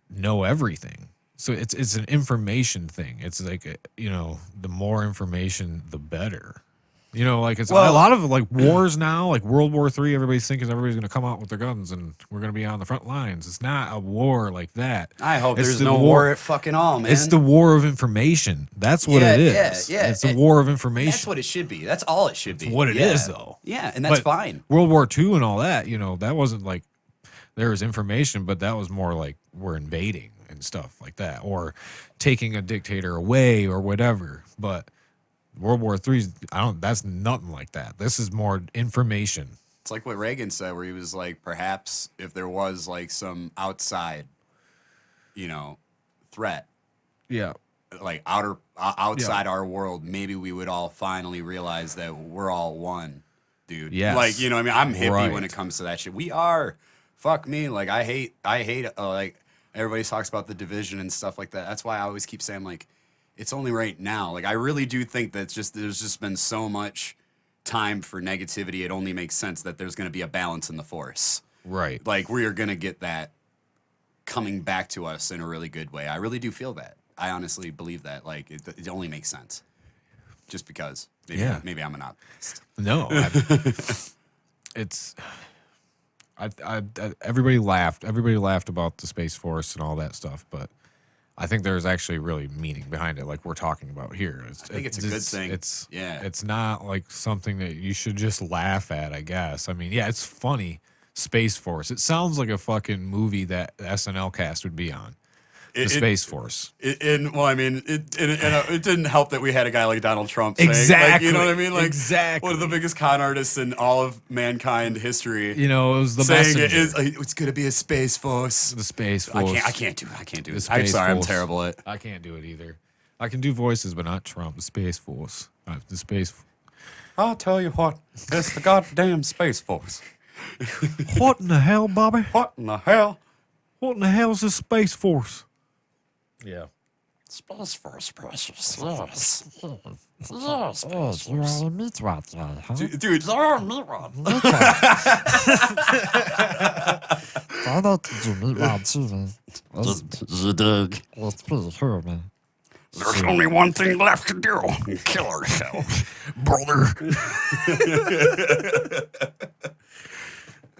know everything. So it's an information thing. It's like, the more information, the better. Like it's a lot of like wars now, like World War III, everybody's thinking everybody's going to come out with their guns and we're going to be on the front lines. It's not a war like that. I hope there's no war at fucking all, man. It's the war of information. That's what it is. Yeah. It's the war of information. That's what it should be. That's all it should be. It's what it is, though. Yeah, and that's fine. World War II and all that, that wasn't like there was information, but that was more like we're invading and stuff like that, or taking a dictator away or whatever. But World War III, that's nothing like that. This is more information. It's like what Reagan said, where he was like, perhaps if there was like some outside, threat. Yeah. Like outside our world, maybe we would all finally realize that we're all one, dude. Yes. Like, I'm hippie when it comes to that shit. We are. Fuck me. Like, I hate, like, everybody talks about the division and stuff like that. That's why I always keep saying, like, it's only right now. Like, I really do think that there's just been so much time for negativity. It only makes sense that there's going to be a balance in the force. Right. Like, we are going to get that coming back to us in a really good way. I really do feel that. I honestly believe that. Like, it only makes sense. just because. Maybe I'm an optimist. No, it's. Everybody laughed. Everybody laughed about the Space Force and all that stuff, but I think there's actually really meaning behind it, like we're talking about here. I think it's a good thing. It's not like something that you should just laugh at, I guess. I mean, yeah, it's funny. Space Force. It sounds like a fucking movie that the SNL cast would be on. Space Force. It didn't help that we had a guy like Donald Trump saying, exactly. Like, you know what I mean? Like, exactly. One of the biggest con artists in all of mankind history. You know, it was the saying messenger. It's going to be a Space Force. The Space Force. I can't do it. I'm sorry, I'm terrible at it. I can't do it either. I can do voices, but not Trump. The Space Force. The Space. I'll tell you what. It's the goddamn Space Force. What in the hell, Bobby? What in the hell? What in the hell is the Space Force? Yeah. Space Force, precious. Yes. Yes, you are a meat rat guy, huh? Dude, you're a meat rat. I like to do meat rat too, man. You dig. It's pretty cool, man. There's only one thing left to do. Kill ourselves, brother.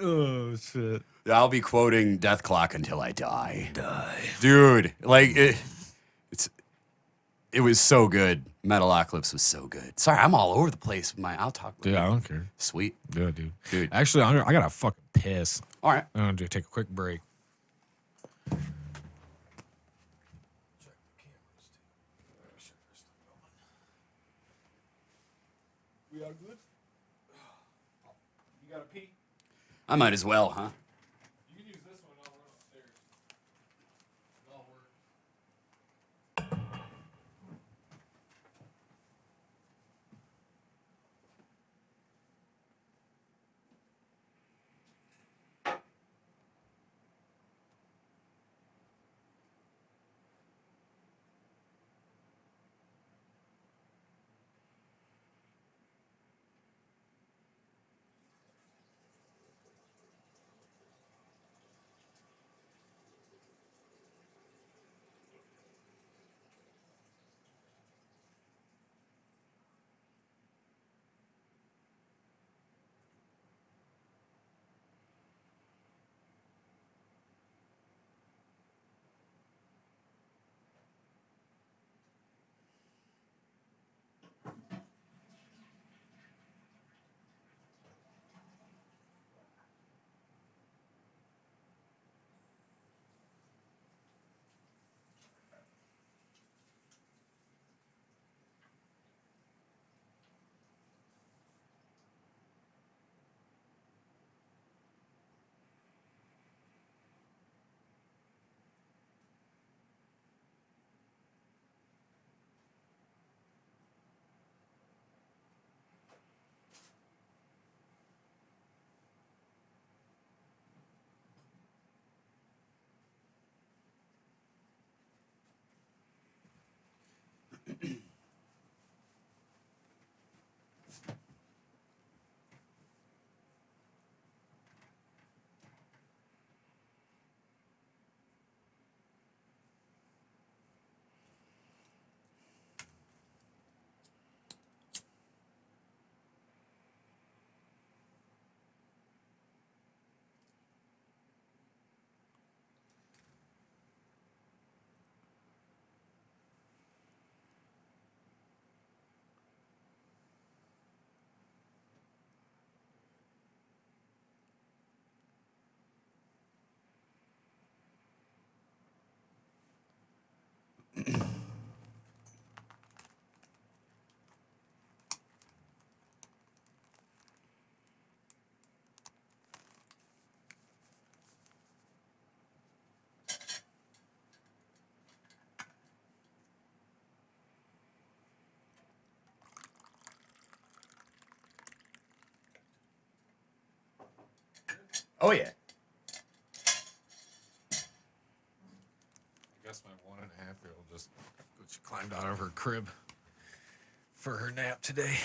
Oh, shit. I'll be quoting Death Clock until I die. Dude, like, it was so good. Metalocalypse was so good. Sorry, I'm all over the place. I'll talk. Dude, I don't care. Sweet. Yeah, dude. Actually, I gotta fucking piss. All right. I'm gonna take a quick break. We are good? You gotta pee? I might as well, huh? You can use this one, I'll run upstairs. That'll work. Oh, yeah. I guess my 1.5-year-old just climbed out of her crib for her nap today.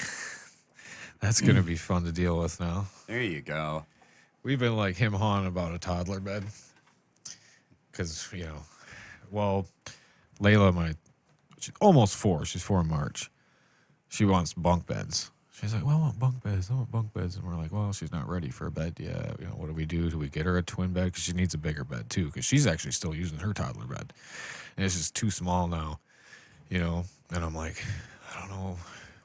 That's going to be fun to deal with now. There you go. We've been like him hawing about a toddler bed. Because, Layla, she's almost 4. She's 4 in March. she wants bunk beds. She's like, well, I want bunk beds. I want bunk beds. And we're like, well, she's not ready for a bed yet. You know, what do we do? Do we get her a twin bed? Because she needs a bigger bed, too. Because she's actually still using her toddler bed. And it's just too small now, you know. And I'm like, I don't know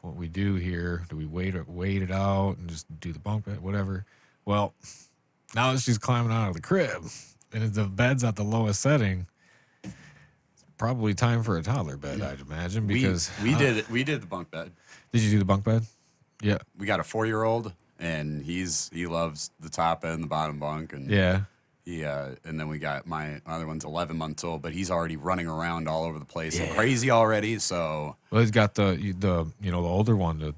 what we do here. Do we wait it out and just do the bunk bed, whatever? Well, now that she's climbing out of the crib and the bed's at the lowest setting, it's probably time for a toddler bed, I'd imagine. Because we did the bunk bed. Did you do the bunk bed? Yeah. We got a 4-year-old, and he loves the top and the bottom bunk, and and then we got my other one's 11 months old, but he's already running around all over the place, and crazy already. So well, he's got the older one to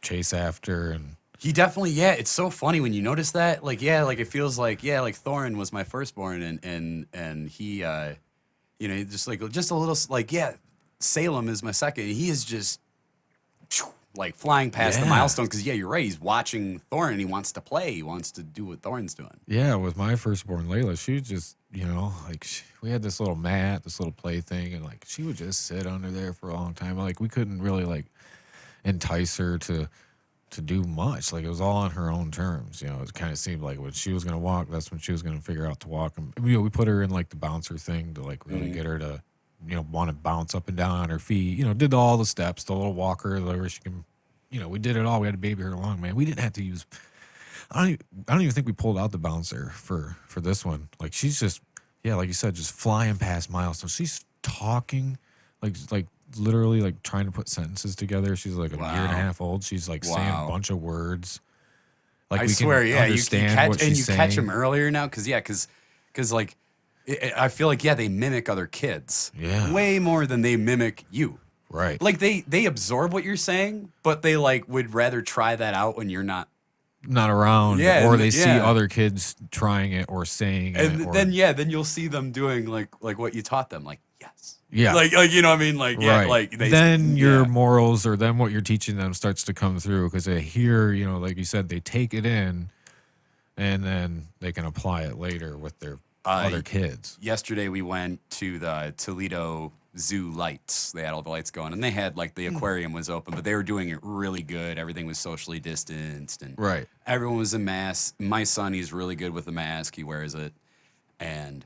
chase after, and he definitely it's so funny when you notice that, like it feels like like Thorin was my firstborn, and he just a little like Salem is my second. He is just like flying past the milestone because you're right. He's watching Thorin. He wants to play. He wants to do what Thorin's doing. Yeah, with my firstborn Layla, she would just we had this little mat, this little play thing, and like she would just sit under there for a long time. Like we couldn't really like entice her to do much. Like it was all on her own terms. You know, it kind of seemed like when she was gonna walk, that's when she was gonna figure out to walk. And we put her in like the bouncer thing to like really get her to want to bounce up and down on her feet. Did all the steps, the little walker, where she can. We did it all. We had to baby her along, man. We didn't have to use. I don't even think we pulled out the bouncer for this one. Like she's just, like you said, just flying past milestones. She's talking, like literally like trying to put sentences together. She's like a year and a half old. She's like saying a bunch of words. Like I we swear, can understand what she's saying. Catch them earlier now, because like I feel like they mimic other kids, way more than they mimic you. Right. Like they absorb what you're saying, but they like would rather try that out when you're not around. Yeah. Or they see other kids trying it or saying it. And then you'll see them doing like what you taught them. Like, yes. Yeah. Like you know what I mean? Like, right. Like then your morals or then what you're teaching them starts to come through because they hear, like you said, they take it in and then they can apply it later with their other kids. Yesterday we went to the Toledo Zoo lights. They had all the lights going, and they had like the aquarium was open, but they were doing it really good. Everything was socially distanced, and everyone was in masks. My son, he's really good with the mask. He wears it, and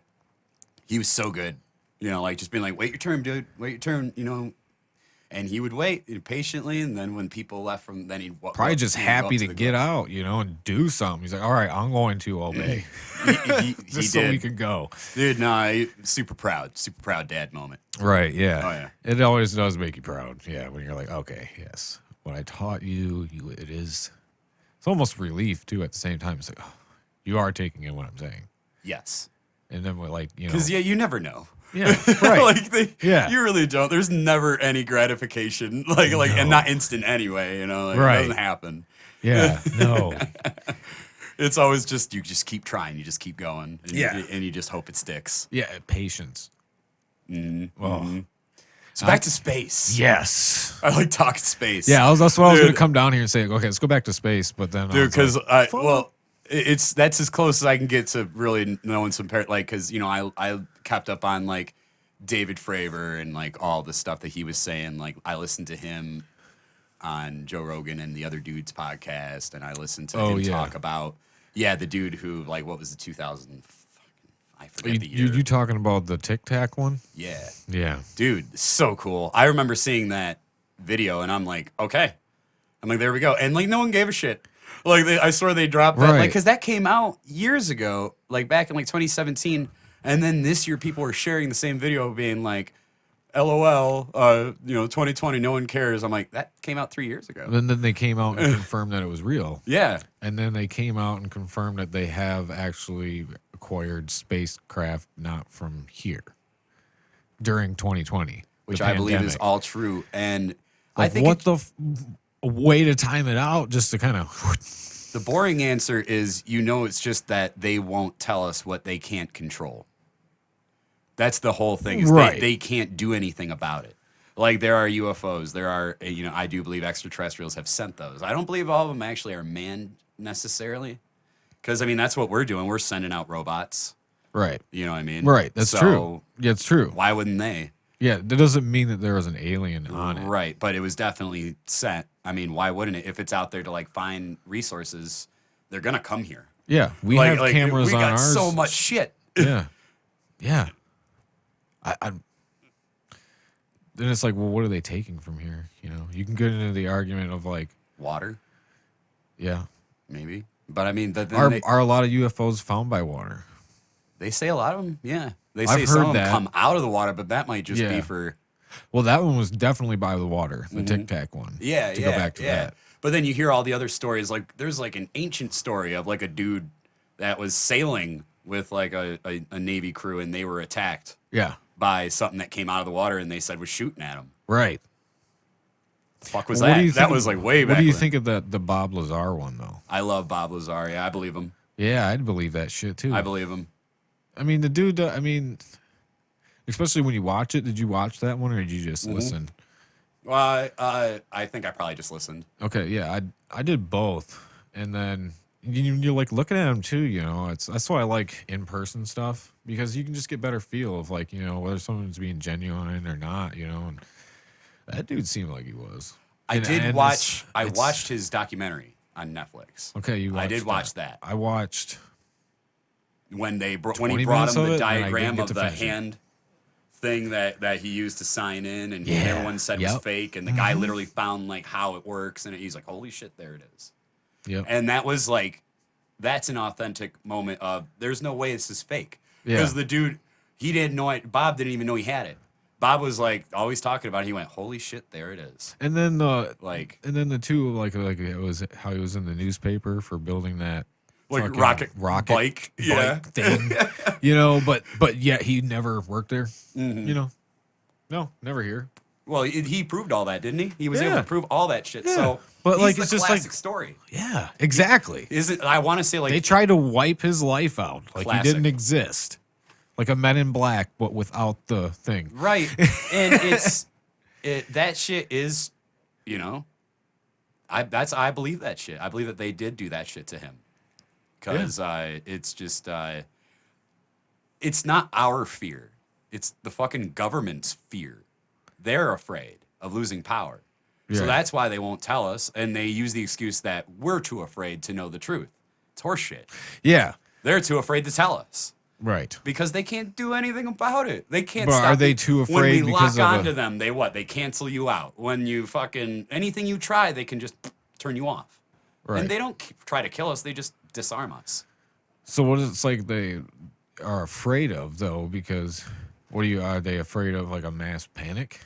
he was so good. Like just being like, "Wait your turn, dude. Wait your turn." And he would wait patiently, and then when people left from, then he'd probably just happy to get out, and do something. He's like, "All right, I'm going to obey." he just so we can go, dude. No, super proud dad moment. Right? Yeah. Oh yeah. It always does make you proud. Yeah, when you're like, okay, yes, what I taught you, it is. It's almost relief too. At the same time, it's like, oh, you are taking in what I'm saying. Yes. And then we're like, because you never know. Yeah, right. You really don't. There's never any gratification, and not instant anyway. It doesn't happen. Yeah, no. It's always just you just keep trying, you just keep going, and you just hope it sticks. Yeah, patience. Mm-hmm. Well, so back to space. Yes, I like talking space. Yeah, that's what I was going to come down here and say. Okay, let's go back to space, but then because that's as close as I can get to really knowing some because I kept up on like David Fravor and like all the stuff that he was saying. Like I listened to him on Joe Rogan and the other dude's podcast, and I listened to him talk about the dude who like what was the 2000 I forget the year. You talking about the Tic Tac one? Yeah, dude, so cool. I remember seeing that video, and I'm like, okay, there we go, and like no one gave a shit. Like I swear they dropped that, because that came out years ago, like back in like 2017, and then this year people were sharing the same video, being like, "LOL, 2020, no one cares." I'm like, that came out 3 years ago. And then they came out and confirmed that it was real. Yeah, and then they came out and confirmed that they have actually acquired spacecraft not from here during 2020, which I believe is all true. And like, I think a way to time it out just to kind of. The boring answer is, it's just that they won't tell us what they can't control. That's the whole thing. Is they can't do anything about it. Like there are UFOs. There are, I do believe extraterrestrials have sent those. I don't believe all of them actually are manned necessarily. Because, that's what we're doing. We're sending out robots. Right. You know what I mean? Right. That's true. Yeah, it's true. Why wouldn't they? Yeah, that doesn't mean that there was an alien on it. Right, but it was definitely sent. I mean, why wouldn't it? If it's out there to like find resources, they're gonna come here. Yeah, we have cameras we on got ours. so much shit. Yeah, yeah. I then it's like, well, what are they taking from here? You know, you can get into the argument of like Water, yeah, maybe. But I mean, are a lot of UFOs found by water? they say a lot of them. Yeah, they I've say some heard of them that. come out of the water, but that might just be Yeah. for Well, that one was definitely by the water, the Tic Tac one. yeah, to yeah, go back to yeah. that. But then you hear all the other stories. Like there's like an ancient story of like a dude that was sailing with like a Navy crew, and they were attacked Yeah, by something that came out of the water, and they said was shooting at them. right. The fuck was Well, what that? do you That think was of- like way back. What do you when. think of the Bob Lazar one though? I love Bob Lazar. Yeah, I believe him. Yeah, I'd believe that shit too. I believe him. I mean, the dude. I mean, especially when you watch it. Did you watch that one or did you just listen? Well, I think I probably just listened. Okay, yeah, I did both, and then you're like looking at him too. You know, that's why I like in person stuff because you can just get better feel of like whether someone's being genuine or not. You know, and that dude seemed like he was. I And- did and watch. I it's- watched his documentary on Netflix. Okay, you. I did watched watch that I watched. when he 20 brought minutes him of the it, and I didn't diagram get of to the finish it. hand thing that he used to sign in, and Yeah. everyone said it was Yep. fake, and the guy literally found like how it works, and he's like, "Holy shit, there it is." Yep. And that was like, that's an authentic moment of there's no way this is fake. Yeah. Because the dude, he didn't know it. Bob didn't even know he had it. Bob was like always talking about it. He went, holy shit, there it is. And then Like the two like it was how he was in the newspaper for building that fucking rocket bike yeah. thing, but yet he never worked there. No, never here. Well, he proved all that, didn't he? He was able Yeah. to prove all that shit. Yeah. So But, he's like, the it's just classic like- story. Yeah, exactly. Is it? I want to say like They tried to wipe his life out, like Classic. he didn't exist, like a Men in Black, but without the thing. right, and that shit is, I believe that shit. I believe that they did do that shit to him, because it's just it's not our fear, it's the fucking government's fear. They're afraid of losing power, so Yeah. that's why they won't tell us, and they use the excuse that we're too afraid to know the truth. It's horseshit. Yeah, They're too afraid to tell us. right. Because they can't do anything about it. They can't But stop are they it. too When afraid we because lock of onto a- them, they cancel you out. When you fucking anything you try, they can just turn you off. Right. And they don't try to kill us, they just disarm us. So what is it's like they are afraid of though? Because are they afraid of like a mass panic?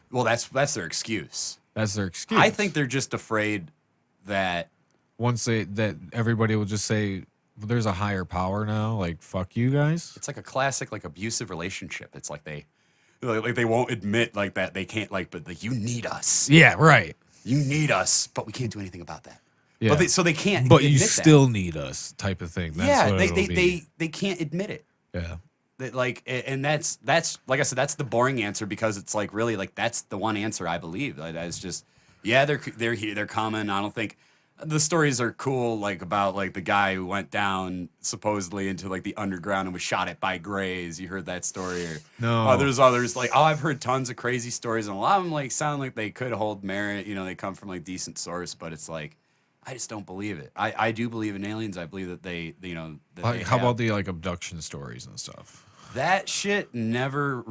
Well, that's their excuse. That's their excuse. I think they're just afraid that once that everybody will just say well, there's a higher power now, like fuck you guys. it's like a classic like abusive relationship. It's like they won't admit like that they can't but like you need us. Yeah, right. You need us, but we can't do anything about that. Yeah. But so they can't But you admit that. still need us, type of thing. That's yeah, what it'll be. they can't admit it. Yeah. That like and that's like I said, that's the boring answer because it's like really like that's the one answer I believe. Like, it's just they're here, they're coming. I don't think the stories are cool like about like the guy who went down supposedly into like the underground and was shot at by Greys. You heard that story? Or No. there's others like I've heard tons of crazy stories and a lot of them like sound like they could hold merit. They come from like decent source, but it's like I just don't believe it. I do believe in aliens. I believe that they that Like, they how have- about the like abduction stories and stuff? that shit I never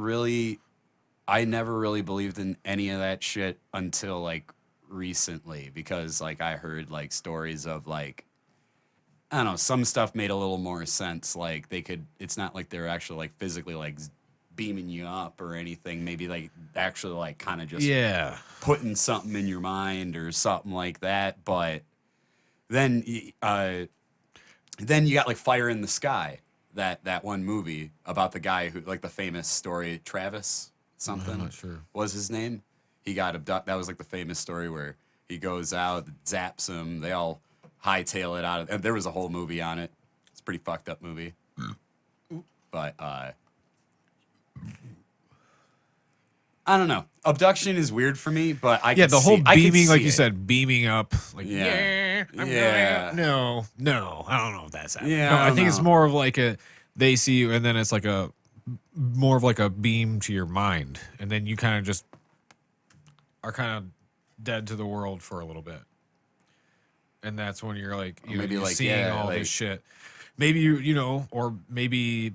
really believed in any of that shit until like recently because like I heard like stories of like I don't know, some stuff made a little more sense. Like it's not like they're actually like physically like beaming you up or anything. Maybe like actually like kind of just Yeah. putting something in your mind or something like that. But then you got like Fire in the Sky. That one movie about the guy who like the famous story Travis something I'm not sure. was his name. He got abducted. That was like the famous story where he goes out, zaps him. They all hightail it out of. And there was a whole movie on it. It's a pretty fucked up movie. But I don't know. Abduction is weird for me, but I Yeah, could the whole see- I could beaming, like see you it. said, beaming up. Like, Yeah. I'm Yeah. going, no, I don't know if that's happening. Yeah, No, I I don't think it's know. more of like they see you, and then it's like more of like a beam to your mind, and then you kind of just are kind of dead to the world for a little bit, and that's when you're like, you know, maybe you're like, seeing yeah, all like- this shit. Maybe you know, or maybe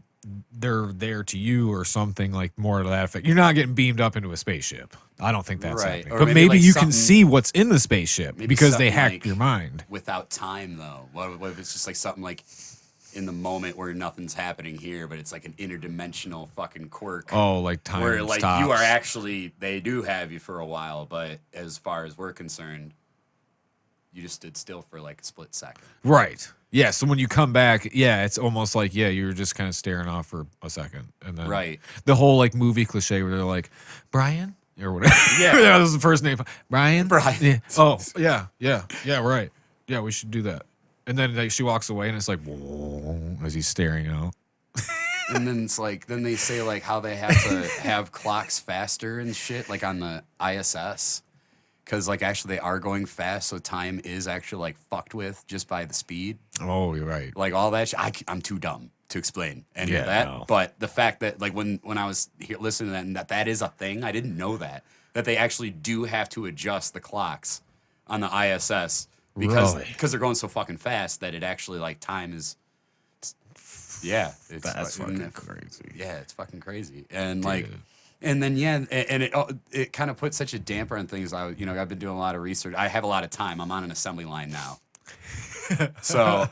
they're there to you or something, like more to that effect. You're not getting beamed up into a spaceship. I don't think that's Right. happening. Or But maybe, maybe like, you can something- see what's in the spaceship Maybe because they something hacked like- your mind. Without time, though. What if it's just like something like in the moment where nothing's happening here, but it's like an interdimensional fucking quirk. Oh, like time where like stops. you are actually, they do have you for a while, but as far as we're concerned, you just stood still for like a split second. Right. Yeah. So when you come back, yeah, it's almost like, yeah, you were just kind of staring off for a second. And then Right. the whole like movie cliche where they're like, Brian or whatever. Yeah. That was the first name. Brian. Brian. Yeah. Oh, yeah. Yeah. Yeah. Right. Yeah. We should do that. And then like, she walks away and it's like, whoa, as he's staring out. And then it's like, then they say like how they have to have clocks faster and shit, like on the ISS. Because like actually they are going fast, so time is actually like fucked with just by the speed. Oh, you're right. Like all that shit, I'm too dumb to explain any Yeah, of that. no. But the fact that like when I was here listening to that and that is a thing, I didn't know that they actually do have to adjust the clocks on the ISS because Really? they're going so fucking fast that it actually like time is. Yeah, it's That's fucking crazy. Yeah, it's fucking crazy. And like, Dude. and then, yeah, and it kind of put such a damper on things. I've been doing a lot of research. I have a lot of time. I'm on an assembly line now. So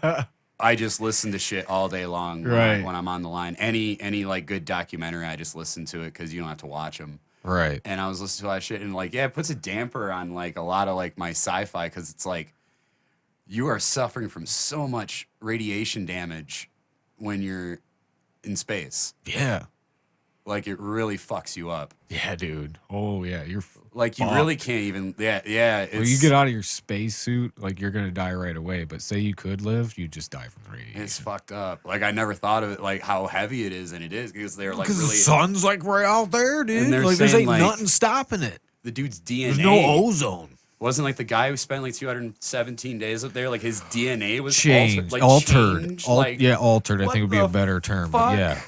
I just listen to shit all day long when I'm on the line. Any like good documentary, I just listen to it because you don't have to watch them. Right. And I was listening to all that shit and like, yeah, it puts a damper on like a lot of like my sci-fi because it's like you are suffering from so much radiation damage when you're in space. Yeah. Like it really fucks you up. Yeah, dude. Oh, yeah. You're Like you really can't even. Yeah. It's, when you get out of your spacesuit, like you're gonna die right away. But say you could live, you just die from the radiation. It's fucked up. Like I never thought of it like how heavy it is, and it is because they're like Because really. the sun's like right out there, dude. And they're Like there's saying, ain't like, nothing stopping it. The dude's DNA. There's no ozone. Wasn't like the guy who spent like 217 days up there. Like his DNA was Changed, altered. altered. Like, Yeah, altered. I what think would be the a better term. fuck? But yeah,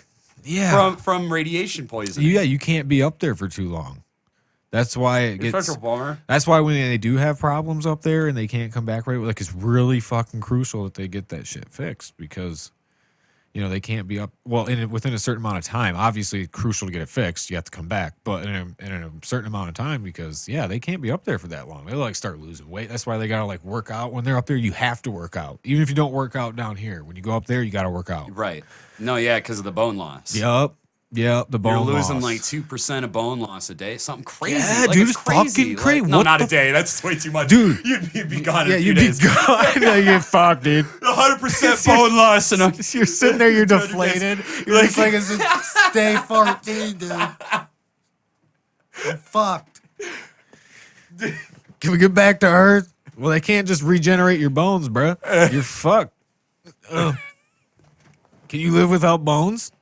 yeah. from radiation poisoning. Yeah, you can't be up there for too long. That's why it It's gets. such a bummer. That's why when they do have problems up there and they can't come back right, like it's really fucking crucial that they get that shit fixed because, you know, they can't be up. Well, within a certain amount of time. Obviously, it's crucial to get it fixed. You have to come back, but in a certain amount of time because yeah, they can't be up there for that long. They like start losing weight. That's why they gotta like work out when they're up there. You have to work out, even if you don't work out down here. When you go up there, you gotta work out. Right. No, yeah, because of the bone loss. Yep. The bone You're losing loss. like 2% of bone loss a day. Something crazy. Yeah, like, dude, it's it's fucking crazy. Like, no, What not the a day. That's way too much. Dude. You'd be gone in Yeah, a few you'd days. be gone. You get fucked, dude. 100% bone loss. And You're sitting there, you're deflated. You're just like, it's Stay 14, dude. I'm fucked. can we get back to Earth? Well, they can't just regenerate your bones, bro. You're fucked. Ugh. Can you live without bones?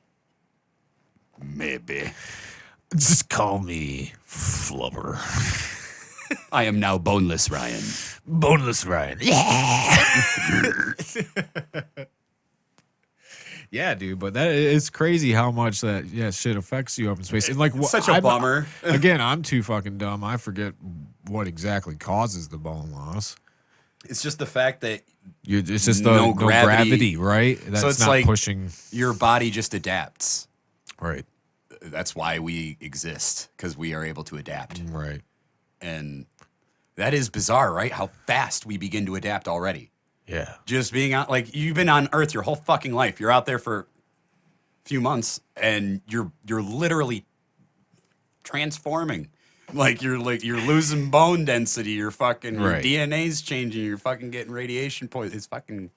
Maybe. Just call me Flubber. I am now boneless, Ryan. Boneless Ryan. Yeah. Yeah, dude, but it's crazy how much that shit affects you up in space. And like Such a bummer. Again, I'm too fucking dumb. I forget what exactly causes the bone loss. It's just the fact that It's just No no gravity, right? That's it's not like- pushing. your body just adapts. Right, That's why we exist, because we are able to adapt. right. And that is bizarre, right? How fast we begin to adapt already. Yeah. Just being out, like you've been on Earth your whole fucking life. You're out there for a few months, and you're literally transforming. Like you're losing bone density. You're fucking Right. your DNA's changing. You're fucking getting radiation poison. It's fucking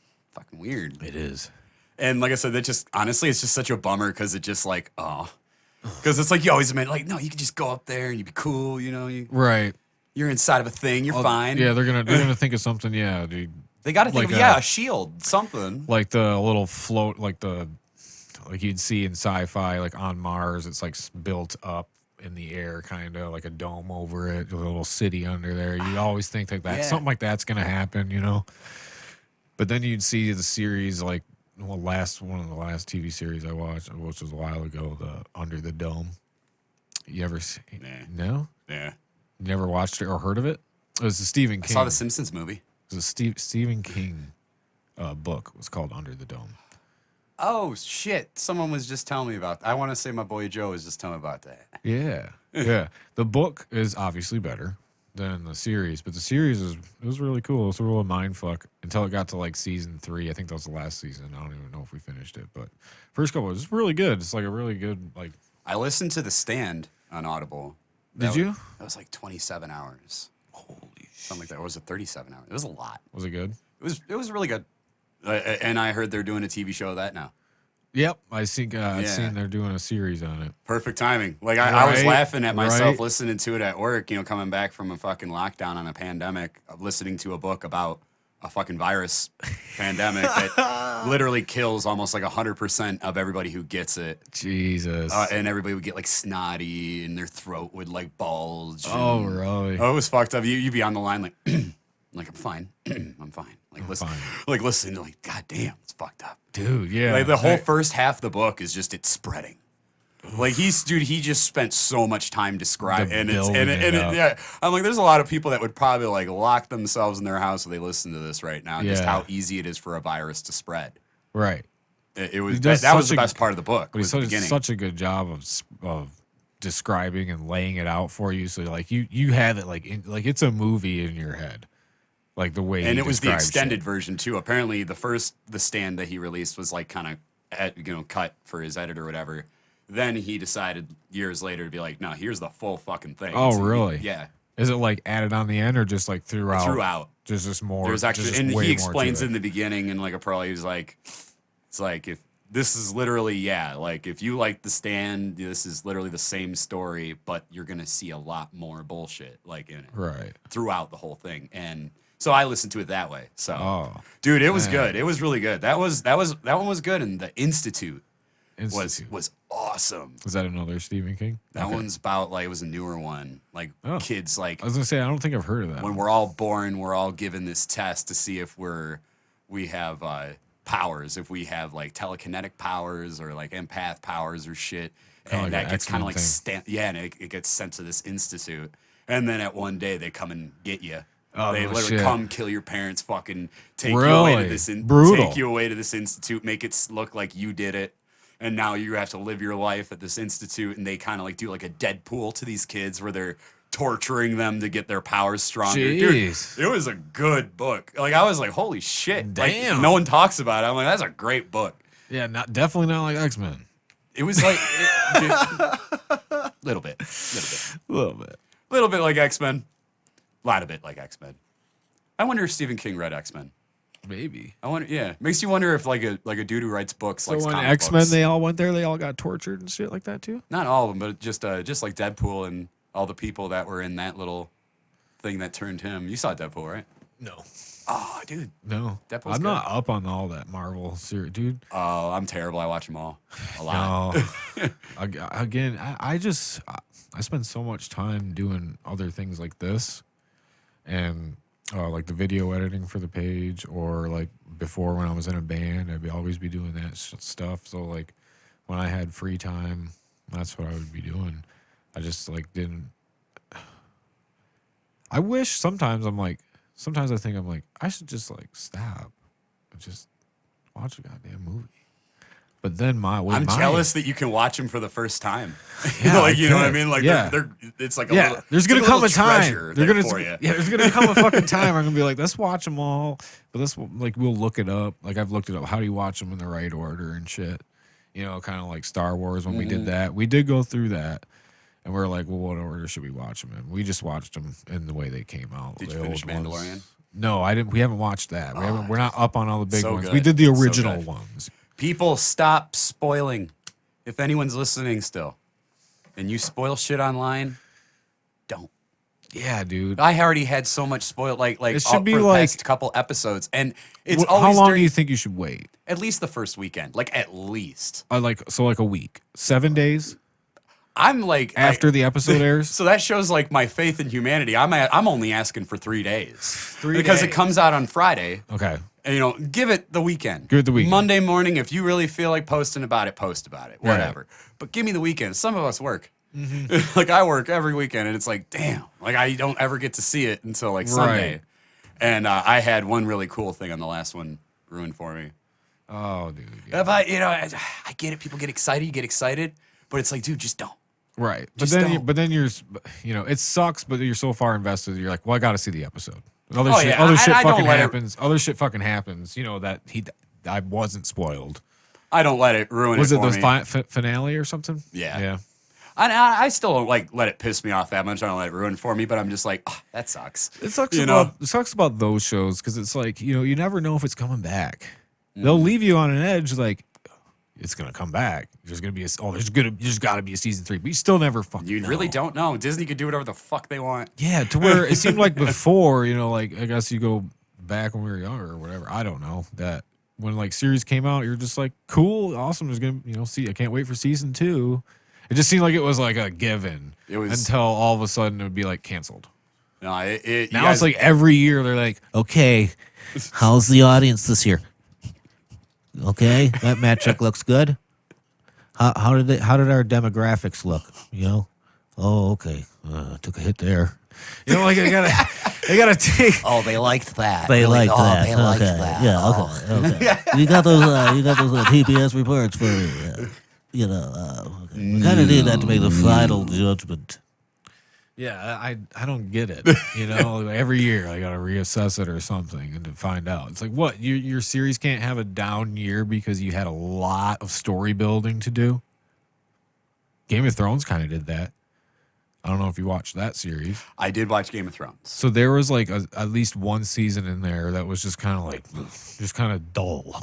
weird. It is. And like I said, that just honestly, it's just such a bummer because it just like because it's like you always admit like no, you could just go up there and you'd be cool. You know, Right. you're inside of a thing. You're fine. Yeah, they're gonna think of something. Yeah, dude. They got to think Like of, a- a shield, something. Like the little float, like you'd see in sci-fi, like on Mars. It's like built up in the air, kind of like a dome over it, a little city under there. You always think like that, Yeah. something like that's gonna happen, you know. But then you'd see the series like one of the last TV series I watched, which was a while ago, the Under the Dome. You ever see? Nah. No? Yeah. You never watched it or heard of it? It was a Stephen King. I saw the Simpsons movie. It was a Stephen King book. It was called Under the Dome. Oh, shit. Someone was just telling me about that. I want to say my boy Joe was just telling me about that. Yeah. Yeah. The book is obviously better than the series, but the series was really cool. It was a real mind fuck until it got to like season 3. I think that was the last season. I don't even know if we finished it, but first couple was really good. It's like a really good like. I listened to The Stand on Audible. Did you? That was like 27 hours. Holy shit. Something like that. Or was it 37 hours? It was a lot. Was it good? It was really good. And I heard they're doing a TV show of that now. Yep, I've seen they're doing a series on it. Perfect timing. Like I was laughing at myself Right. listening to it at work, coming back from a fucking lockdown on a pandemic, listening to a book about a fucking virus pandemic that literally kills almost like 100% of everybody who gets it. Jesus. And everybody would get like snotty and their throat would like bulge. Oh, and- really? Oh, it was fucked up. You'd be on the line like, like I'm fine. I'm fine. Like listen, fine. like listening to like, God damn, it's fucked up. Dude, yeah. Like the whole first half of the book is just it spreading. Like he just spent so much time describing and it's building it up. yeah. I'm like, there's a lot of people that would probably like lock themselves in their house if they listen to this right now. Just Yeah. how easy it is for a virus to spread. right. It was He does that was such the a- best part of the book. But Was he's the beginning. such a good job of describing and laying it out for you. So like you have it like it's a movie in your head, like the way. And he it was the describes extended shit. version too. Apparently, the Stand that he released was like kind of cut for his editor or whatever. Then he decided years later to be like, no, here's the full fucking thing. Oh, It's- really? Yeah, Is it like added on the end or just like throughout? throughout. Just more. There's actually, just and way he more to explains it. in the beginning and like a pro, he's like, it's like if this is literally like if you like The Stand, this is literally the same story, but you're gonna see a lot more bullshit like in it Right. throughout the whole thing. And so I listened to it that way. So, Oh, dude, it was man. good. It was really good. That one was good. And The Institute Institute. was awesome. Is that another Stephen King? That Okay. one's about like it was a newer one. Like kids like I was gonna say I don't think I've heard of that. when one. we're all born, we're all given this test to see if we have powers, if we have like telekinetic powers or like empath powers or shit. Kinda And like that an gets kind of X-Men like thing. and it gets sent to this institute. And then at one day they come and get you. Oh, they no literally shit. come kill your parents, fucking take you away to Really? this Brutal. take you away to this institute, make it look like you did it. And now you have to live your life at this institute, and they kind of like do like a Deadpool to these kids where they're torturing them to get their powers stronger. Jeez. Dude, it was a good book. Like I was like, holy shit! Damn. Like, no one talks about it. I'm like, that's a great book. Yeah, definitely not like X-Men. It was like little bit, A little bit. little bit like X-Men, a lot of it like X-Men. I wonder if Stephen King read X-Men. Maybe. I wonder, yeah, makes you wonder if like a dude who writes books So like when comic X-Men, books. they all went there. They all got tortured and shit like that too. Not all of them, but just like Deadpool and all the people that were in that little thing that turned him. You saw Deadpool, right? No. Oh, dude. No. Deadpool's I'm good. not up on all that Marvel series, dude. Oh, I'm terrible. I watch them all a lot. No. Again, I spend so much time doing other things like this, and like the video editing for the page, or like before when I was in a band, I'd always be doing that stuff. So like when I had free time, that's what I would be doing. I just like didn't. I wish sometimes I think I'm like I should just like stop and just watch a goddamn movie. But then I'm jealous that you can watch them for the first time. Yeah, like I you know what I could. mean? Like Yeah. they're it's like a yeah, little, there's it's gonna like come a little time. treasure They're there gonna for you. yeah, there's gonna come a fucking time. I'm gonna be like, let's watch them all. But we'll look it up. Like I've looked it up. How do you watch them in the right order and shit? You know, kind of like Star Wars when we Mm-hmm. did that. We did go through that, and we are like, well, what order should we watch them in? We just watched them in the way they came out. Did the you finish old ones. Mandalorian? No, I didn't. We haven't watched that. We're not up on all the big So ones. good. We did the So original good. ones. People, stop spoiling. If anyone's listening still, and you spoil shit online, don't. Yeah, dude. I already had so much spoiled, like It should be for the like- past couple episodes, and it's How always long do during you think you should wait? at least the first weekend, like at least. Like a week, 7 days I'm like after the episode airs. So that shows like my faith in humanity. I'm only asking for 3 days. 3 because it days. comes out on Friday. Okay. And, you know, give it the weekend. Give it the weekend. Monday morning, if you really feel like posting about it, post about it. Whatever. But give me the weekend. Some of us work. Like I work every weekend, and it's like, damn. Like I don't ever get to see it until like Sunday. And I had one really cool thing on the last one ruined for me. Oh, dude. Yeah. But, you know, I get it. People get excited. You get excited. But it's like, dude, just don't. Right. Just But then you're, you know, it sucks, but you're so far invested. You're like, well, I got to see the episode. Other shit fucking happens. Other shit fucking happens. You know, that I wasn't spoiled. I don't let it ruin Was it it for the me. finale or something? Yeah. Yeah. I still don't like let it piss me off that much. I don't let it ruin it for me, but I'm just like, oh, that sucks. It sucks You about know? it sucks about those shows because it's like, you know, you never know if it's coming back. They'll leave you on an edge like it's gonna come back. There's gonna be there's gotta be a season 3, but you still never fucking You know. really don't know. Disney could do whatever the fuck they want. Yeah, to where it seemed like before, you know, like I guess you go back when we were younger or whatever. I don't know that when like series came out, you're just like, cool, awesome. There's gonna, you know, I can't wait for season 2. It just seemed like it was like a given. It was until all of a sudden it would be like canceled. No, Now it's like every year they're like, Okay, how's the audience this year? Okay, that metric looks good. How did our demographics look? You know, oh, okay, took a hit there. you know, like I gotta take. Oh, they liked that. They Really? liked Oh, that. they liked Okay, that. yeah, Oh. okay. You got those TPS reports for me. You know, okay. We kind of need that to make the final judgment. Yeah, I don't get it. You know, like every year I gotta reassess it or something and to find out. It's like, what, your series can't have a down year because you had a lot of story building to do. Game of Thrones kind of did that. I don't know if you watched that series. I did watch Game of Thrones. So there was like at least one season in there that was just kind of like, just kind of dull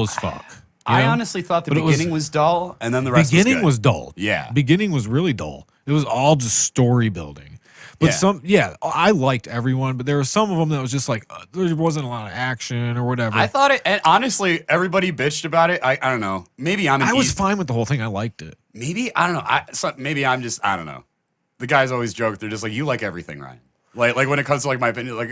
as fuck. I know? honestly thought the But it was- beginning was dull, and then the rest Beginning was was dull. Yeah. Beginning was really dull. It was all just story building. But I liked everyone, but there were some of them that was just like, there wasn't a lot of action or whatever. I thought it, and honestly, everybody bitched about it. I don't know. Maybe I was fine with the whole thing. I liked it. Maybe, I don't know. Maybe I'm just, I don't know. The guys always joke. They're just like, you like everything, Ryan. Like when it comes to like my opinion, like,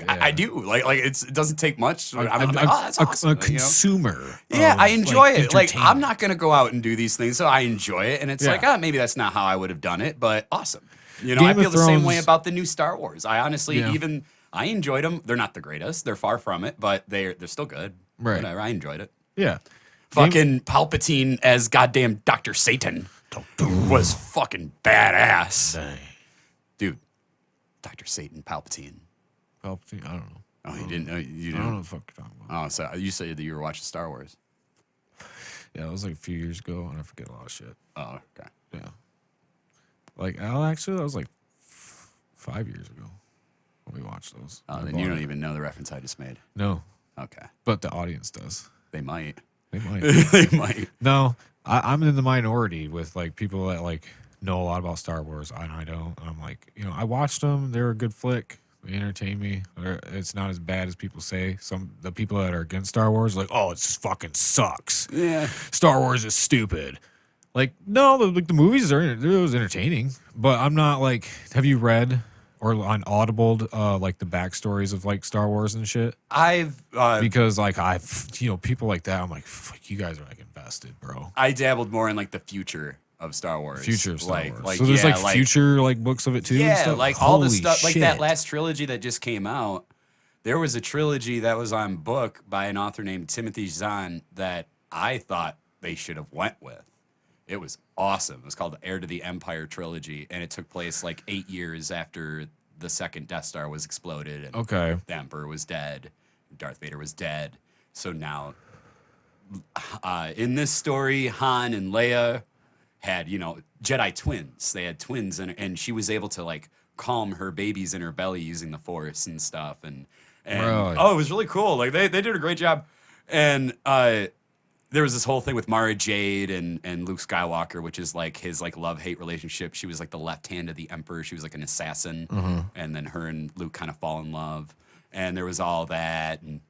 I do. Like it doesn't take much. I'm like, oh, that's awesome. A consumer. Yeah, I enjoy it. Like, I'm entertainment. not gonna go out and do these things, so I enjoy it. And it's like, maybe that's not how I would have done it, but awesome. You know, Game I of feel the same way Thrones- about the new Star Wars. I honestly Yeah. I enjoyed them. They're not the greatest. They're far from it, but they're still good. Right. Whatever. I enjoyed it. Yeah. Fucking Palpatine as goddamn Dr. Satan was fucking badass. Dude, Dr. Satan, Palpatine. Palpatine, I don't know. Oh, you didn't know? You I didn't don't know what the fuck you're talking about. Oh, so you said that you were watching Star Wars. Yeah, it was like a few years ago, and I forget a lot of shit. Oh, okay. Yeah. Like, actually, that was like 5 years ago when we watched those. Oh, I then bought you don't it. even know the reference I just made. No, Okay. but the audience does. They might. They might. They might. No, I'm in the minority with like people that like know a lot about Star Wars. I don't. And I'm like, you know, I watched them. They're a good flick. They entertain me. It's not as bad as people say. The people that are against Star Wars are like, oh, it fucking sucks. Yeah. Star Wars is stupid. Like, no, the movies it was entertaining, but I'm not like, have you read or on Audible like the backstories of like Star Wars and shit? I've Because like people like that, I'm like, fuck, you guys are like invested, bro. I dabbled more in like the future of Star Wars. Future of Star Wars. Like, so there's yeah, like future like books of it too. and Yeah, stuff? like all the Holy stuff, like that shit. last trilogy that just came out. There was a trilogy that was on book by an author named Timothy Zahn that I thought they should have went with. It was awesome. It was called the Heir to the Empire trilogy, and it took place like 8 years after the second Death Star was exploded, and Okay. the Emperor was dead, Darth Vader was dead. So now, in this story, Han and Leia had, Jedi twins. They had twins, and she was able to like calm her babies in her belly using the Force and stuff. And Really? oh, it was really cool. Like they did a great job. And there was this whole thing with Mara Jade and Luke Skywalker, which is like his like love-hate relationship. She was like the left hand of the Emperor. She was like an assassin, and then her and Luke kind of fall in love. And there was all that, and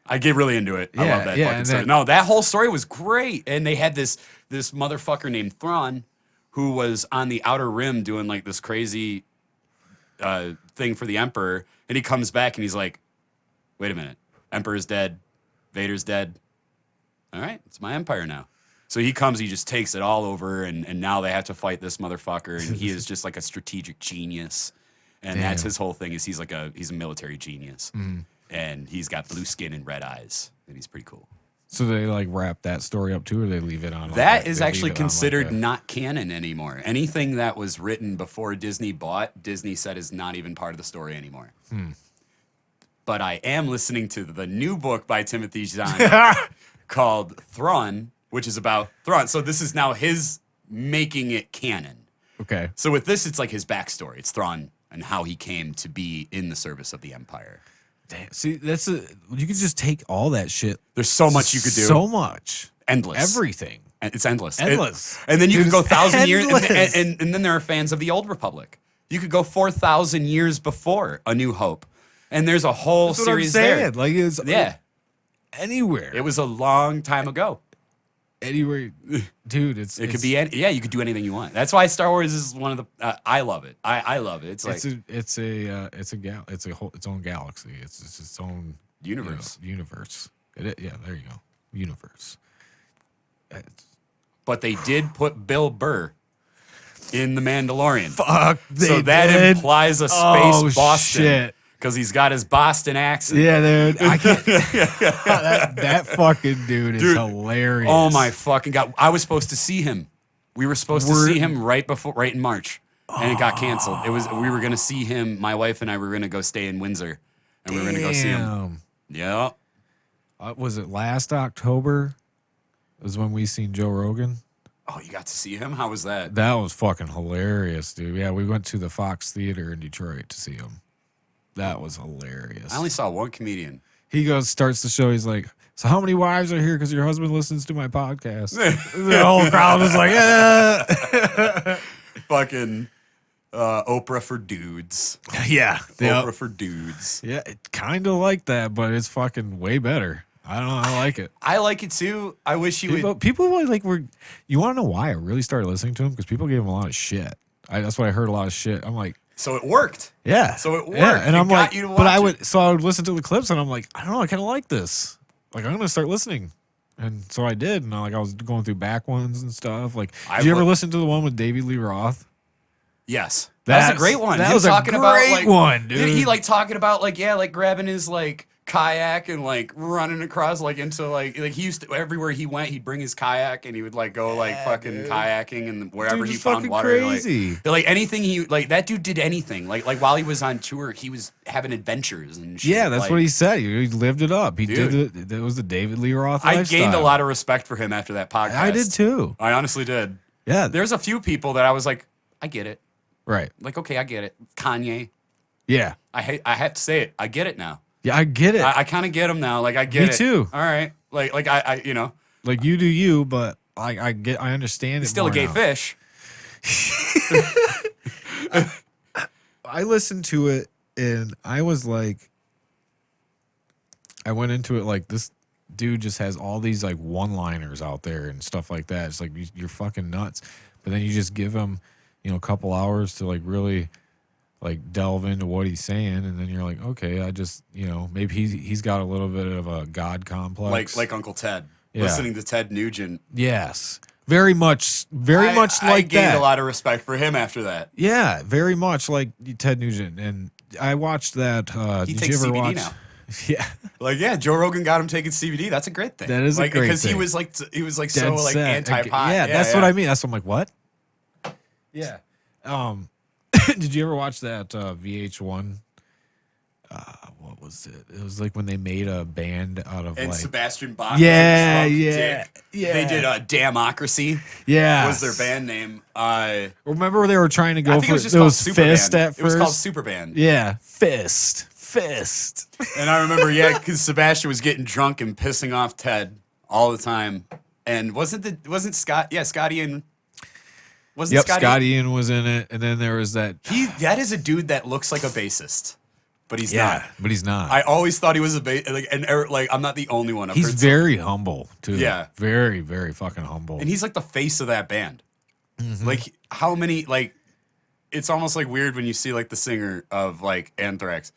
I get really into it. I Yeah, love that yeah, fucking and story. then- No, that whole story was great. And they had this motherfucker named Thrawn, who was on the Outer Rim doing like this crazy thing for the Emperor, and he comes back and he's like, "Wait a minute, Emperor's dead. Vader's dead. All right, it's my empire now. So he comes, he just takes it all over, and now they have to fight this motherfucker, and he is just like a strategic genius. And that's his whole thing, is he's a military genius. And he's got blue skin and red eyes, and he's pretty cool. So they like wrap that story up too, or they leave it on? That is actually considered not canon anymore. Anything that was written before Disney bought, Disney said is not even part of the story anymore. But I am listening to the new book by Timothy Zahn called Thrawn, which is about Thrawn. So this is now his making it canon. Okay. So with this, it's like his backstory. It's Thrawn and how he came to be in the service of the Empire. Damn. See, you could just take all that shit. There's so much you could do. So much. Endless. Everything. It's endless. Endless. And then you can go 1,000 years. endless. And then there are fans of the Old Republic. You could go 4,000 years before A New Hope. And there's a whole That's what series I'm saying. there. Like it's anywhere. It was a long time ago. Anywhere, dude. It could be you could do anything you want. That's why Star Wars is one of the I love it. I love it. It's like it's its own galaxy. It's its own universe. Universe. Yeah, there you go. Universe. But they did put Bill Burr in The Mandalorian. Fuck. So that implies a space Boston. Shit. Because he's got his Boston accent. Yeah, dude. I can't. that fucking dude is hilarious. Oh my fucking God. I was supposed to see him. We were supposed to see him right in March. And it got canceled. We were gonna see him, my wife and I were gonna go stay in Windsor. And we were gonna go see him. Yeah. Was it last October? Was when we seen Joe Rogan? Oh, you got to see him? How was that? That was fucking hilarious, dude. Yeah, we went to the Fox Theater in Detroit to see him. That was hilarious. I only saw one comedian. He starts the show. He's like, "So how many wives are here because your husband listens to my podcast?" The whole crowd was like, "Yeah." Fucking Oprah for dudes. Yeah. Oprah for dudes. Yeah, it kind of like that, but it's fucking way better. I don't know. I like it. I like it too. I wish you would. People like were. You want to know why I really started listening to him? Because people gave him a lot of shit. That's why I heard a lot of shit. I'm like. So it worked. Yeah. So it worked. Yeah. And I'm like, but I would listen to the clips and I'm like, I don't know, I kind of like this. Like, I'm gonna start listening. And so I did, and I was going through back ones and stuff. Like, did you ever listen to the one with David Lee Roth? Yes, that was a great one. That was a great one, dude. He like talking about like grabbing his like kayak and like running across like into like he used to everywhere he went he'd bring his kayak and he would like go like fucking kayaking and wherever dude, he found water. Crazy. Like anything that dude did anything like while he was on tour he was having adventures and shit. Yeah, that's what he said. He lived it up. He did. It was the David Lee Roth lifestyle. I gained a lot of respect for him after that podcast. I did too. I honestly did. Yeah, there's a few people that I was like, I get it. Right. Like, okay, I get it. Kanye. Yeah. I have to say it. I get it now. Yeah, I get it. I kind of get him now. Like, I get it. Me too. All right. Like I you know. Like, you do you, but I understand He's it still a more gay now. fish. I listened to it, and I was like, I went into it like, this dude just has all these, like, one-liners out there and stuff like that. It's like, you're fucking nuts. But then you just give him, a couple hours to, like, really... like delve into what he's saying, and then you're like, okay, I just, maybe he's got a little bit of a God complex, like Uncle Ted. Yeah. Listening to Ted Nugent. Yes, very much like I that. gained a lot of respect for him after that. Yeah, very much like Ted Nugent, and I watched that. He did takes you ever CBD watch? now. Yeah, Joe Rogan got him taking CBD. That's a great thing. That is a great thing because he was like so Dead like set. anti-pot. Yeah, that's what I mean. That's what I'm like. What? Yeah. Did you ever watch that VH1? What was it? It was like when they made a band out of and like Sebastian Bach. Yeah. They did Damocracy. Yeah, was their band name. Remember they were trying to go I think for it was just called Fist Superband. at first. It was called Superband. Yeah, Fist. And I remember, because Sebastian was getting drunk and pissing off Ted all the time. And wasn't Scott? Yeah, Scotty and. Scotty Ian was in it, and then there was that. That is a dude that looks like a bassist, but he's not. But he's not. I always thought he was a bass. Like I'm not the only one. He's very humble too. Yeah, very, very fucking humble. And he's like the face of that band. Mm-hmm. Like how many? Like it's almost like weird when you see like the singer of like Anthrax,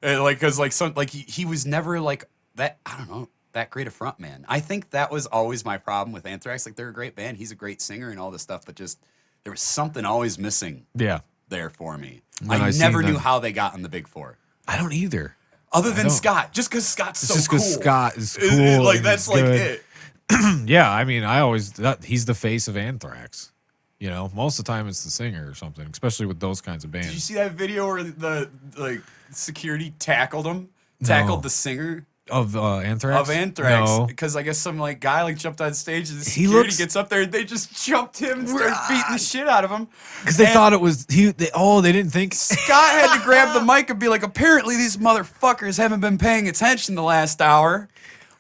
because like he was never like I don't know, that great a front man. I think that was always my problem with Anthrax. Like, they're a great band. He's a great singer and all this stuff, but just there was something always missing Yeah. there for me. When I I never seen knew them- how they got in the Big Four. I don't either. Other than don't- Scott, just because Scott's so Just cool. because Scott is cool. Like, and that's he's like good. it. Yeah, I mean, he's the face of Anthrax. You know, most of the time it's the singer or something, especially with those kinds of bands. Did you see that video where the security tackled him? No. Tackled the singer Of Anthrax? of Anthrax No. because I guess some guy jumped on stage and the He security looks- gets up there and they just jumped him and started beating the shit out of him Because they And thought it was they didn't think. Scott had to grab the mic and be like, apparently these motherfuckers haven't been paying attention the last hour,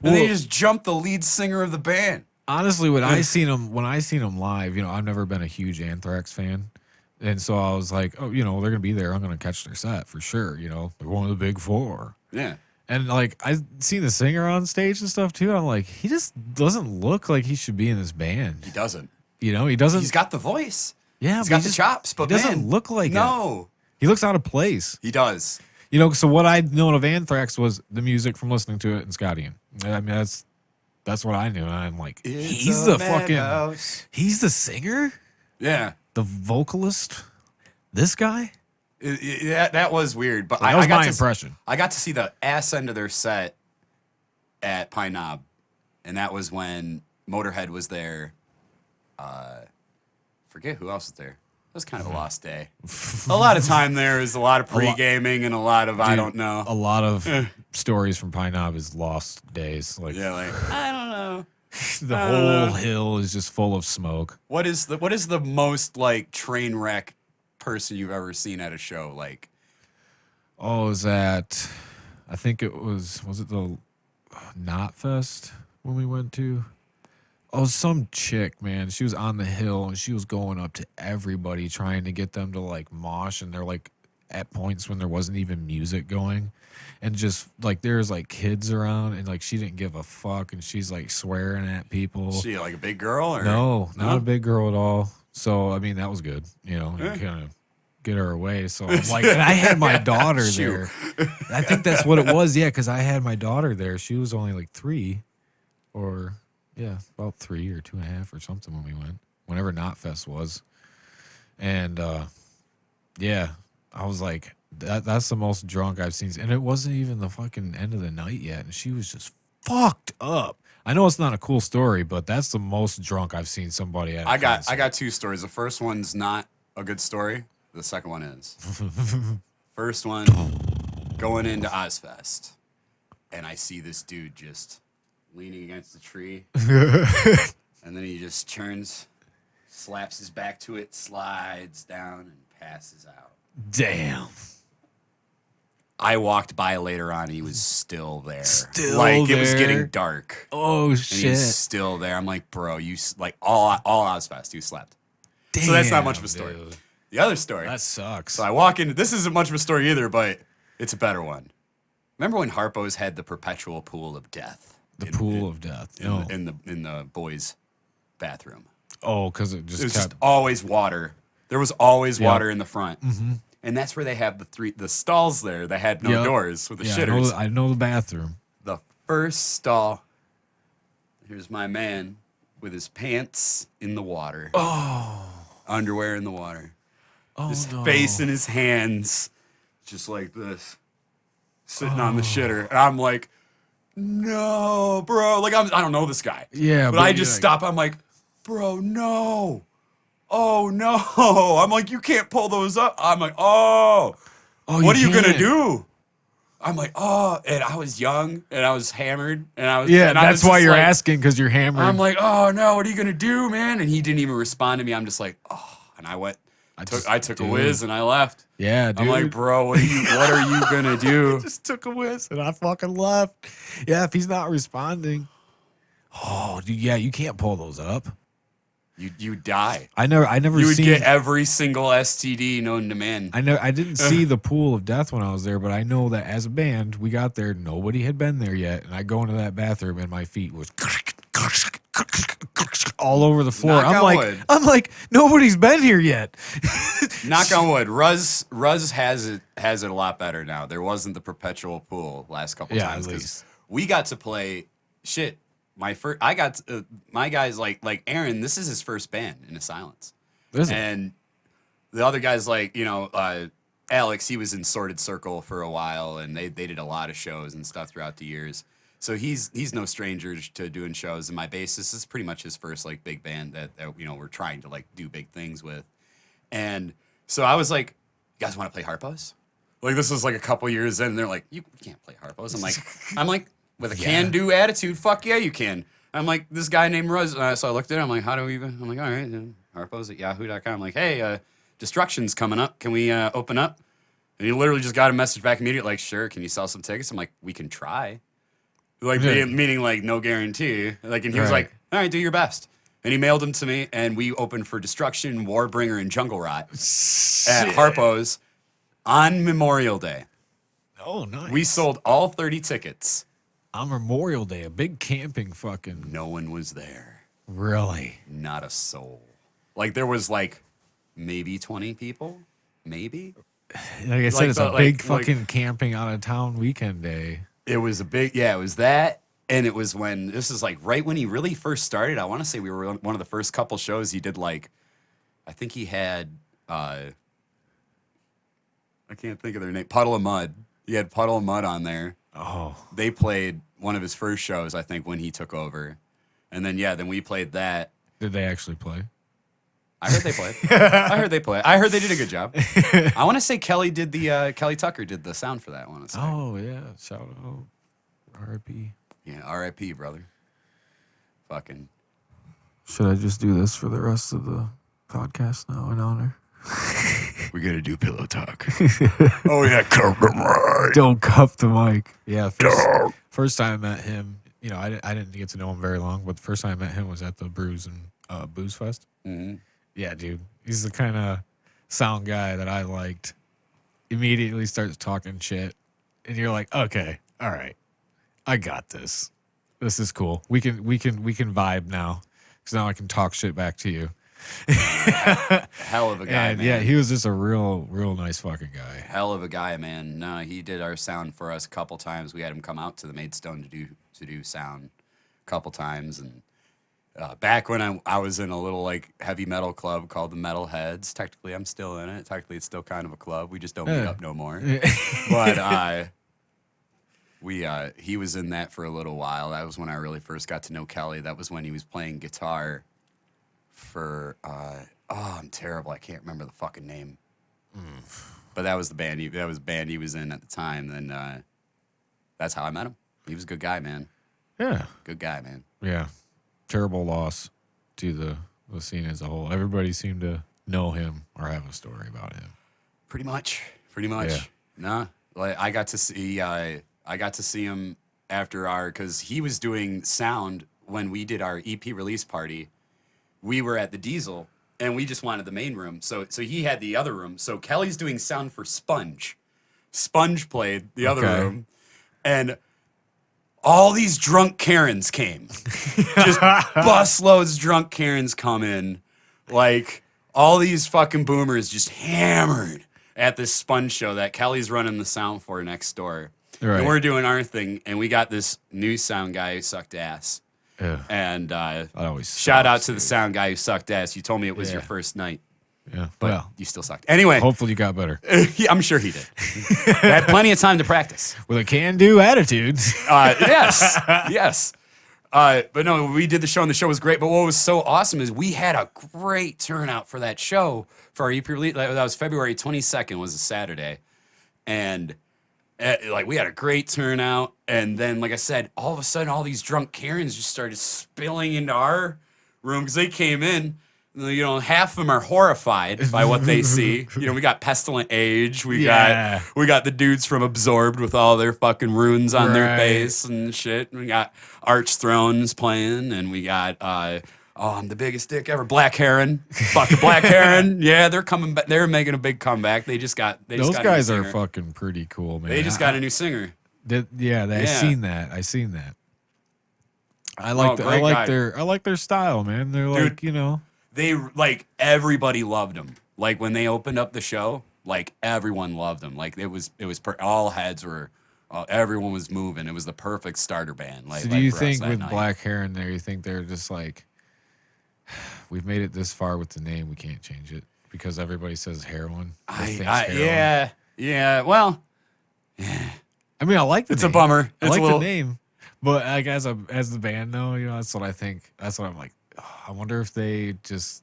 and they Well- just jumped the lead singer of the band. Honestly, when I seen them live, you know, I've never been a huge Anthrax fan, and so I was like, oh, you know, they're gonna be there. I'm gonna catch their set for sure. You know, they're one of the big four. Yeah. And like I seen the singer on stage and stuff too. And I'm like, he just doesn't look like he should be in this band. He doesn't. You know, he doesn't. He's got the voice. Yeah, He's but got the chops, but he doesn't man, look like it. no. He looks out of place. He does. You know, so what I'd known of Anthrax was the music from listening to it and Scotty. I mean, that's what I knew. And I'm like, he's the fucking, he's the singer, Yeah. the vocalist, this guy. That was weird, but That was I got my to impression. I got to see the ass end of their set at Pine Knob, and that was when Motorhead was there. Forget who else was there. It was kind of a lost day. A lot of time there is a lot of pre-gaming and a lot of I don't know. A lot of stories from Pine Knob is lost days. Like Yeah, like I don't know. the whole hill is just full of smoke. What is the most like train wreck person you've ever seen at a show? Like, Oh, is that? I think it was it the Knot Fest when we went to? Oh, some chick, man. She was on the hill and she was going up to everybody trying to get them to like mosh, and they're like at points when there wasn't even music going, and just like there's like kids around, and like she didn't give a fuck, and she's like swearing at people. she like a big girl or No, not No? a big girl at all. So I mean that was good, you know, kind of get her away. So I'm like, and I had my daughter there. I think that's what it was, yeah, because I had my daughter there. She was only like 3, or yeah, about 3 or 2.5 or something when we went. Whenever Knot Fest was, and yeah, I was like, that's the most drunk I've seen, and it wasn't even the fucking end of the night yet, and she was just fucked up. I know it's not a cool story, but that's the most drunk I've seen somebody at. I got 2 stories. The first one's not a good story. The second one is. First one, going into Ozfest, and I see this dude just leaning against the tree, and then he just turns, slaps his back to it, slides down, and passes out. Damn. I walked by later on. He was still there. Still like it was there? getting dark. Oh And shit. he's still there. I'm like, bro, you like all Ozfest, you slept. So that's not much of a story. Dude. The other story. That sucks. So I walk in. This isn't much of a story either, but it's a better one. Remember when Harpo's had the perpetual pool of death? The pool of death. No. In the boys' bathroom. Oh, because it just It was kept. just always water. There was always Yep. water in the front. And that's where they have the stalls there that had no Yep. doors with the Yeah, shitters. I know the bathroom. The first stall. Here's my man with his pants in the water. Oh. Underwear in the water. Oh His no. face in his hands, just like this, sitting on the shitter. And I'm like, no, bro. Like, I don't know this guy. Yeah, But but I you're just like- stop. I'm like, bro, no. Oh, no. I'm like, you can't pull those up. I'm like, oh, Oh, what are you going to can't. do? I'm like, oh. And I was young and I was hammered. And I was, Yeah, and I that's was why just you're like- asking, because you're hammered. I'm like, oh, no, what are you going to do, man? And he didn't even respond to me. I'm just like, oh. And I went. I took a dude. whiz and I left. Yeah, dude. I'm like, bro, what are you gonna do? Just took a whiz and I fucking left. Yeah, if he's not responding. Oh, dude, yeah, you can't pull those up. You die. I never You would seen. get every single STD known to man. I didn't see the pool of death when I was there, but I know that as a band, we got there, nobody had been there yet, and I go into that bathroom and my feet was all over the floor. Knock on wood. I'm like, nobody's been here yet. Knock on wood. Ruz has it a lot better now. There wasn't the perpetual pool last couple Yeah, times. at 'cause least. we got to play shit. My guy's like Aaron. This is his first band in Asylence, and the other guy's like, Alex. He was in Sordid Circle for a while, and they did a lot of shows and stuff throughout the years. So he's no stranger to doing shows. And my bassist is pretty much his first like big band that we're trying to like do big things with. And so I was like, you guys want to play Harpos? Like this was like a couple years in, and they're like, you can't play Harpos. I'm like, with a can-do attitude, fuck yeah, you can. I'm like, this guy named Rose. So I looked at it, I'm like, how do we even? I'm like, all right, Harpos at yahoo.com. I'm like, hey, Destruction's coming up. Can we open up? And he literally just got a message back immediately, like, sure, can you sell some tickets? I'm like, we can try. Like, meaning like no guarantee. Like, and he was like, all right, do your best. And he mailed them to me, and we opened for Destruction, Warbringer, and Jungle Rot at Harpo's on Memorial Day. Oh, nice. We sold all 30 tickets. On Memorial Day, a big camping fucking... No one was there. Really? Not a soul. Like, there was, like, maybe 20 people. Maybe. Like I said, it's a big fucking camping out of town weekend day. It was a big... Yeah, it was that. And it was when... This is, like, right when he really first started. I want to say we were one of the first couple shows he did, like... I think he had... I can't think of their name. Puddle of Mud. He had Puddle of Mud on there. Oh. They played one of his first shows, I think, when he took over. And then, then we played that. Did they actually play? I heard they played. I heard they did a good job. I want to say Kelly Tucker did the sound for that, I want to say. Oh, yeah. Shout out. R.I.P. Yeah, R.I.P., brother. Fucking. Should I just do this for the rest of the podcast now in honor? We're going to do pillow talk. Oh, yeah, cup the mic. Don't cup the mic. Yeah, first time I met him, I didn't get to know him very long, but the first time I met him was at the Brews and Booze Fest. Mm-hmm. Yeah, dude. He's the kind of sound guy that I liked. Immediately starts talking shit, and you're like, okay, all right, I got this. This is cool. We can vibe now, because now I can talk shit back to you. Hell of a guy, man. Yeah, he was just a real nice fucking guy. Hell of a guy, man. No, he did our sound for us a couple times. We had him come out to the Maidstone to do sound a couple times, and back when I was in a little like heavy metal club called the Metalheads. Technically, I'm still in it. Technically, it's still kind of a club. We just don't meet up no more. But he was in that for a little while. That was when I really first got to know Kelly. That was when he was playing guitar for I'm terrible. I can't remember the fucking name. But that was the band. That was the band he was in at the time. And that's how I met him. He was a good guy, man. Yeah, good guy, man. Yeah, terrible loss to the scene as a whole. Everybody seemed to know him or have a story about him. Pretty much. Yeah. Nah, like I got to see him after because he was doing sound when we did our EP release party. We were at the Diesel, and we just wanted the main room. So he had the other room. So Kelly's doing sound for Sponge. Sponge played the other room, and all these drunk Karens came. Just busloads drunk Karens come in. Like, all these fucking boomers just hammered at this Sponge show that Kelly's running the sound for next door. Right. And we're doing our thing, and we got this new sound guy who sucked ass. Yeah. And shout out to the sound guy who sucked ass. You told me it was your first night. Yeah. But you still sucked. Anyway. Hopefully you got better. I'm sure he did. I had plenty of time to practice. With a can-do attitude. Yes. But no, we did the show, and the show was great. But what was so awesome is we had a great turnout for that show. For our EP release. That was February 22nd, was a Saturday. And we had a great turnout, and then, like I said, all of a sudden, all these drunk Karens just started spilling into our room because they came in. Half of them are horrified by what they see. We got Pestilent Age. We got the dudes from Absorbed with all their fucking runes on their face and shit. We got Arch Thrones playing, and we got I'm the biggest dick ever. Black Heron. Fucking Black Heron. Yeah, they're coming back. They're making a big comeback. Those guys are fucking pretty cool, man. They just got a new singer. I seen that. I like their style, man. They're like, They everybody loved them. Like when they opened up the show, like everyone loved them. Like it was all heads were Everyone was moving. It was the perfect starter band. Like, So do you for us think that with night. black hair in there, you think they're just like, we've made it this far with the name, we can't change it because everybody says heroin. or thinks heroin. Yeah. Well, I mean, I like the it's name. a bummer. I It's like a little. the name, but like as the band, though, that's what I think. That's what I'm like. Oh, I wonder if they just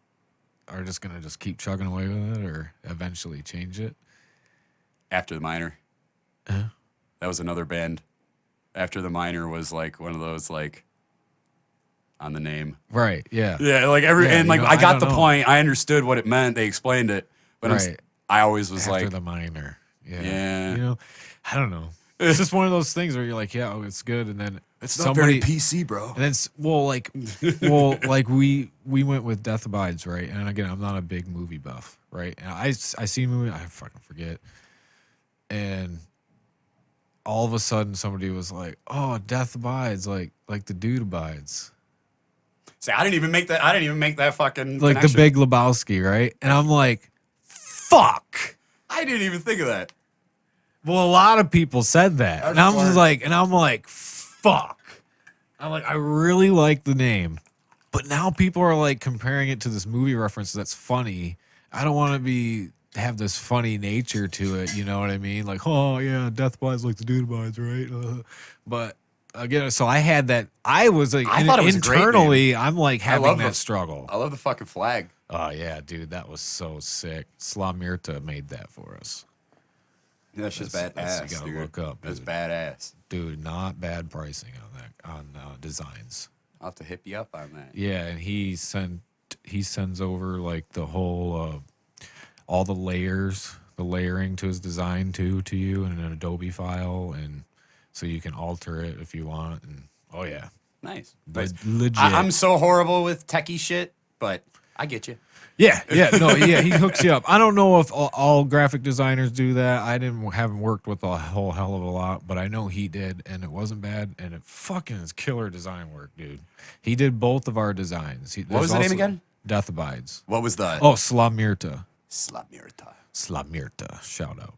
are just gonna just keep chugging away with it, or eventually change it. After the Minor. That was another band. After the Minor was like one of those like on the name. Right. Yeah. Yeah, like and like I got the point. I understood what it meant. They explained it, but Right. I always was After like, the minor. Yeah. Yeah. I don't know. It's just one of those things where you're like, yeah, it's good, and then it's not very PC, bro. And then like we went with Death Abides, right? And again, I'm not a big movie buff, right? And I see movie, I fucking forget, and all of a sudden somebody was like, "Oh, Death Abides, like the dude abides." See, I didn't even make that fucking Like connection. the Big Lebowski, right? And I'm like, "Fuck." I didn't even think of that. Well, a lot of people said that. That's And I'm just smart. like, fuck. I'm like, I really like the name. But now people are like comparing it to this movie reference that's funny. I don't want to have this funny nature to it, you know what I mean? Like, oh yeah, Death Abides like the dude abides, right? But again, so I had that. I was like, I thought it was a great internally, I'm like I having love that the- struggle. I love the fucking flag. Oh yeah, dude, that was so sick. Slamirta made that for us. That's just That's- badass. you gotta dude. look up, That's dude. badass. Dude, not bad pricing on designs. I'll have to hit you up on that. Yeah, and he sends over like the whole all the layers, the layering to his design to you in an Adobe file, and so you can alter it if you want. And oh yeah, Nice. legit. I'm so horrible with techie shit, but I get you. Yeah, he hooks you up. I don't know if all graphic designers do that. I haven't worked with a whole hell of a lot, but I know he did, and it wasn't bad, and it fucking is killer design work, dude. He did both of our designs. What was the name again? Death Abides. What was the Slamirta. Slamirta? Shout out.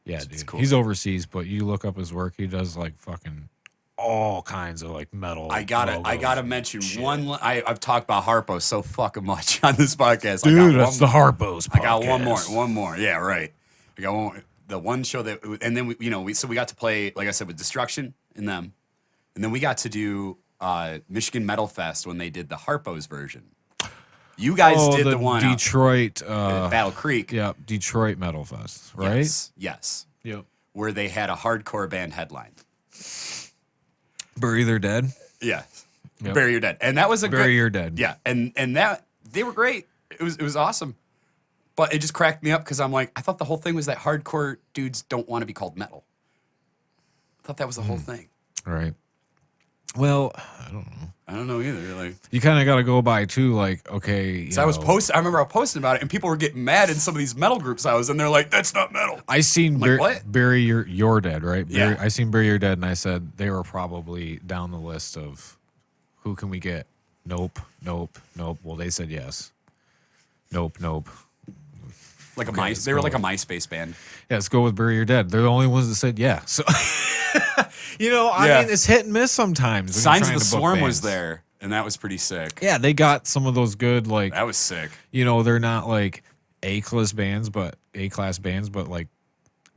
Yeah, dude. cool. He's overseas, but you look up his work, he does like fucking all kinds of like metal. I gotta logos mention and shit. one. I've talked about Harpo so fucking much on this podcast. Dude, that's the Harpo's podcast. I got one more. Yeah, right. I got one. The one show that, and then we got to play, like I said, with Destruction in them, and then we got to do Michigan Metal Fest when they did the Harpo's version. You guys did the one out Detroit at Battle Creek. Yeah, Detroit Metal Fest, right? Yes. Yep. Where they had a hardcore band headline. Bury Their Dead. Yeah. Yep. Bury Your Dead. And that was a Bury great, Your Dead. Yeah. And that they were great. It was awesome. But it just cracked me up because I'm like, I thought the whole thing was that hardcore dudes don't want to be called metal. I thought that was the whole thing. Right. Well, I don't know. I don't know either. Like, You kind of got to go by too, like, okay. so I remember I was posting about it, and people were getting mad in some of these metal groups I was in. They're like, "That's not metal." I seen like, what? Bury Your Dead, right? Yeah. I seen Bury Your Dead, and I said they were probably down the list of who can we get? Nope. Well, they said yes. Nope. Like Okay, let's they were go like a with- MySpace band. Yeah, let's go with Bury Your Dead. They're the only ones that said yeah. So, I Yeah. mean, it's hit and miss sometimes. when you're Signs of trying the to book Swarm was bands. there, and that was pretty sick. Yeah, they got some of those good, like, That was sick. they're not like A-class bands, but like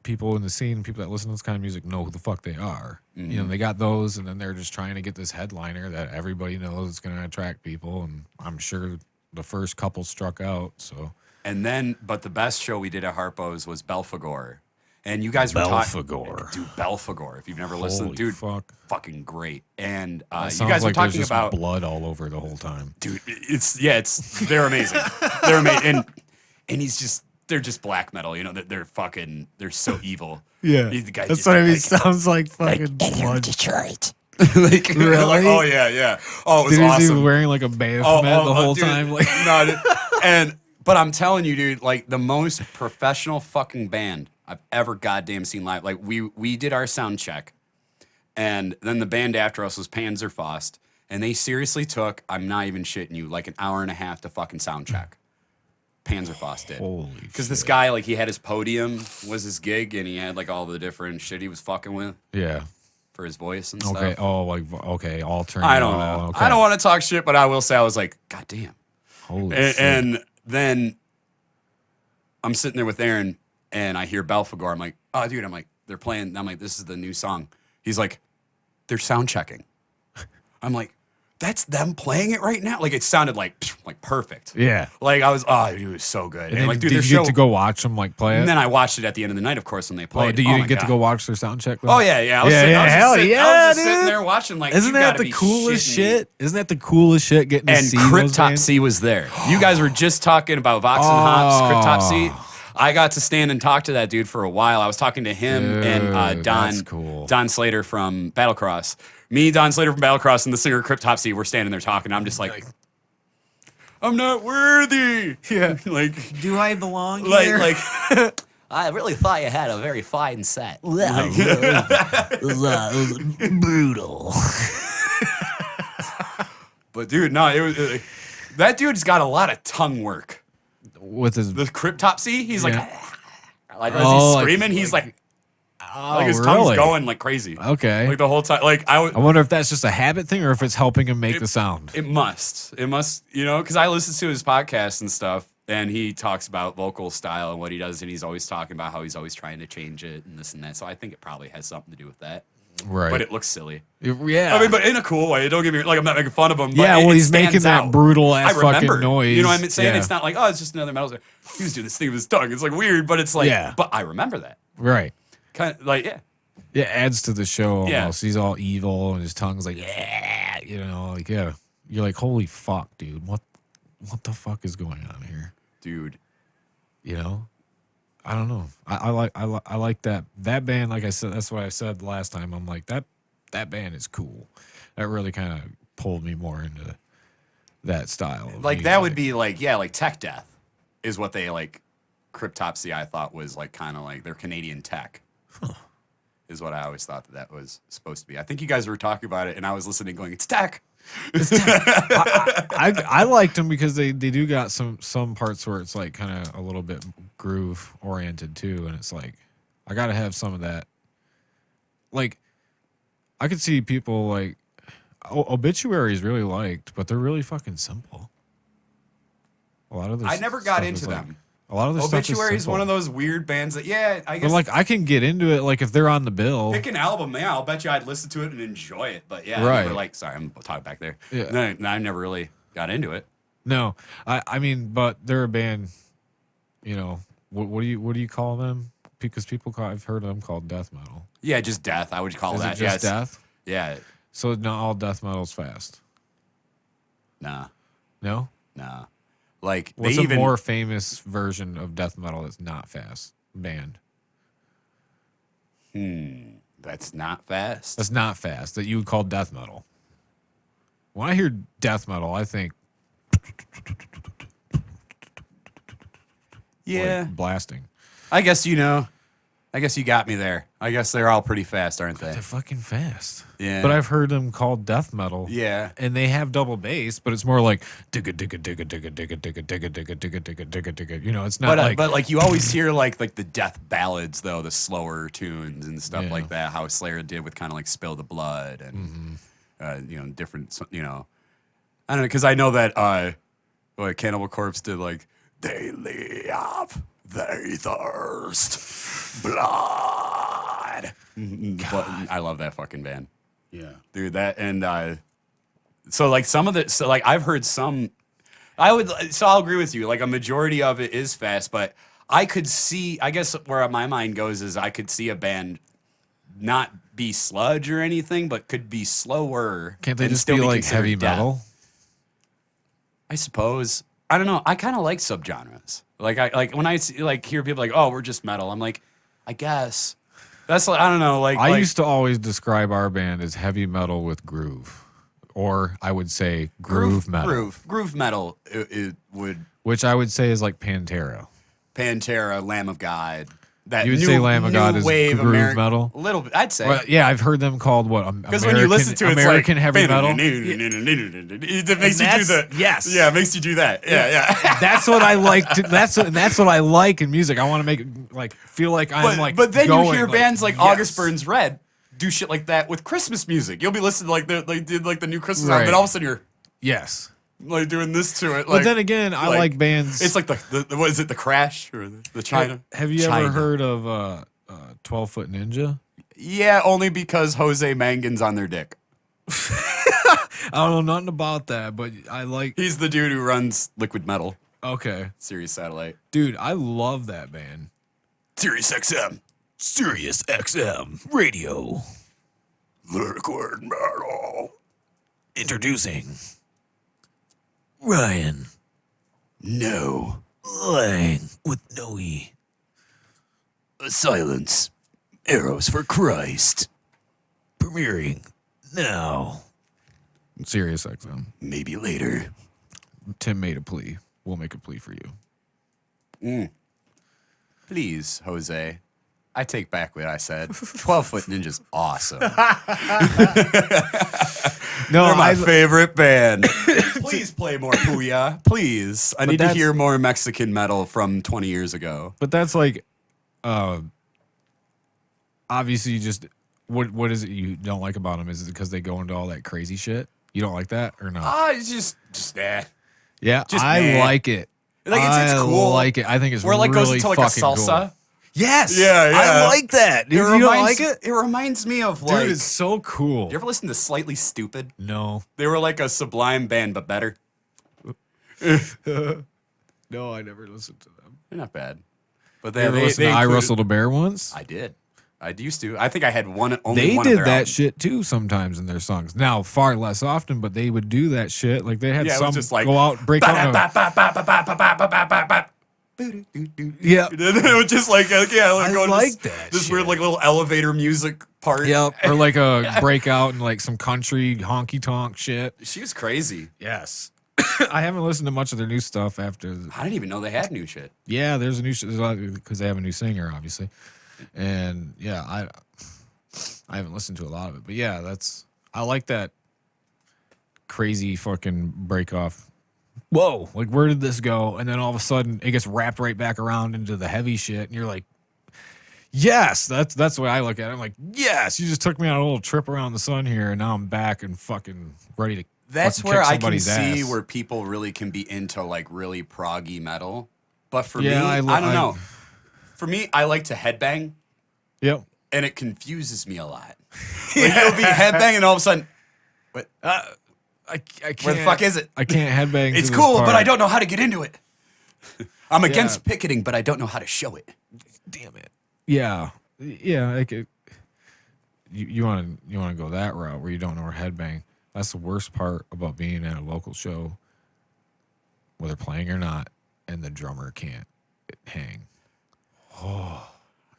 people in the scene, people that listen to this kind of music know who the fuck they are. They got those, and then they're just trying to get this headliner that everybody knows is going to attract people, and I'm sure the first couple struck out, so. And then, but the best show we did at Harpo's was Belphegor. And you guys were talking. Belphegor. Dude, Belphegor. If you've never listened, Holy dude, fucking fucking great. And you sounds guys were like there's talking just about. blood all over the whole time. Dude, they're amazing. They're amazing. And they're just black metal, they're so evil. Yeah, The guy that's just, what I mean. like- Sounds like fucking blood. Detroit. like, Really? like, oh yeah. Oh, it was Dude, is he awesome. wearing like a Baphomet the whole dude, time? Like, no, but I'm telling you, dude, like the most professional fucking band I've ever goddamn seen live. Like we did our sound check, and then the band after us was Panzerfaust, and they seriously took, I'm not even shitting you, like an hour and a half to fucking sound check. Panzerfaust did. Holy Because this shit. guy, like, he had his podium was his gig, and he had like all the different shit he was fucking with Yeah. for his voice and Okay. stuff. Oh, like okay, alternate. I don't know. Okay. I don't want to talk shit, but I will say I was like, God damn. Holy And, shit. and then I'm sitting there with Aaron, and I hear Belphegor. I'm like, oh, dude. I'm like, they're playing. I'm like, this is the new song. He's like, they're sound checking. I'm like, that's them playing it right now. Like it sounded like perfect. Yeah. Like I was, oh, dude, it was so good. And then like, dude, did their you show. get to go watch them like play it? And then I watched it at the end of the night, of course, when they Oh, played. you my didn't get to God. go watch their sound check? Though? Oh yeah. I was Yeah, sitting, yeah, I was hell just sitting, yeah, I was just sitting dude. there watching. Like, Isn't you that gotta the be coolest shitting me. shit? Isn't that the coolest shit? Getting to And see those bands? Cryptopsy was there. You guys were just talking about Vox and Hops, Cryptopsy. I got to stand and talk to that dude for a while. I was talking to him and Dude, Don, that's cool. Don Slater from Battlecross. Me, Don Slater from Battlecross, and the singer Cryptopsy were standing there talking. I'm just like, I'm not worthy. Yeah. like, Do I belong like, I really thought you had a very fine set. it was brutal. But dude, no, it was that dude's got a lot of tongue work. With his The Cryptopsy, he's Yeah. like as Oh, he's like- screaming, he's like his really? tongue's going like crazy. Okay. Like the whole time. Like I wonder if that's just a habit thing or if it's helping him make the sound. It must, you know, because I listen to his podcast and stuff, and he talks about vocal style and what he does, and he's always talking about how he's always trying to change it and this and that. So I think it probably has something to do with that. Right. But it looks silly. Yeah. I mean, but in a cool way. Don't get me like I'm not making fun of him. But Yeah, well, it he's making stands that out. brutal ass I remember, fucking noise. You know what I'm saying? Yeah. It's not like, oh, it's just another metal. He was doing this thing with his tongue. It's like weird, but it's like, Yeah. but I remember that. Right. Kind of like, yeah. Yeah, adds to the show Yeah. almost. He's all evil and his tongue's like, yeah, you know, like, yeah. You're like, holy fuck, dude. What the fuck is going on here? Dude. You know? I don't know. I like that band. Like I said, that's what I said last time. I'm like, that band is cool. That really kind of pulled me more into that style. Of Like that would music. be like, yeah, like tech death is what they like. Cryptopsy, I thought was like kind of like their Canadian tech. Is what I always thought that was supposed to be. I think you guys were talking about it, and I was listening, going, "It's tech." I liked them because they do got some parts where it's like kind of a little bit groove oriented too, and it's like I gotta have some of that. Like I could see people like Obituary is really liked, but they're really fucking simple. A lot of their I never got stuff into is, like- them. A lot of their Obituary is stuff one is of those weird bands that, yeah, I But guess. like I can get into it, like if they're on the bill. Pick an album, yeah, I'll bet you I'd listen to it and enjoy it. But yeah, I Right. never like, sorry, I'm talking back there. Yeah. No, I never really got into it. No, I mean, but they're a band. You know, what do you call them? Because I've heard them called death metal. Yeah, just death. I would call Is that. it just yeah, death? Yeah, So not all death metal's fast. nah. Like What's they a even more famous version of death metal that's not fast? Band that's not fast. that's not fast that you would call death metal. When I hear death metal, I think Yeah, like blasting. I guess you know. I guess you got me there. I guess they're all pretty fast, aren't they? They're fucking fast. Yeah. But I've heard them called death metal. Yeah. And they have double bass, but it's more like digga digga digga digga digga digga digga digga digga digga digga digga. You know, it's not like But like you always hear like the death ballads though, the slower tunes and stuff Yeah. like that. How Slayer did with kind of like Spill the Blood and you know different you know. I don't know because I know that what Cannibal Corpse did like they live, they thirst blood. But I love that fucking band. Yeah. Dude, that and so like some of the so like I've heard some I'll agree with you, like a majority of it is fast, but I could see, I guess where my mind goes is I could see a band not be sludge or anything, but could be slower. can't they and just still be like considered heavy death. metal? I suppose. I don't know. I kind of like subgenres. Like I like when I see, like hear people like, "Oh, we're just metal." I'm like, I guess. That's like I don't know. Like I used to always describe our band as heavy metal with groove, or I would say groove metal, Groove metal. It would which I would say is like Pantera. Pantera, Lamb of God. that You would new, say Lamb of God new is wave groove metal? A little bit, I'd say. Well, yeah, I've heard them called what? Because when you listen to it, it's American like, heavy metal. It makes you do the yes. Yeah, it makes you do that. Yeah. That's what I like. That's what I like in music. I want to make it like feel like I'm like. But then going, you hear bands like yes. August Burns Red do shit like that with Christmas music. You'll be listening to like they did like the new Christmas album, Right. but all of a sudden you're Yes. like doing this to it. But Like, then again, I like bands. It's like the what is it? The Crash or the China? Have you China. ever heard of 12 Foot Ninja? Yeah, only because Jose Mangan's on their dick. I don't know nothing about that, but I like. He's the dude who runs Liquid Metal, Okay, Sirius Satellite, dude, I love that band. Sirius XM, Sirius XM Radio. Liquid Metal. Introducing Ryan No. Lang with no E. Asylence. Arrows for Christ. Premiering now. Sirius XM. Maybe later. Tim made a plea. We'll make a plea for you. Please, Jose. I take back what I said. 12-Foot Ninja's awesome. No, They're my favorite band. Please play more Puya. Please. I need to that's- hear more Mexican metal from 20 years ago. But that's like, obviously, you just what is it you don't like about them? Is it because they go into all that crazy shit? You don't like that or not? It's just eh. Yeah, just I meh. like it. Like, it's cool. I like it. I think it's Where it like really goes into like a fucking salsa. cool. Yes. Yeah. I like that. It You don't reminds, like it? It reminds me of Dude, like. it's so cool. You ever listen to Slightly Stupid? No. They were like a Sublime band, but better. No, I never listened to them. They're not bad. But You ever listen to I included- Rustled a Bear once? I did. I used to. I think I had only They one did of their that albums. shit too sometimes in their songs. Now, far less often, but they would do that shit. Like they had Yeah, it was some just like, go out, break out. Yeah. It was just like I going like this, that this weird shit. like little elevator music part. Yep. Or like a breakout and like some country honky tonk shit. She was crazy. Yes. I haven't listened to much of their new stuff after. I didn't even know they had new shit. Yeah, there's a new shit because they have a new singer, obviously. And yeah, I haven't listened to a lot of it, but yeah, I like that crazy fucking break off. Whoa, like where did this go? And then all of a sudden it gets wrapped right back around into the heavy shit, and you're like, yes, that's the way I look at it. I'm like, yes, you just took me on a little trip around the sun here, and now I'm back and fucking ready to. That's fucking where kick I can somebody's see ass. where people really can be into like really proggy metal. But for Yeah, me, I don't know. For me, I like to headbang, Yep. and it confuses me a lot. Like you'll be headbanging, and all of a sudden, what? I can't. Where the fuck is it? I can't headbang. It's to this cool, but part. I don't know how to get into it. I'm against picketing, but I don't know how to show it. Damn it. Yeah. Yeah. Like you want to go that route where you don't know where headbang. That's the worst part about being at a local show, whether playing or not, and the drummer can't hang.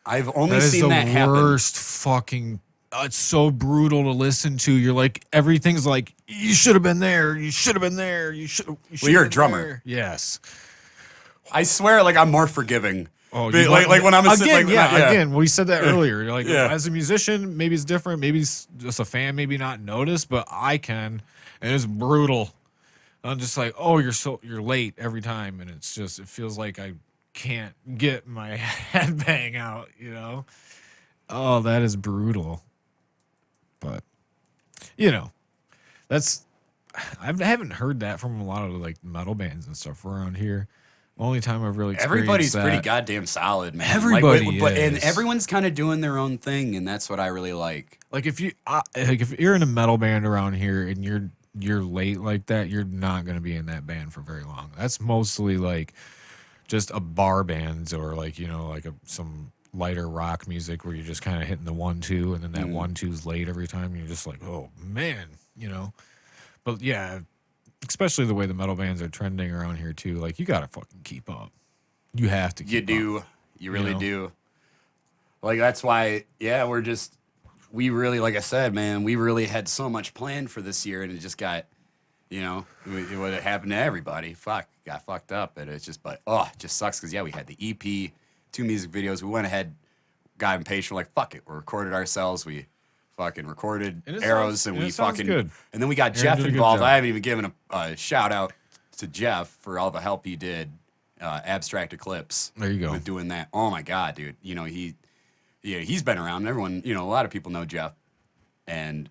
I've only That is seen the that happen. worst fucking. It's so brutal to listen to. You're like everything's like you should have been there. You should have been there. You should. Well, you're a drummer. There. Yes. I swear, like I'm more forgiving. Oh, But, like when I'm a again, like, again, we said that earlier. Like Yeah. as a musician, maybe it's different. Maybe it's just a fan, maybe not notice, but I can, and it's brutal. I'm just like, oh, you're late every time, and it feels like I can't get my headbang out. You know, oh, that is brutal. But I haven't heard that from a lot of like metal bands and stuff around here. Only time I've really experienced everybody's that. pretty goddamn solid, man. Everybody and is. everyone's kind of doing their own thing, and that's what I really like. Like if you're in a metal band around here and you're late like that, you're not gonna be in that band for very long. That's mostly like just a bar bands or like like some lighter rock music where you're just kind of hitting the 1-2 and then that 1-2's late every time. And you're just like, oh man, But yeah, especially the way the metal bands are trending around here too. Like you gotta fucking keep up. You have to. Keep up. You really do. Like that's why, yeah, we really, like I said, man, we really had so much planned for this year, and it just got, it would have happened to everybody. Got fucked up, and it's just, but it just sucks because we had the EP, 2 music videos. We went ahead, got impatient. We're like, fuck it. We recorded ourselves. We fucking recorded arrows, and we fucking good. And then we got Aaron Jeff did a good involved. job. I haven't even given a shout out to Jeff for all the help he did. Abstract Eclipse. There you go. With doing that. Oh my god, dude. You know, he's been around. Everyone, you know, a lot of people know Jeff. And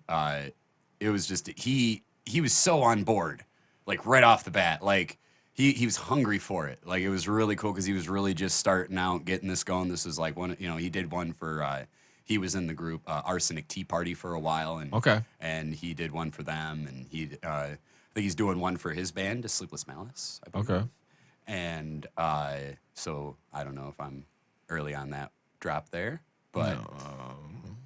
it was just he was so on board, like right off the bat. Like he was hungry for it. Like it was really cool because he was really just starting out, getting this going. This was like one, you know, he did one for he was in the group Arsenic Tea Party for a while, and and he did one for them, and I think he's doing one for his band, Sleepless Malice. I believe. Okay. And so I don't know if I'm early on that drop there, but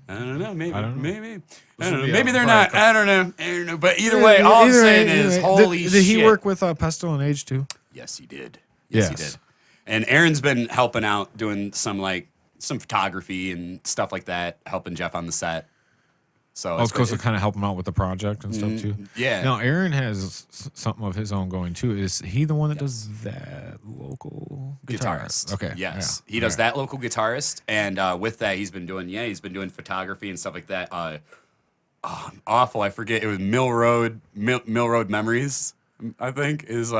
I don't know. Maybe. I don't know. Maybe. I don't know. Maybe they're not. I don't know. But either way, all I'm saying is, holy shit. Did he work with Pestle and Age too? Yes, he did. Yes, he did. And Aaron's been helping out, doing some photography and stuff like that, helping Jeff on the set. So I was supposed to kind of help him out with the project and stuff too. Yeah. Now Aaron has something of his own going too. Is he the one that does that local guitarist? Okay. Yes, yeah. he does that local guitarist, and with that, he's been doing photography and stuff like that. Awful. I forget. It was Mill Road Memories. I think is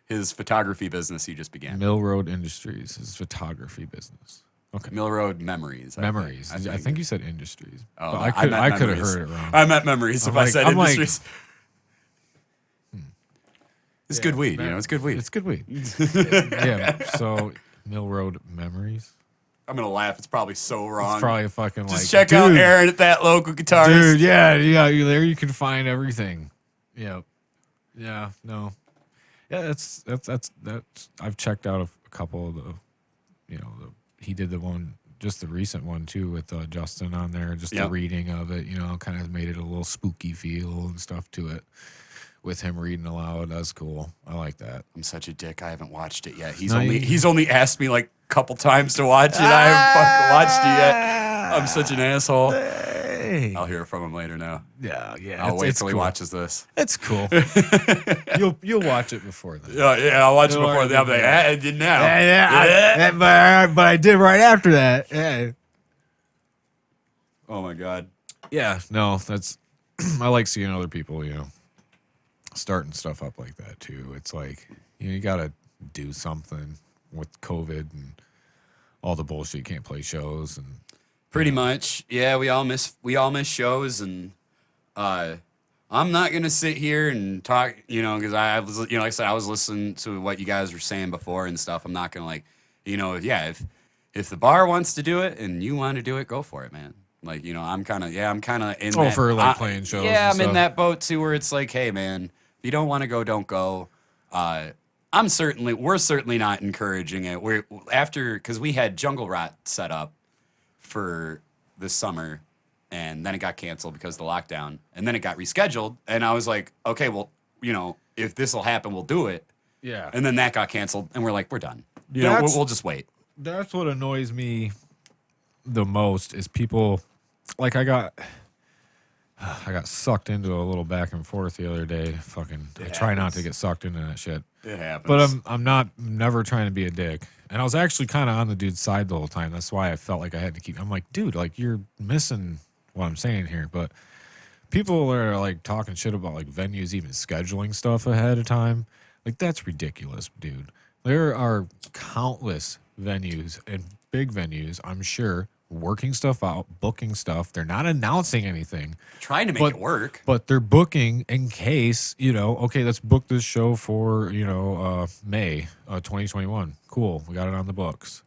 his photography business he just began. Mill Road Industries, his photography business. Okay. Mill Road Memories. I think you said industries. Oh, I could have heard it wrong. I meant memories if I said industries. It's good weed, you know. It's good weed. It's good weed. Yeah. So Mill Road Memories. I'm gonna laugh. It's probably so wrong. It's probably fucking just check out Aaron at that local guitarist. Dude, yeah. You there. You can find everything. Yeah. Yeah. No. Yeah. That's. I've checked out a couple of the, you know, he did the one, just the recent one too, with Justin on there. Just the reading of it, you know, kind of made it a little spooky feel and stuff to it. With him reading aloud, that's cool. I like that. I'm such a dick. I haven't watched it yet. He's only asked me like a couple times to watch it. I haven't fucking watched it yet. I'm such an asshole. Hey. I'll hear from him later now. Yeah. I'll wait till he watches this. It's cool. You'll watch it before then. Yeah, I'll watch it before then. I'm like, I did now. But I did right after that. Yeah. Oh my god. Yeah. No, that's. I like seeing other people, you know, starting stuff up like that too. It's like, you know, you gotta do something with COVID and all the bullshit. You can't play shows and. Pretty much, yeah. We all miss shows, and I'm not gonna sit here and talk, you know, because I was, you know, like I said, I was listening to what you guys were saying before and stuff. I'm not gonna like, you know, if the bar wants to do it and you want to do it, go for it, man. Like, you know, I'm kind of in that, for like playing shows. Yeah, I'm in that boat too, where it's like, hey, man, if you don't want to go, don't go. We're certainly not encouraging it. Because we had Jungle Rot set up for this summer, and then it got canceled because of the lockdown, and then it got rescheduled, and I was like, okay, well, you know, if this will happen, we'll do it. Yeah. And then that got canceled, and we're like, we're done. You know, we'll just wait. That's what annoys me the most is people, like I got sucked into a little back and forth the other day. I try not to get sucked into that shit. It happens. But I'm never trying to be a dick. And I was actually kind of on the dude's side the whole time. That's why I felt like I had to keep. I'm like, dude, like you're missing what I'm saying here. But people are like talking shit about like venues even scheduling stuff ahead of time. Like that's ridiculous, dude. There are countless venues and big venues, I'm sure, working stuff out, booking stuff. They're not announcing anything. Trying to make it work. But they're booking in case, you know, okay, let's book this show for, you know, May 2021. Cool. We got it on the books.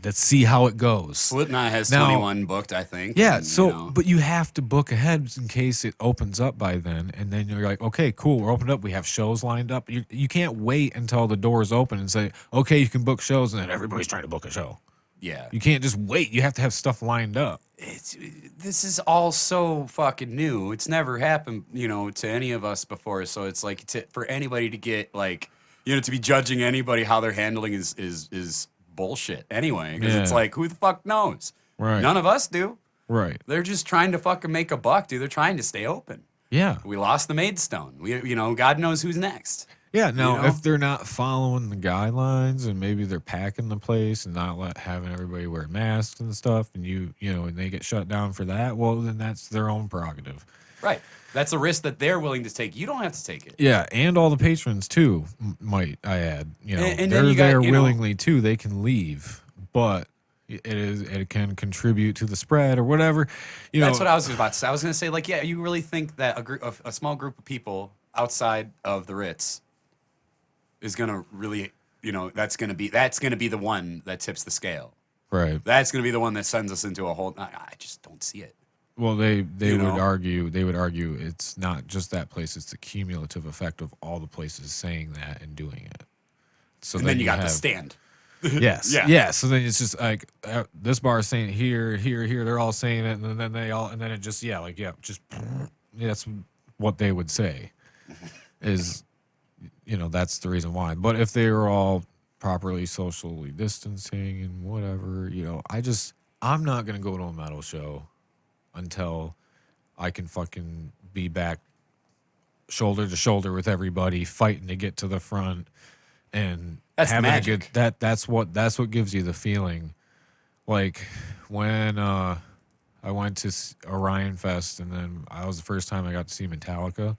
Let's see how it goes. Slipknot has 21 booked, I think. Yeah, and, so, you know. But you have to book ahead in case it opens up by then. And then you're like, okay, cool, we're opened up. We have shows lined up. You can't wait until the doors open and say, okay, you can book shows, and then everybody's trying to book a show. Yeah. You can't just wait. You have to have stuff lined up. This is all so fucking new. It's never happened, you know, to any of us before. So it's like for anybody to get like, you know, to be judging anybody how they're handling is bullshit anyway. Because it's like, who the fuck knows? Right. None of us do. Right. They're just trying to fucking make a buck, dude. They're trying to stay open. Yeah. We lost the Maidstone. You know, God knows who's next. Yeah, now You know? if they're not following the guidelines and maybe they're packing the place and not having everybody wear masks and stuff, and and they get shut down for that, well, then that's their own prerogative. Right. That's a risk that they're willing to take. You don't have to take it. Yeah, and all the patrons too, might I add. And then they're you got, there you know- willingly too. They can leave, but it can contribute to the spread or whatever. That's what I was about to say. I was going to say, like, yeah, you really think that a small group of people outside of the Ritz is going to really, that's going to be the one that tips the scale. Right. That's going to be the one that sends us into a whole. I just don't see it. Well, they You would know? argue it's not just that place; it's the cumulative effect of all the places saying that and doing it. So And then you got the have- stand. Yes. Yeah. Yeah. So then it's just like this bar is saying it here. They're all saying it, and then it just that's what they would say. Is that's the reason why. But if they were all properly socially distancing and whatever, I'm not gonna go to a metal show until I can fucking be back shoulder to shoulder with everybody, fighting to get to the front and That's having magic. that's what gives you the feeling. Like when I went to Orion Fest, and then I was the first time I got to see Metallica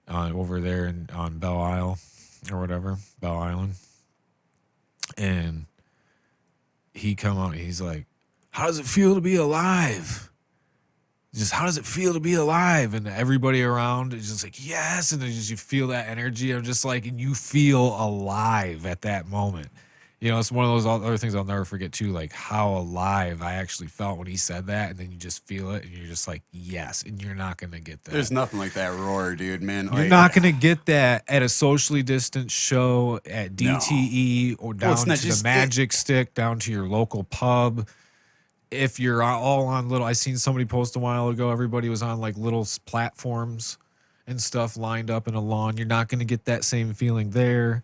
over there on Belle Isle or whatever, Belle Island. And he come out, he's like, "How does it feel to be alive?" Just how does it feel to be alive? And everybody around is just like, yes. And then you feel that energy. I'm just like, and you feel alive at that moment. It's one of those other things I'll never forget too, like how alive I actually felt when he said that. And then you just feel it and you're just like, yes. And you're not going to get that. There's nothing like that roar, dude, man. You're not going to get that at a socially distanced show at DTE or down it's not to just the Magic Stick, down to your local pub. If you're all on little, I seen somebody post a while ago, everybody was on like little platforms and stuff lined up in a lawn. You're not going to get that same feeling there.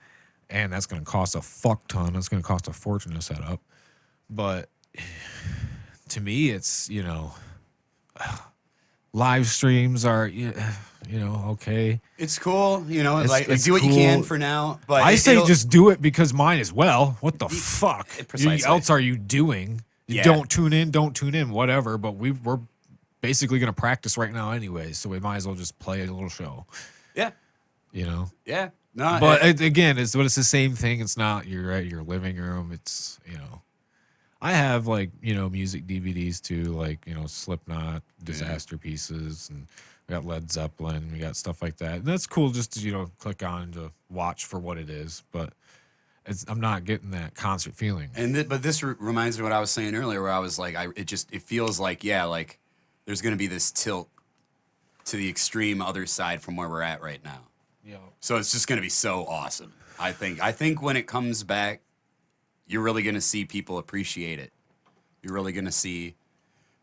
And that's going to cost a fuck ton. It's going to cost a fortune to set up. But to me, it's, live streams are, okay. It's cool, like it's do what you cool. can for now. But I say it'll- just do it because mine as well. What the fuck precisely. else are you doing? You Yeah. don't tune in, whatever. But we're basically going to practice right now anyway, so we might as well just play a little show, Yeah. Yeah. No, But again, it's the same thing. It's not you're at your living room. It's I have like music DVDs too, like Slipknot, Disaster Pieces, and we got Led Zeppelin. We got stuff like that, and that's cool just to click on to watch for what it is. But I'm not getting that concert feeling. but this reminds me of what I was saying earlier, where I was like, it feels like like there's going to be this tilt to the extreme other side from where we're at right now. So it's just going to be so awesome. I think when it comes back, you're really going to see people appreciate it. You're really going to see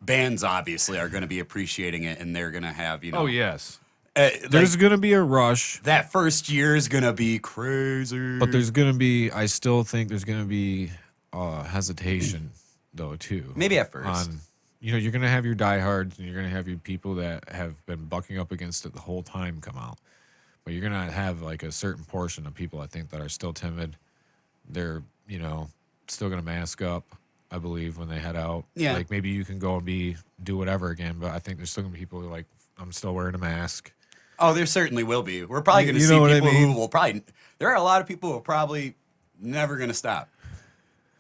bands obviously are going to be appreciating it, and they're going to have Oh yes, there's there's gonna be a rush. that first year is going to be crazy. But I still think there's going to be hesitation, though, too. Maybe at first. You're going to have your diehards and you're going to have your people that have been bucking up against it the whole time come out. But you're going to have, like, a certain portion of people, I think, that are still timid. They're, still going to mask up, I believe, when they head out. Yeah. Like, maybe you can go and do whatever again, but I think there's still going to be people who are like, I'm still wearing a mask. Oh, there certainly will be. We're probably going to You see know what I people mean? who will probably. There are a lot of people who are probably never going to stop.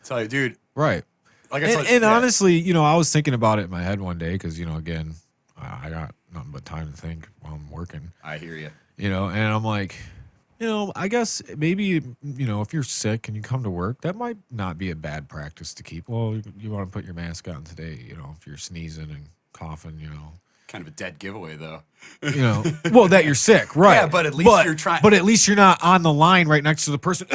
Tell you, dude. Right. Like I And, told and yeah. honestly, I was thinking about it in my head one day because, again, I got nothing but time to think while I'm working, I hear you. and I'm like, I guess maybe, if you're sick and you come to work, that might not be a bad practice to keep. Well, you want to put your mask on today, if you're sneezing and coughing, Kind of a dead giveaway, though. well, that you're sick, right? Yeah, but at least you're trying. But at least you're not on the line right next to the person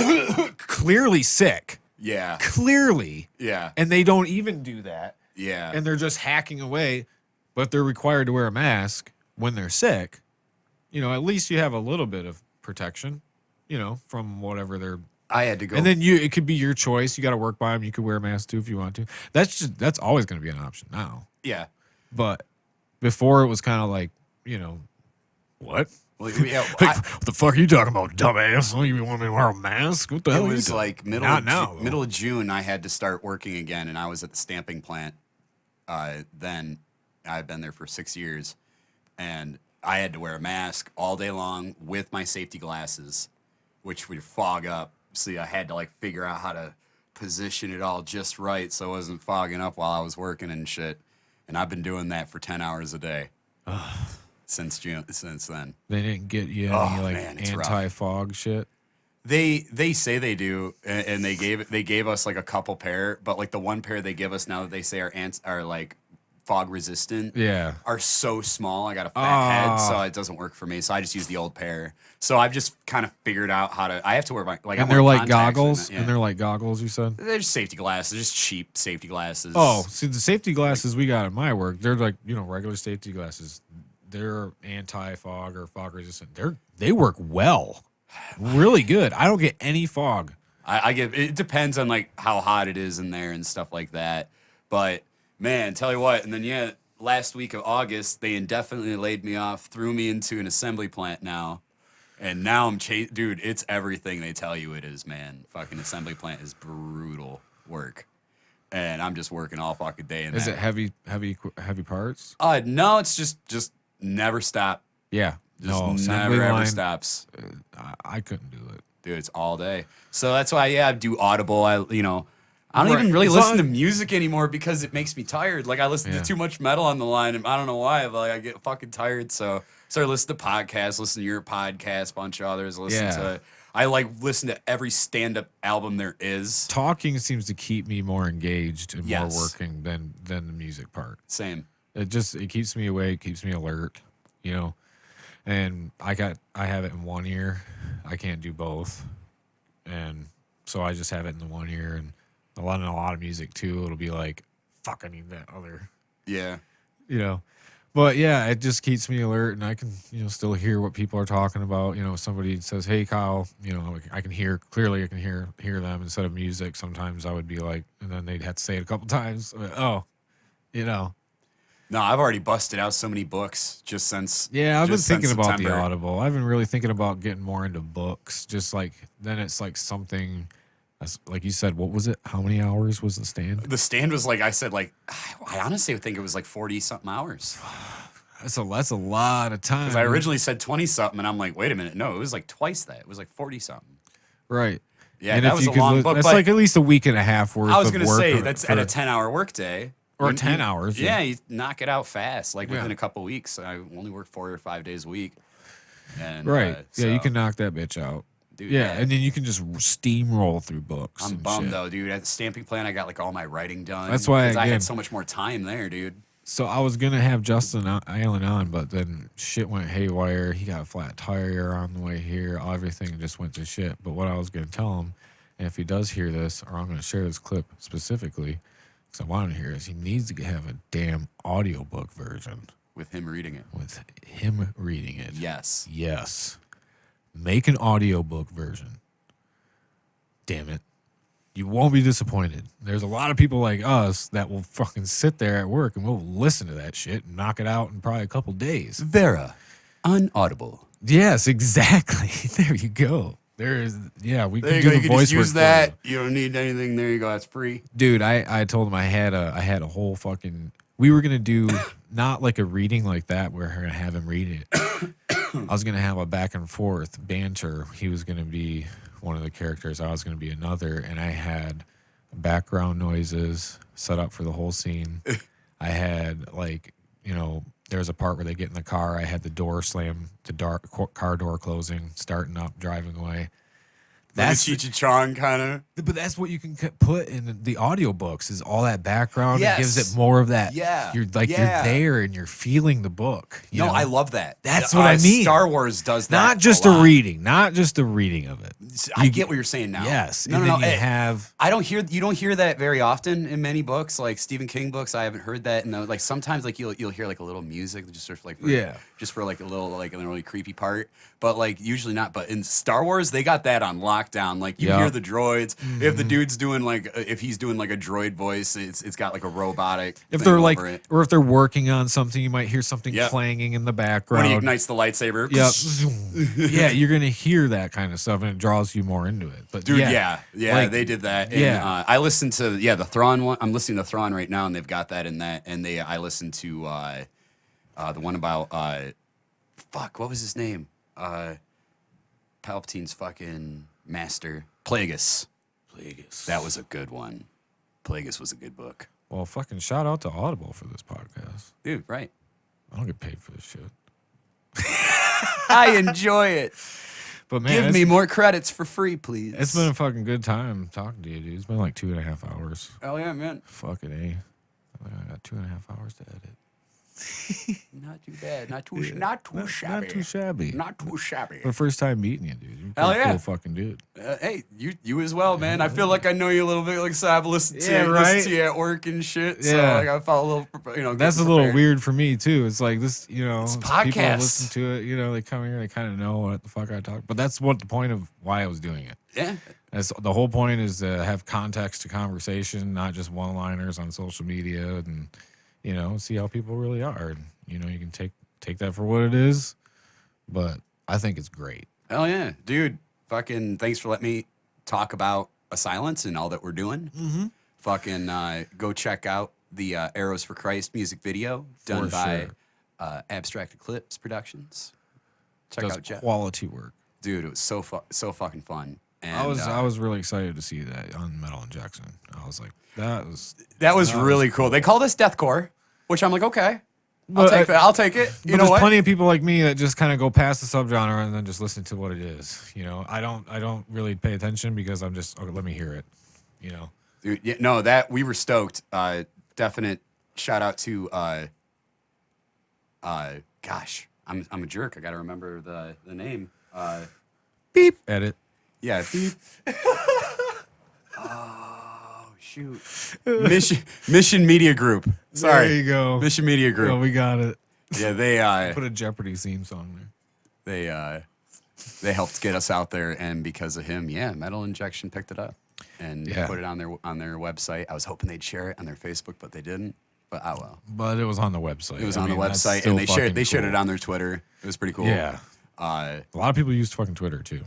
clearly sick, Yeah. clearly, Yeah. and they don't even do that. Yeah. And they're just hacking away, but they're required to wear a mask when they're sick. At least you have a little bit of protection, from whatever they're. I had to go. And then it could be your choice. You got to work by them. You could wear a mask too if you want to. That's always going to be an option now. yeah. But before it was kind of like, what? Well, What the fuck are you talking about, dumbass? Oh, you want me to wear a mask? What the hell? it are you was doing? like Not now, though. middle of June. I had to start working again, and I was at the stamping plant. Then I've been there for 6 years, and I had to wear a mask all day long with my safety glasses, which would fog up. So I had to like figure out how to position it all just right so it wasn't fogging up while I was working and shit. And I've been doing that for 10 hours a day since then. They didn't get you any man, it's rough. anti-fog shit. They say they do, and they gave us like a couple pair, but like the one pair they give us now that they say are like fog resistant, are so small. I got a fat head, so it doesn't work for me. So I just use the old pair. So I've just kind of figured out how to. I have to wear my like. And they're like goggles. And they're like goggles. You said they're just safety glasses, just cheap safety glasses. Oh, see the safety glasses we got at my work, they're like regular safety glasses. They're anti-fog or fog resistant. They work well, really good. I don't get any fog. I get it depends on like how hot it is in there and stuff like that, but. Man, tell you what, and then last week of August, they indefinitely laid me off, threw me into an assembly plant now, and now I'm dude, it's everything they tell you it is, man. Fucking assembly plant is brutal work, and I'm just working all fucking day. Is it heavy parts? No, it's just never stop. Yeah, just never ever stops. I couldn't do it, dude. It's all day, so that's why I do Audible. I don't even really listen to music anymore because it makes me tired. Like I listen to too much metal on the line, and I don't know why, but like, I get fucking tired. So I listen to podcasts, listen to your podcast, bunch of others. I listen to every stand-up album there is. Talking seems to keep me more engaged and more working than the music part. Same. It keeps me awake, keeps me alert, And I have it in one ear. I can't do both, and so I just have it in the one ear and. A lot of music too. It'll be like, fuck, I need that other. Yeah. But yeah, it just keeps me alert, and I can, still hear what people are talking about. Somebody says, "Hey, Kyle," I can hear clearly. I can hear them instead of music. Sometimes I would be like, and then they'd have to say it a couple times. No, I've already busted out so many books just since. Yeah, I've been thinking about September. the Audible. I've been really thinking about getting more into books. Just like then it's like something. Like you said, what was it? How many hours was the stand? The stand was like I said, like I honestly think it was like 40-something hours. That's a lot of time. Because I originally said 20-something, and I'm like, wait a minute, no, it was like twice that. It was like 40-something. Right. Yeah, and that was a long book. That's like at least a week and a half worth. I was going to say that's at a 10-hour work day. Or 10 hours. Yeah, you knock it out fast. Like within a couple weeks. I only work 4 or 5 days a week. And, right. You can knock that bitch out. Dude, and then you can just steamroll through books. I'm bummed though, dude. At the stamping plant, I got like all my writing done. That's why I had so much more time there, dude. So I was gonna have Justin Allen on, but then shit went haywire. He got a flat tire on the way here. Everything just went to shit. But what I was gonna tell him, and if he does hear this, or I'm gonna share this clip specifically, because I want him to hear this, he needs to have a damn audiobook version with him reading it. With him reading it. Yes. Make an audiobook version. Damn it. You won't be disappointed. There's a lot of people like us that will fucking sit there at work and we'll listen to that shit and knock it out in probably a couple days. Vera, unaudible. Yes, exactly. There you go. There is, we there can do you the can voice just use work that. You don't need anything. There you go. That's free. Dude, I told him I had a whole fucking. We were gonna do not like a reading like that where we're gonna have him read it. I was gonna have a back and forth banter. He was gonna be one of the characters. I was gonna be another, and I had background noises set up for the whole scene. I had there was a part where they get in the car. I had the door slam, car door closing, starting up, driving away. That's Cheech and Chong kind of. But that's what you can put in the audiobooks is all that background. Yes. It gives it more of that. Yeah. You're there and you're feeling the book. You know? I love that. That's what I mean. Star Wars does that. Not just a reading. Not just a reading of it. I get what you're saying now. Yes. No. You don't hear that very often in many books, like Stephen King books. I haven't heard that. And like sometimes like you'll hear like a little music just sort of like just for like a little like a really creepy part. But like usually not. But in Star Wars, they got that on lock, lockdown. Like you Yeah. hear the droids. If the dude's doing like, if he's doing like a droid voice, it's got like a robotic. If thing they're like, over it. or if they're working on something, you might hear something Yep. clanging in the when background. he ignites the lightsaber. Yep. Yeah, you're gonna hear that kind of stuff, and it draws you more into it. But Dude, yeah, yeah, they did that. And, Yeah. I listened to the Thrawn one. I'm listening to Thrawn right now, and they've got that in that. And I listened to the one about fuck, what was his name? Palpatine's fucking master, Plagueis. That was a good one. Plagueis was a good book. Well, fucking shout out to Audible for this podcast. Dude, right. I don't get paid for this shit. I enjoy it. But man, Give me more credits for free, please. it's been a fucking good time talking to you, dude. It's been like 2.5 hours. Oh yeah, man. Fucking A. I got 2.5 hours to edit. Not too bad. Not too shabby. Not too shabby. Not too shabby. The first time meeting you, dude. You're a Hell pretty yeah. cool fucking dude. Hey, you as well, man. I feel like I know you a little bit. Like I said, I've listened to, Yeah, you, right? listened to you at work and shit. So Yeah. like, I felt a little, you know. That's a getting little prepared. weird for me too. It's like this, you know, It's people podcasts. listen to it, you know, they come here, they kind of know what the fuck I talk. But that's what the point of why I was doing it. Yeah. That's the whole point, is to have context to conversation, not just one-liners on social media, and you know, see how people really are. And, you know, you can take that for what it is, but I think it's great. Hell yeah, dude. Fucking thanks for letting me talk about Asylence and all that we're doing. Mm-hmm. Fucking go check out the Arrows for Christ music video done For by sure. Abstract Eclipse Productions. Check Does out Jeff. quality work. Dude, it was so fucking fun. And I was really excited to see that on Metal Injection. I was like, that was really cool. They called us deathcore, which I'm like, okay, But I'll take that. I'll take it. You But know there's what? plenty of people like me that just kind of go past the subgenre and then just listen to what it is. You know, I don't really pay attention because I'm just, okay, let me hear it. You know, Dude, yeah, no, that we were stoked. Definite shout out to gosh, I'm a jerk. I got to remember the name. beep, edit. Yeah. Beep. Oh shoot. Mission Media Group. Sorry. There you go. Mission Media Oh, Group. we got it. Yeah, they Put a Jeopardy theme song there. they helped get us out there, and because of him, yeah, Metal Injection picked it up and Yeah. put it on their website. I was hoping they'd share it on their Facebook, but they didn't. But oh well. But it was on the website. It was I on mean, the that's website, still and they shared fucking it cool. on their Twitter. It was pretty cool. Yeah. I A lot of people use fucking Twitter too.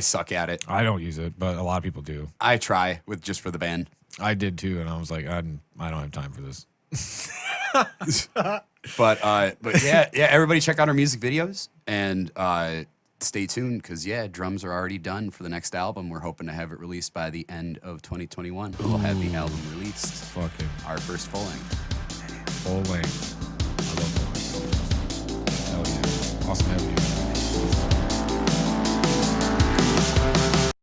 suck at it. I don't use it, but a lot of people do. I try with just for the band. I did too, and I was like, I don't have time for this. But yeah, everybody check out our music videos and stay tuned because drums are already done for the next album. We're hoping to have it released by the end of 2021. We'll have the album released, Fucking our first full length. full length. I love full length. Hell yeah. Awesome having you.